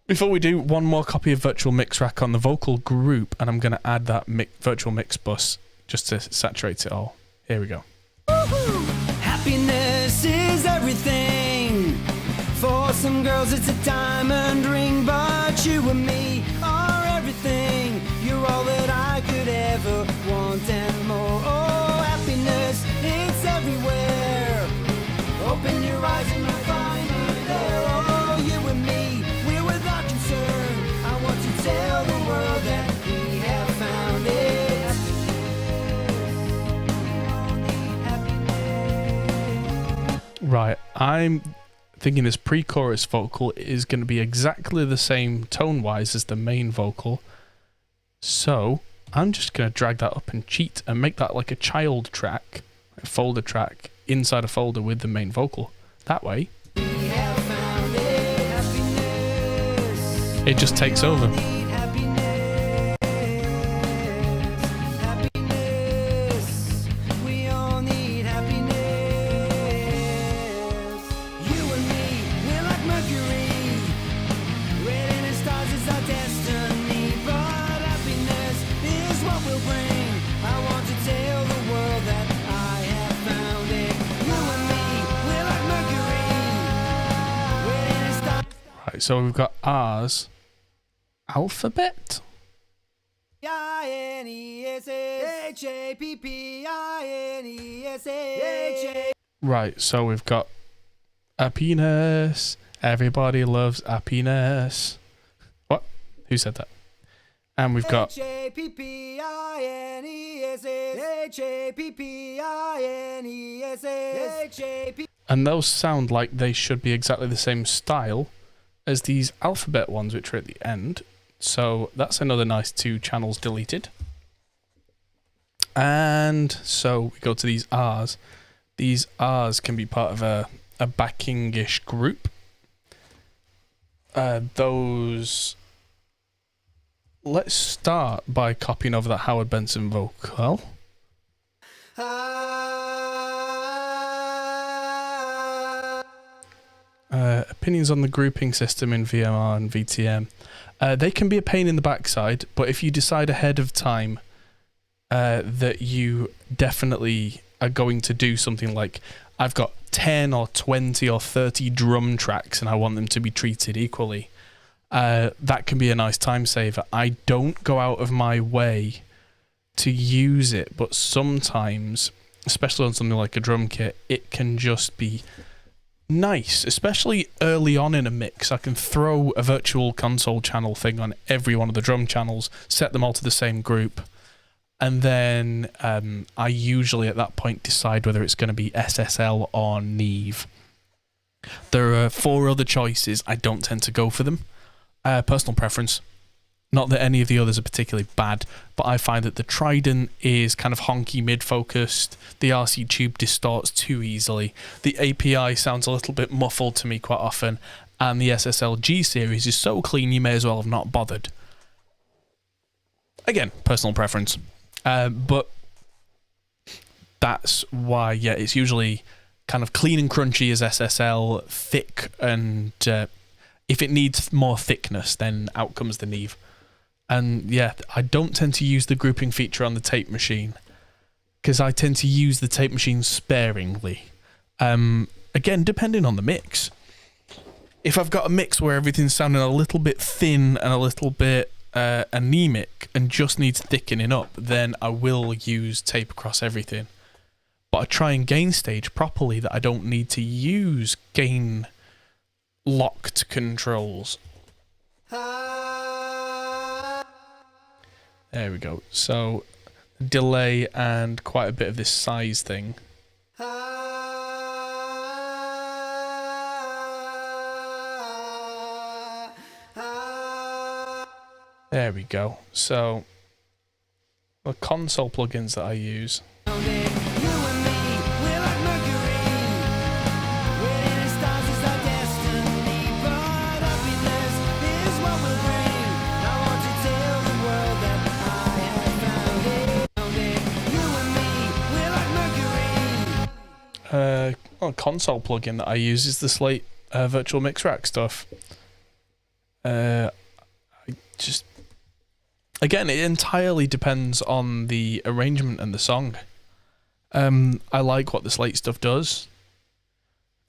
before we do, one more copy of Virtual Mix Rack on the vocal group, and I'm going to add that virtual mix bus just to saturate it all. Here we go. Woo-hoo! Happiness is everything. For some girls it's a diamond ring, but you and me are everything. You're all that I could ever want and more. Oh, happiness, it's everywhere. Open your eyes and you'll find it there. Oh, you and me, we're without concern. I want to tell the world that we have found it. Right, I'm thinking this pre-chorus vocal is going to be exactly the same tone-wise as the main vocal. So I'm just going to drag that up and cheat and make that like a child track, a folder track, inside a folder with the main vocal. That way, it just takes over. So we've got R's alphabet. Right, so we've got happiness. Everybody loves happiness. What? Who said that? And we've got and those sound like they should be exactly the same style as these alphabet ones, which are at the end. So that's another nice 2 channels deleted. And so we go to these R's. These R's can be part of a backing-ish group. Those let's start by copying over that Howard Benson vocal. Opinions on the grouping system in VMR and VTM. They can be a pain in the backside, but if you decide ahead of time that you definitely are going to do something like, I've got 10 or 20 or 30 drum tracks and I want them to be treated equally, that can be a nice time saver. I don't go out of my way to use it, but sometimes, especially on something like a drum kit, it can just be nice, especially early on in a mix. I can throw a virtual console channel thing on every one of the drum channels, set them all to the same group, and then I usually at that point decide whether it's going to be SSL or Neve. There are 4 other choices. I don't tend to go for them. Personal preference. Not that any of the others are particularly bad, but I find that the Trident is kind of honky mid-focused. The RC tube distorts too easily. The API sounds a little bit muffled to me quite often. And the SSL G series is so clean you may as well have not bothered. Again, personal preference. But that's why, yeah, it's usually kind of clean and crunchy as SSL, thick, and if it needs more thickness, then out comes the Neve. And yeah, I don't tend to use the grouping feature on the tape machine because I tend to use the tape machine sparingly. Again, depending on the mix. If I've got a mix where everything's sounding a little bit thin and a little bit anemic and just needs thickening up, then I will use tape across everything. But I try and gain stage properly that I don't need to use gain locked controls. There we go. So delay and quite a bit of this size thing. There we go. So the console plugins that I use. Console plugin that I use is the Slate virtual mix rack stuff. I just, again, it entirely depends on the arrangement and the song. I like what the Slate stuff does.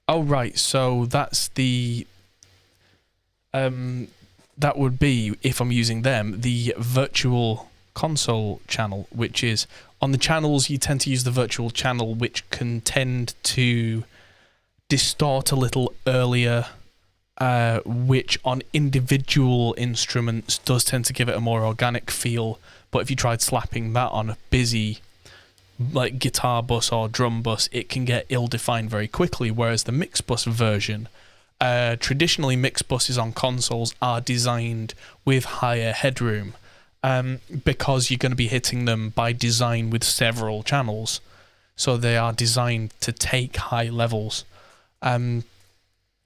Oh right, so that's the that would be, if I'm using them, the virtual console channel, which is on the channels you tend to use the virtual channel, which can tend to distort a little earlier, which on individual instruments does tend to give it a more organic feel. But if you tried slapping that on a busy like guitar bus or drum bus, it can get ill-defined very quickly, whereas the mix bus version, traditionally mix buses on consoles are designed with higher headroom, because you're going to be hitting them by design with several channels, so they are designed to take high levels,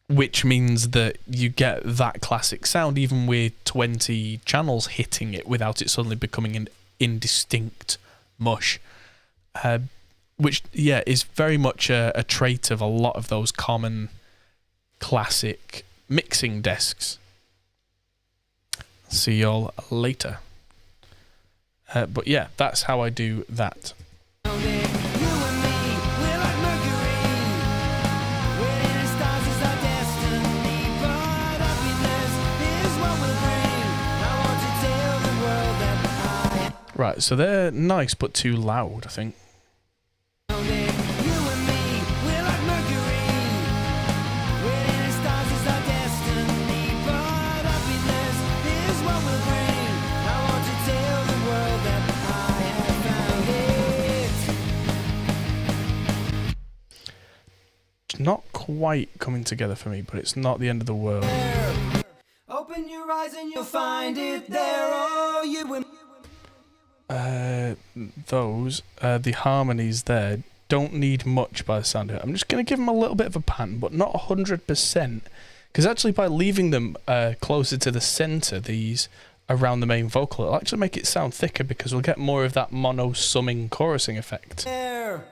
which means that you get that classic sound even with 20 channels hitting it without it suddenly becoming an indistinct mush, which yeah is very much a trait of a lot of those common classic mixing desks. See y'all later. But yeah, that's how I do that. Right, so they're nice but too loud, I think. Not quite coming together for me, but it's not the end of the world. Open your eyes and you'll find it there. Oh, you and the harmonies there don't need much by the sound of it. I'm just going to give them a little bit of a pattern, but not 100%, because actually by leaving them closer to the center, these around the main vocal, it'll actually make it sound thicker because we'll get more of that mono summing chorusing effect. There.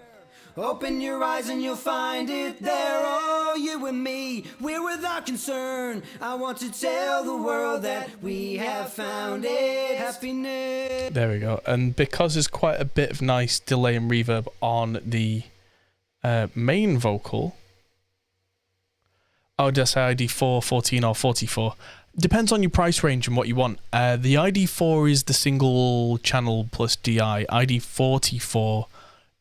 Open your eyes and you'll find it there. Oh, you and me, we're without concern. I want to tell the world that we have found it. Happiness. There we go. And because there's quite a bit of nice delay and reverb on the main vocal. Oh, did I say ID4, 14 or 44? Depends on your price range and what you want. The ID4 is the single channel plus DI. ID44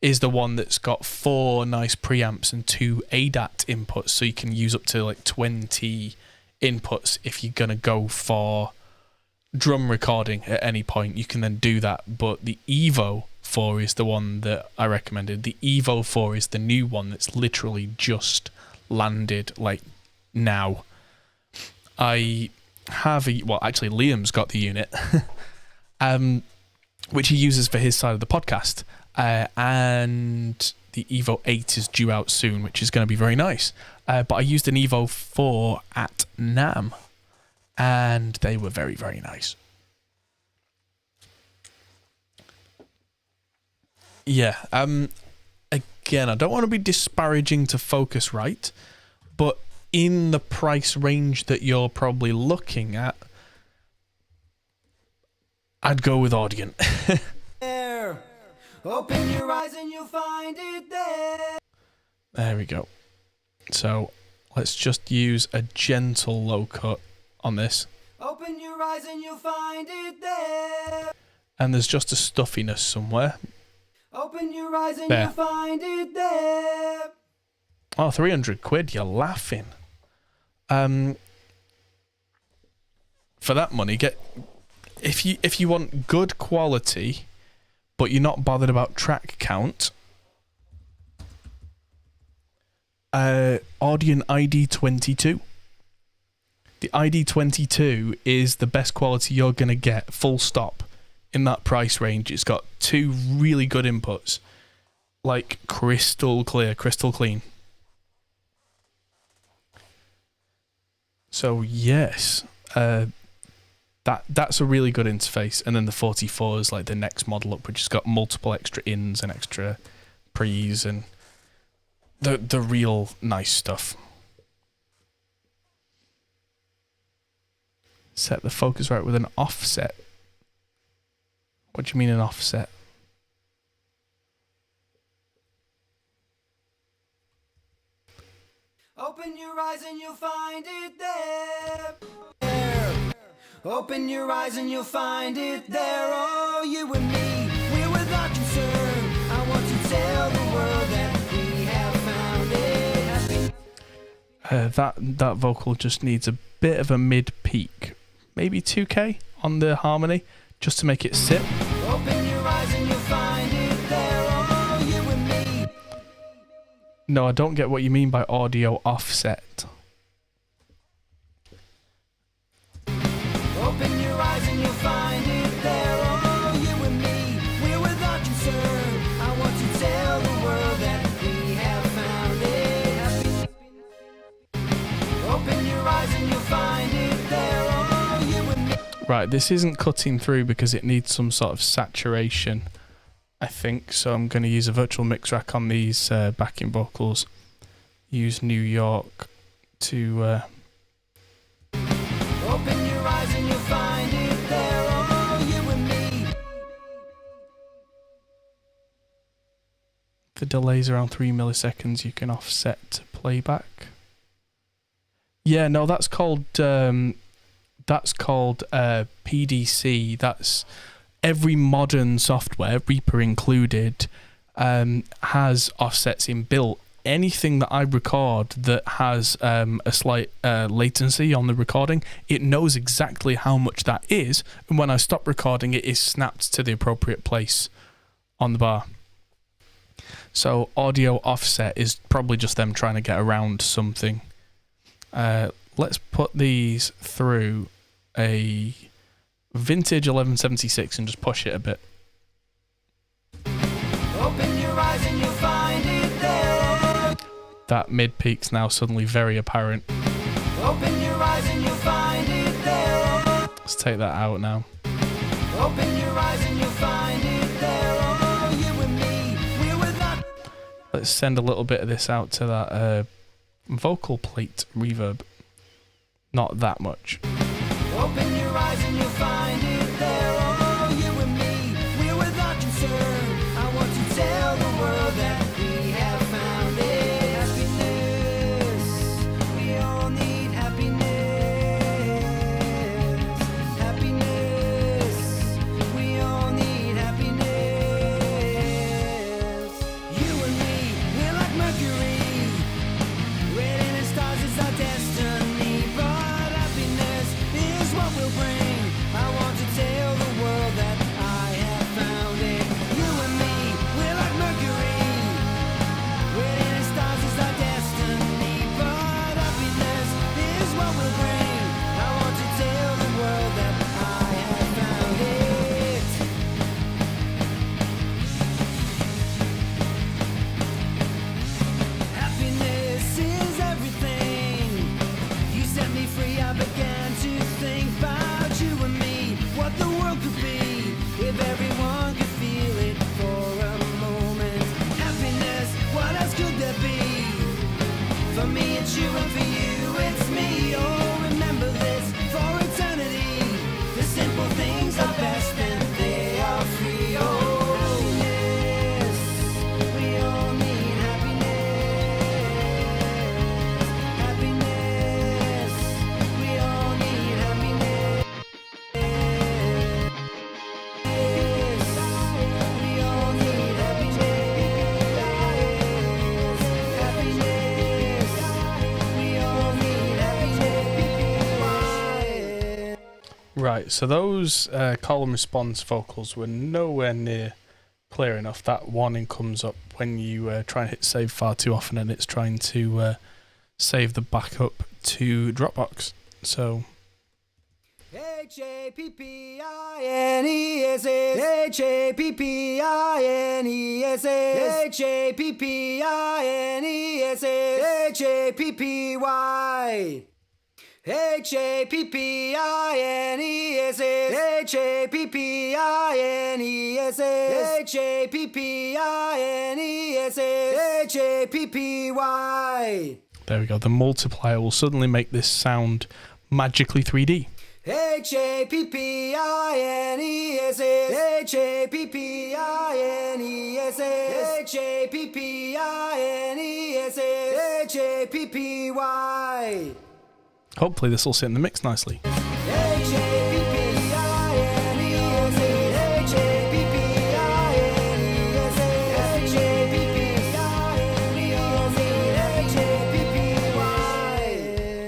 is the one that's got 4 nice preamps and 2 ADAT inputs, so you can use up to like 20 inputs if you're gonna go for drum recording at any point. You can then do that, but the Evo 4 is the one that I recommended. The Evo 4 is the new one that's literally just landed like now. I have actually Liam's got the unit, which he uses for his side of the podcast. And the Evo 8 is due out soon, which is going to be very nice. But I used an Evo 4 at NAMM, and they were very, very nice. Yeah, again, I don't want to be disparaging to Focusrite, but in the price range that you're probably looking at, I'd go with Audient. Open your eyes and you'll find it there. There we go. So let's just use a gentle low cut on this. Open your eyes and you'll find it there. And there's just a stuffiness somewhere. Open your eyes and there. You'll find it there. Oh, 300 quid, you're laughing. For that money, if you want good quality, but you're not bothered about track count, Audient ID22. The ID22 is the best quality you're going to get, full stop, in that price range. It's got 2 really good inputs, like crystal clear, crystal clean. So yes, that's a really good interface. And then the 44 is like the next model up, which has got multiple extra ins and extra pre's and the real nice stuff. Set the Focusrite with an offset. What do you mean an offset? Open your eyes and you'll find it there. Open your eyes and you'll find it there. Oh, you and me, we're without concern. I want to tell the world that we have found it. That vocal just needs a bit of a mid peak, maybe 2K on the harmony, just to make it sit. Open your eyes and you'll find it there. Oh, you and me. No, I don't get what you mean by audio offset. Open your eyes and you'll find it there. Oh, you and me, we're without concern. I want to tell the world that we have found it. Open your eyes and you'll find it there. Oh, you and me. Right, this isn't cutting through because it needs some sort of saturation, I think. So I'm going to use a virtual mix rack on these backing vocals. Use New York to... Open your eyes and you'll find it there. Oh, you and me. The delay's around 3 milliseconds. You can offset playback. Yeah, no, that's called PDC. That's every modern software, Reaper included, has offsets inbuilt. Anything that I record that has a slight latency on the recording, it knows exactly how much that is, and when I stop recording, it is snapped to the appropriate place on the bar. So audio offset is probably just them trying to get around something. Let's put these through a vintage 1176 and just push it a bit. Open your eyes and you'll find it there. That mid peak's now suddenly very apparent. Open your eyes and you'll find it there. take that out now. Open your eyes and you'll find it there. Oh, you and me, we're without. Let's send a little bit of this out to that vocal plate reverb. Not that much. Open your eyes and you'll find it there. Oh, you and me, we're without concern. I want to tell the world that we have found it. Happiness, we all need happiness. Happiness, we all need happiness. You and me, we're like Mercury. Waiting in stars is our destiny, but happiness is what we'll bring. I want to tell the world that I have found it. You and me, we're like Mercury. Waiting in stars is our destiny, but happiness is what we'll bring. I want to tell the world that I have found it. Happiness is everything. You set me free, I began to think about you and me. What the world could be if everyone could feel it for a moment. Happiness, what else could there be? For me it's you and for you it's me. Oh, remember this for eternity. The simple things are best and they are free. Oh, happiness, we all need happiness. Happiness, we all need happiness. We all need happiness. Happiness, we all need happiness. Right, so those column response vocals were nowhere near clear enough. That warning comes up when you try and hit save far too often and it's trying to save the backup to Dropbox. So Happiness, Happiness, Happiness, Happy. Happiness, Happiness, Happy. there we go. The multiplier will suddenly make this sound magically 3D. Happiness, Happiness, Happiness, Hopefully this will sit in the mix nicely.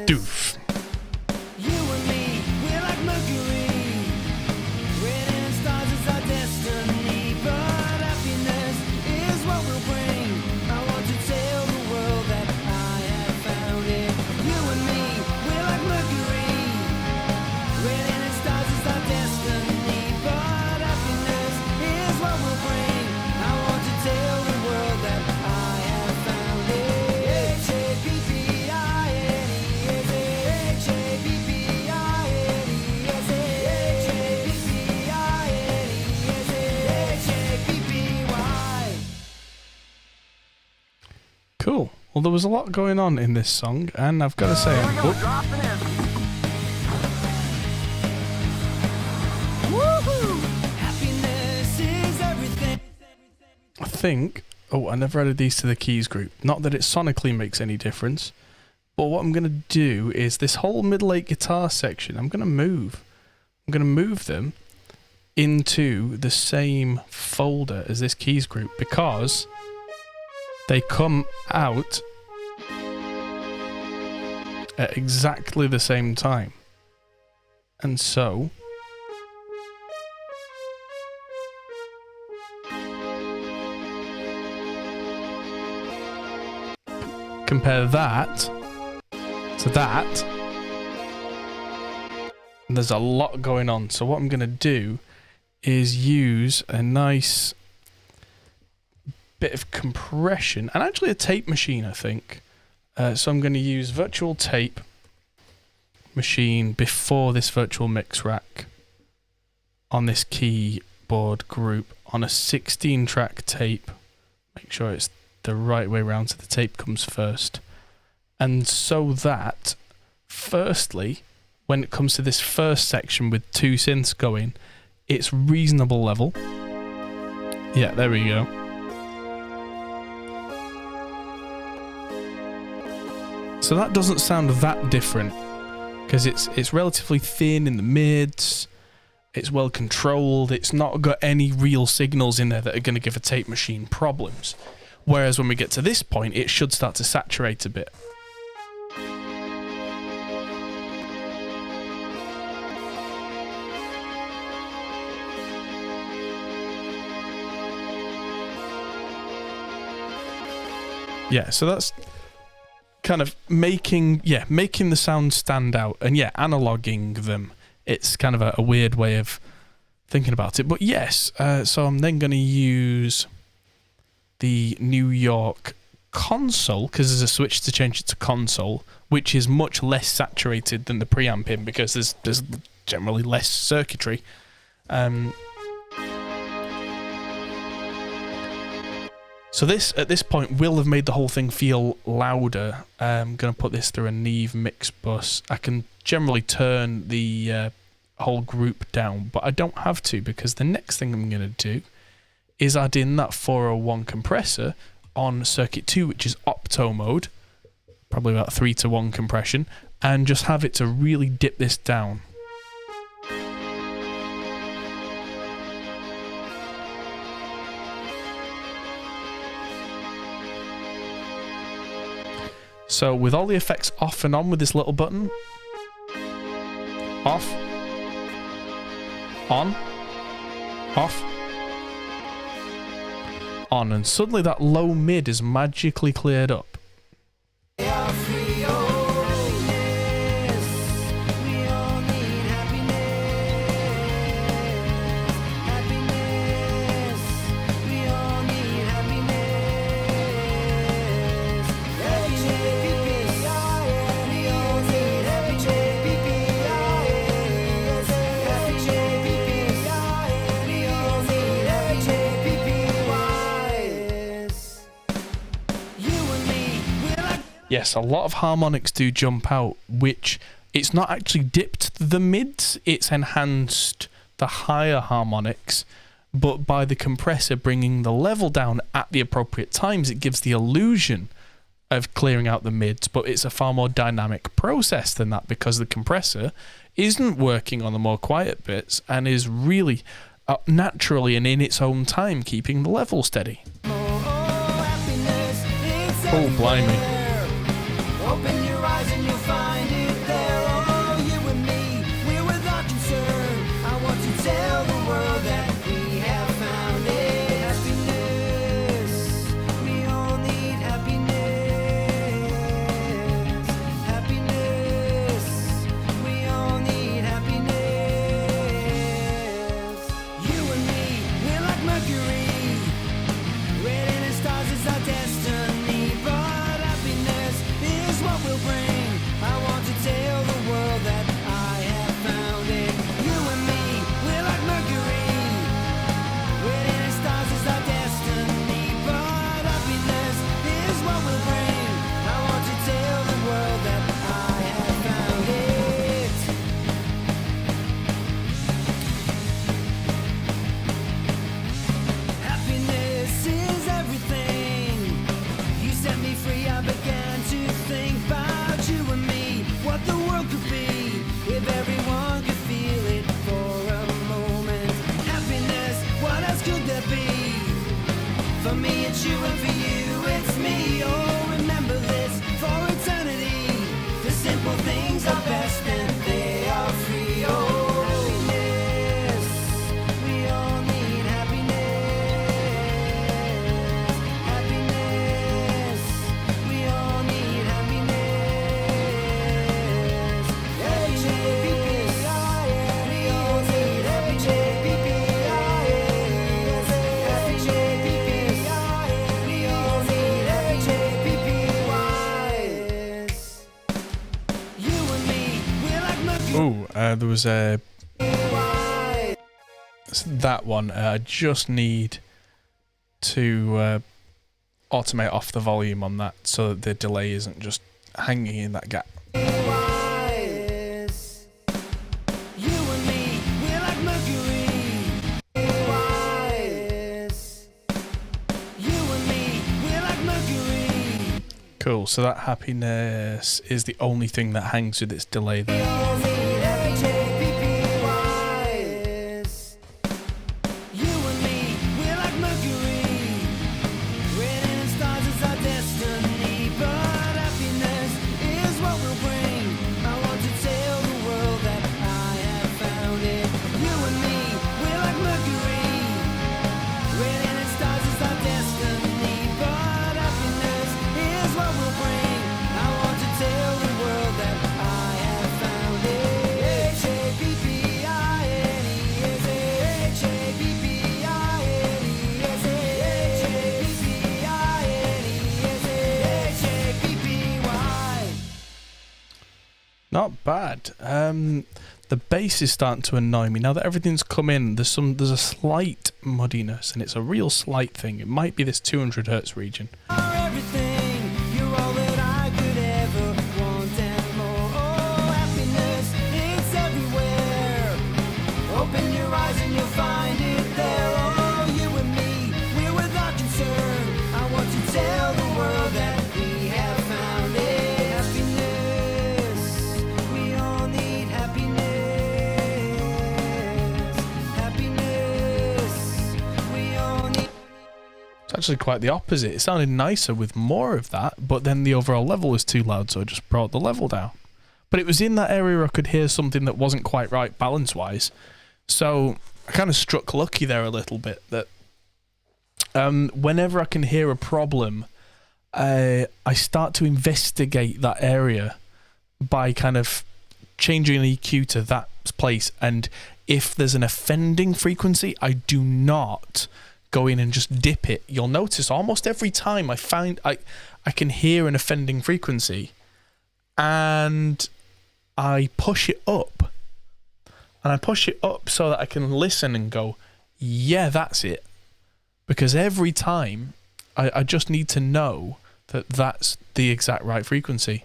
Doof. You and me, we're like Mercury. Waiting stars is our destiny, but happiness is what we'll bring. I want to tell the world that I have found it. You and me, we're like Mercury. Waiting stars is our destiny, but happiness is what we'll bring. I want to tell the world that I have found it. Cool. Well, there was a lot going on in this song, and I've got to say, Here we go, dropping in. Happiness is everything. I think. Oh, I never added these to the keys group. Not that it sonically makes any difference, but what I'm going to do is this whole middle 8 guitar section, I'm going to move. I'm going to move them into the same folder as this keys group because they come out at exactly the same time. And so compare that to that. And there's a lot going on. So what I'm going to do is use a nice bit of compression and actually a tape machine, I think. So I'm going to use virtual tape machine before this virtual mix rack on this keyboard group on a 16-track tape. Make sure it's the right way around so the tape comes first. And so that, firstly, when it comes to this first section with 2 synths going, it's reasonable level. Yeah, there we go. So that doesn't sound that different, because it's relatively thin in the mids, it's well controlled, it's not got any real signals in there that are going to give a tape machine problems. Whereas when we get to this point, it should start to saturate a bit. Yeah, so that's kind of making the sound stand out, and analoging them. It's kind of a weird way of thinking about it, but yes. So I'm then going to use the New York console, because there's a switch to change it to console, which is much less saturated than the preamping because there's generally less circuitry. So this, at this point, will have made the whole thing feel louder. I'm going to put this through a Neve mix bus. I can generally turn the whole group down, but I don't have to, because the next thing I'm going to do is add in that 401 compressor on circuit 2, which is opto mode, probably about 3-to-1 compression, and just have it to really dip this down. So with all the effects off and on with this little button, off, on, off, on, and suddenly that low mid is magically cleared up. Yes, a lot of harmonics do jump out, which it's not actually dipped the mids, it's enhanced the higher harmonics, but by the compressor bringing the level down at the appropriate times, it gives the illusion of clearing out the mids, but it's a far more dynamic process than that, because the compressor isn't working on the more quiet bits and is really naturally and in its own time keeping the level steady. Oh, blimey. Open your eyes and you'll find it there. Oh, you and me, we're without concern. I want to tell the world that we have found it. Happiness, we all need happiness. Happiness, we all need happiness. You and me, we're like Mercury. Red in the stars is our destiny, but happiness what we'll bring. I want to tell the world that I have found it. You There was a that one. I just need to automate off the volume on that so that the delay isn't just hanging in that gap. Cool, so that happiness is the only thing that hangs with its delay there. Not bad. The bass is starting to annoy me now that everything's come in. There's a slight muddiness, and it's a real slight thing. It might be this 200 hertz region. Actually quite the opposite. It sounded nicer with more of that, but then the overall level was too loud, so I just brought the level down. But it was in that area where I could hear something that wasn't quite right balance wise, so I kind of struck lucky there a little bit that whenever I can hear a problem, I start to investigate that area by kind of changing an EQ to that place, and if there's an offending frequency, I do not go in and just dip it. You'll notice almost every time I can hear an offending frequency and I push it up. And I push it up so that I can listen and go, yeah, that's it. Because every time I just need to know that that's the exact right frequency.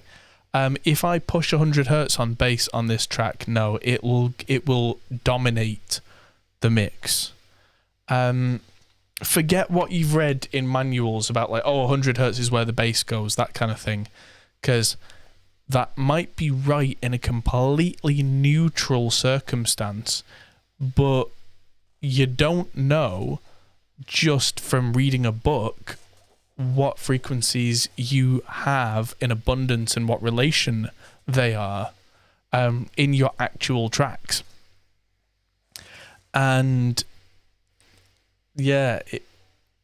If I push 100 hertz on bass on this track, no, it will dominate the mix. Forget what you've read in manuals about like, oh, 100 hertz is where the bass goes, that kind of thing, because that might be right in a completely neutral circumstance, but you don't know just from reading a book what frequencies you have in abundance and what relation they are in your actual tracks. And yeah,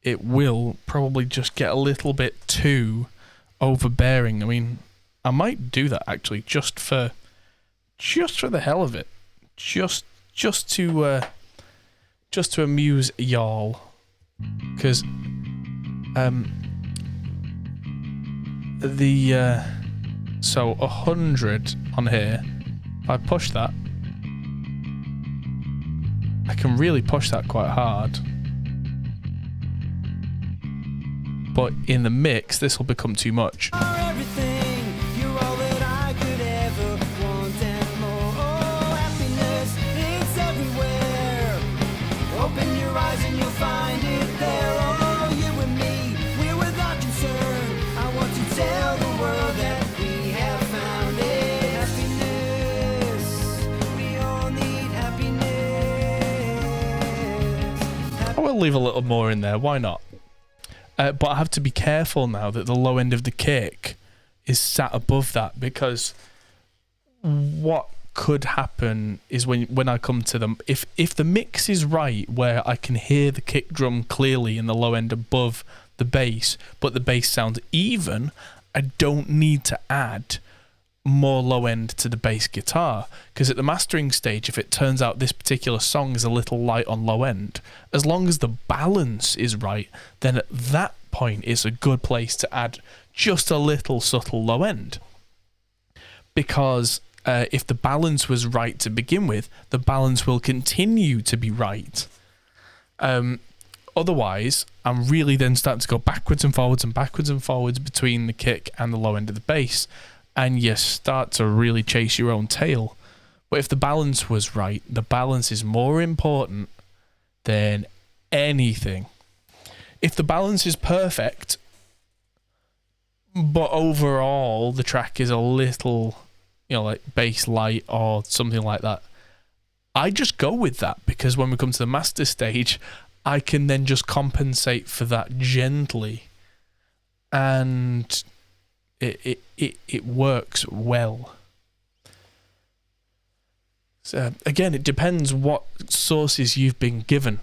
it will probably just get a little bit too overbearing. I mean, I might do that actually just for the hell of it, just to amuse y'all, because so 100 on here, if I push that, I can really push that quite hard. But in the mix, this will become too much. I will leave a little more in there, why not? But I have to be careful now that the low end of the kick is sat above that, because what could happen is when I come to them, if the mix is right where I can hear the kick drum clearly in the low end above the bass, but the bass sounds even, I don't need to add more low end to the bass guitar, because at the mastering stage, if it turns out this particular song is a little light on low end, as long as the balance is right, then at that point it's a good place to add just a little subtle low end, because if the balance was right to begin with, the balance will continue to be right. Otherwise, I'm really then starting to go backwards and forwards between the kick and the low end of the bass, and you start to really chase your own tail. But if the balance was right, the balance is more important than anything. If the balance is perfect, but overall the track is a little, like bass light or something like that, I just go with that, because when we come to the master stage, I can then just compensate for that gently, and it works well. So again, it depends what sources you've been given.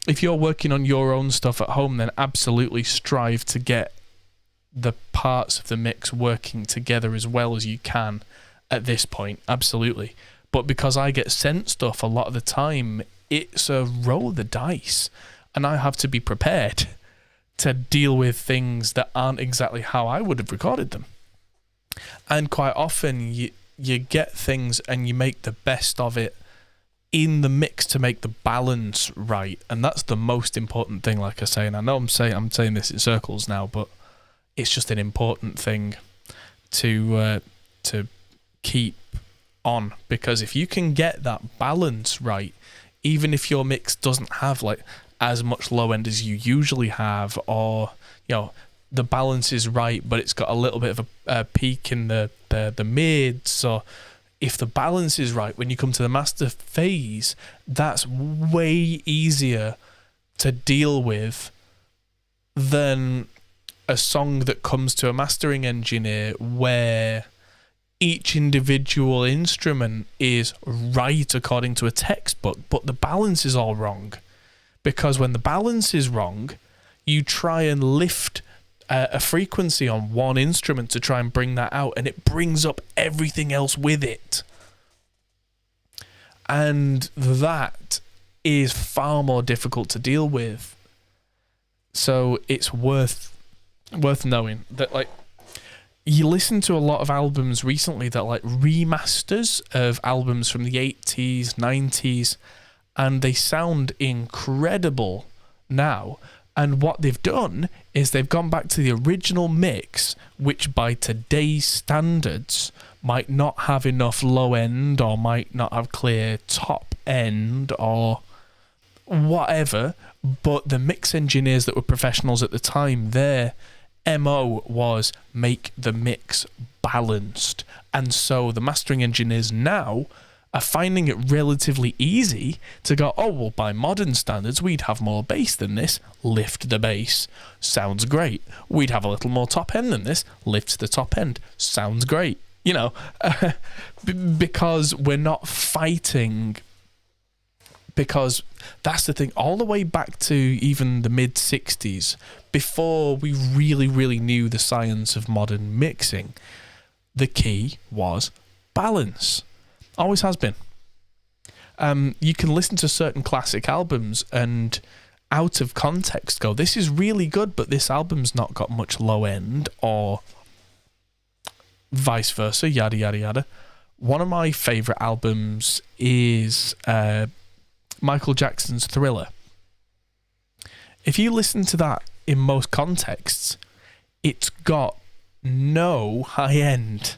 If you're working on your own stuff at home, then absolutely strive to get the parts of the mix working together as well as you can at this point, absolutely. But because I get sent stuff a lot of the time, it's a roll of the dice, and I have to be prepared to deal with things that aren't exactly how I would have recorded them. And quite often you get things and you make the best of it in the mix to make the balance right, and that's the most important thing, like I say. And I know I'm saying this in circles now, but it's just an important thing to keep on, because if you can get that balance right, even if your mix doesn't have like as much low end as you usually have, or the balance is right but it's got a little bit of a peak in the mids, or if the balance is right when you come to the master phase, that's way easier to deal with than a song that comes to a mastering engineer where each individual instrument is right according to a textbook, but the balance is all wrong. Because when the balance is wrong, you try and lift a frequency on one instrument to try and bring that out, and it brings up everything else with it. And that is far more difficult to deal with. So it's worth knowing that, like, you listen to a lot of albums recently that like remasters of albums from the 80s, 90s, and they sound incredible now. And what they've done is they've gone back to the original mix, which by today's standards might not have enough low end, or might not have clear top end, or whatever. But the mix engineers that were professionals at the time, their MO was make the mix balanced. And so the mastering engineers now are finding it relatively easy to go, oh, well, by modern standards, we'd have more bass than this, lift the bass, sounds great. We'd have a little more top end than this, lift the top end, sounds great. Because we're not fighting, because that's the thing, all the way back to even the mid-60s, before we really, really knew the science of modern mixing, the key was balance. Always has been. You can listen to certain classic albums and out of context go, this is really good, but this album's not got much low end, or vice versa, yada, yada, yada. One of my favourite albums is Michael Jackson's Thriller. If you listen to that in most contexts, it's got no high end.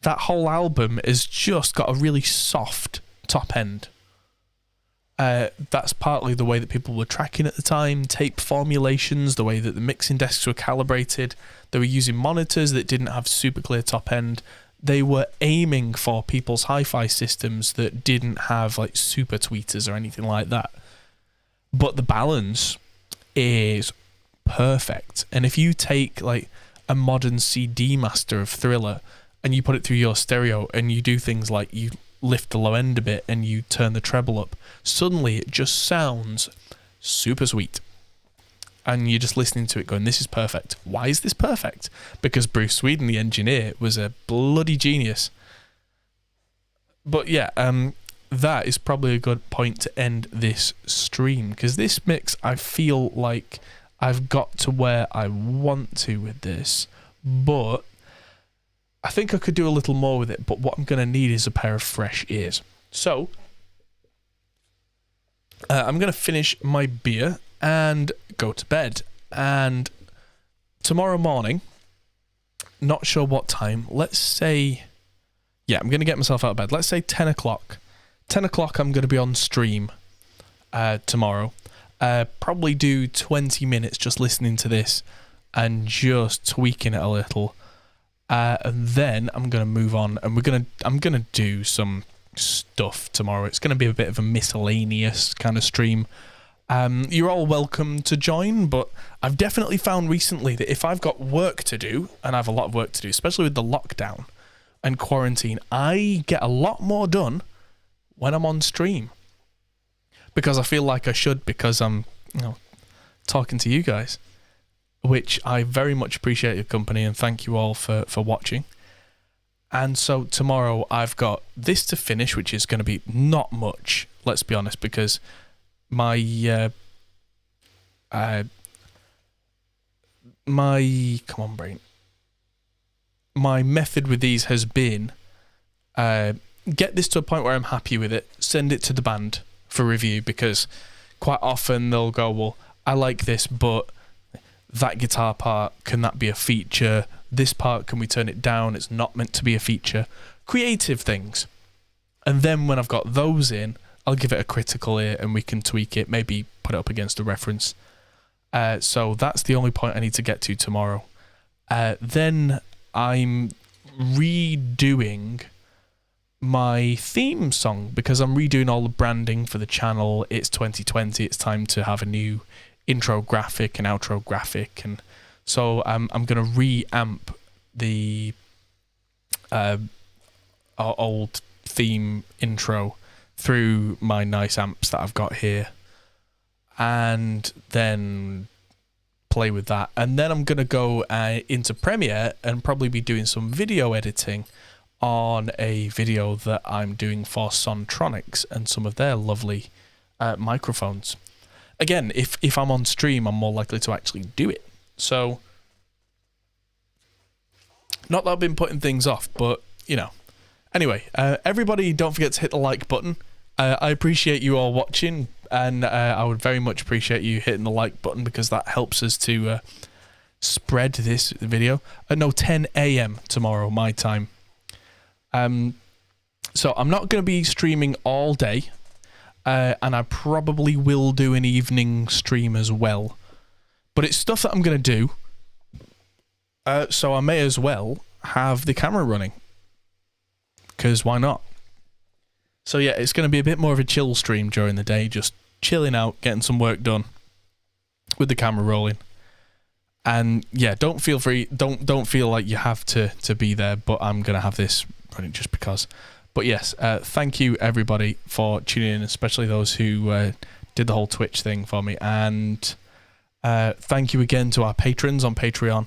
That whole album has just got a really soft top end. That's partly the way that people were tracking at the time, tape formulations, the way that the mixing desks were calibrated. They were using monitors that didn't have super clear top end. They were aiming for people's hi-fi systems that didn't have like super tweeters or anything like that. But the balance is perfect. And if you take like a modern CD master of Thriller and you put it through your stereo and you do things like you lift the low end a bit and you turn the treble up, suddenly it just sounds super sweet. And you're just listening to it going, this is perfect. Why is this perfect? Because Bruce Sweden, the engineer, was a bloody genius. But yeah, that is probably a good point to end this stream, because this mix, I feel like I've got to where I want to with this, but I think I could do a little more with it, but what I'm going to need is a pair of fresh ears. So, I'm going to finish my beer and go to bed. And tomorrow morning, not sure what time, let's say, yeah, I'm going to get myself out of bed. Let's say 10 o'clock. 10 o'clock, I'm going to be on stream tomorrow. Probably do 20 minutes just listening to this and just tweaking it a little. And then I'm going to move on, and I'm going to do some stuff tomorrow. It's going to be a bit of a miscellaneous kind of stream. You're all welcome to join, but I've definitely found recently that if I've got work to do, and I have a lot of work to do, especially with the lockdown and quarantine, I get a lot more done when I'm on stream, because I feel like I should, because I'm, talking to you guys, which I very much appreciate your company, and thank you all for watching. And so tomorrow I've got this to finish, which is going to be not much, let's be honest, because my come on, brain. My method with these has been get this to a point where I'm happy with it, send it to the band for review, because quite often they'll go, well, I like this, but that guitar part, can that be a feature? This part, can we turn it down? It's not meant to be a feature. Creative things. And then when I've got those in, I'll give it a critical ear and we can tweak it, maybe put it up against a reference. So that's the only point I need to get to tomorrow. Then I'm redoing my theme song, because I'm redoing all the branding for the channel. It's 2020. It's time to have a new intro graphic and outro graphic, and so I'm going to reamp the old theme intro through my nice amps that I've got here, and then play with that. And then I'm going to go into Premiere and probably be doing some video editing on a video that I'm doing for Sontronics and some of their lovely microphones. Again, if I'm on stream, I'm more likely to actually do it. So, not that I've been putting things off, but, Anyway, everybody, don't forget to hit the like button. I appreciate you all watching, and I would very much appreciate you hitting the like button, because that helps us to spread this video. 10 a.m. tomorrow, my time. So I'm not going to be streaming all day, and I probably will do an evening stream as well. But it's stuff that I'm going to do, so I may as well have the camera running, because why not? So yeah, it's going to be a bit more of a chill stream during the day, just chilling out, getting some work done with the camera rolling. And yeah, don't feel like you have to be there, but I'm going to have this running just because. But yes, thank you everybody for tuning in, especially those who did the whole Twitch thing for me. And thank you again to our patrons on Patreon.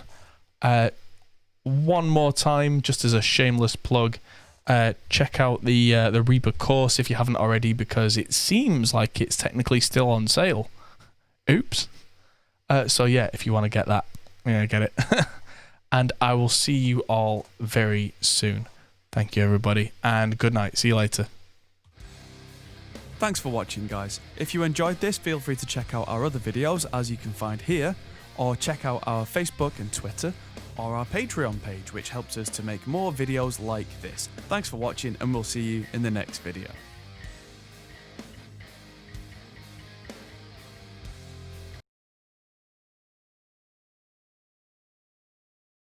One more time, just as a shameless plug, check out the Reaper course if you haven't already, because it seems like it's technically still on sale. Oops. So yeah, if you want to get that, get it. And I will see you all very soon. Thank you everybody, and good night. See you later. Thanks for watching, guys. If you enjoyed this, feel free to check out our other videos, as you can find here, or check out our Facebook and Twitter, or our Patreon page, which helps us to make more videos like this. Thanks for watching, and we'll see you in the next video.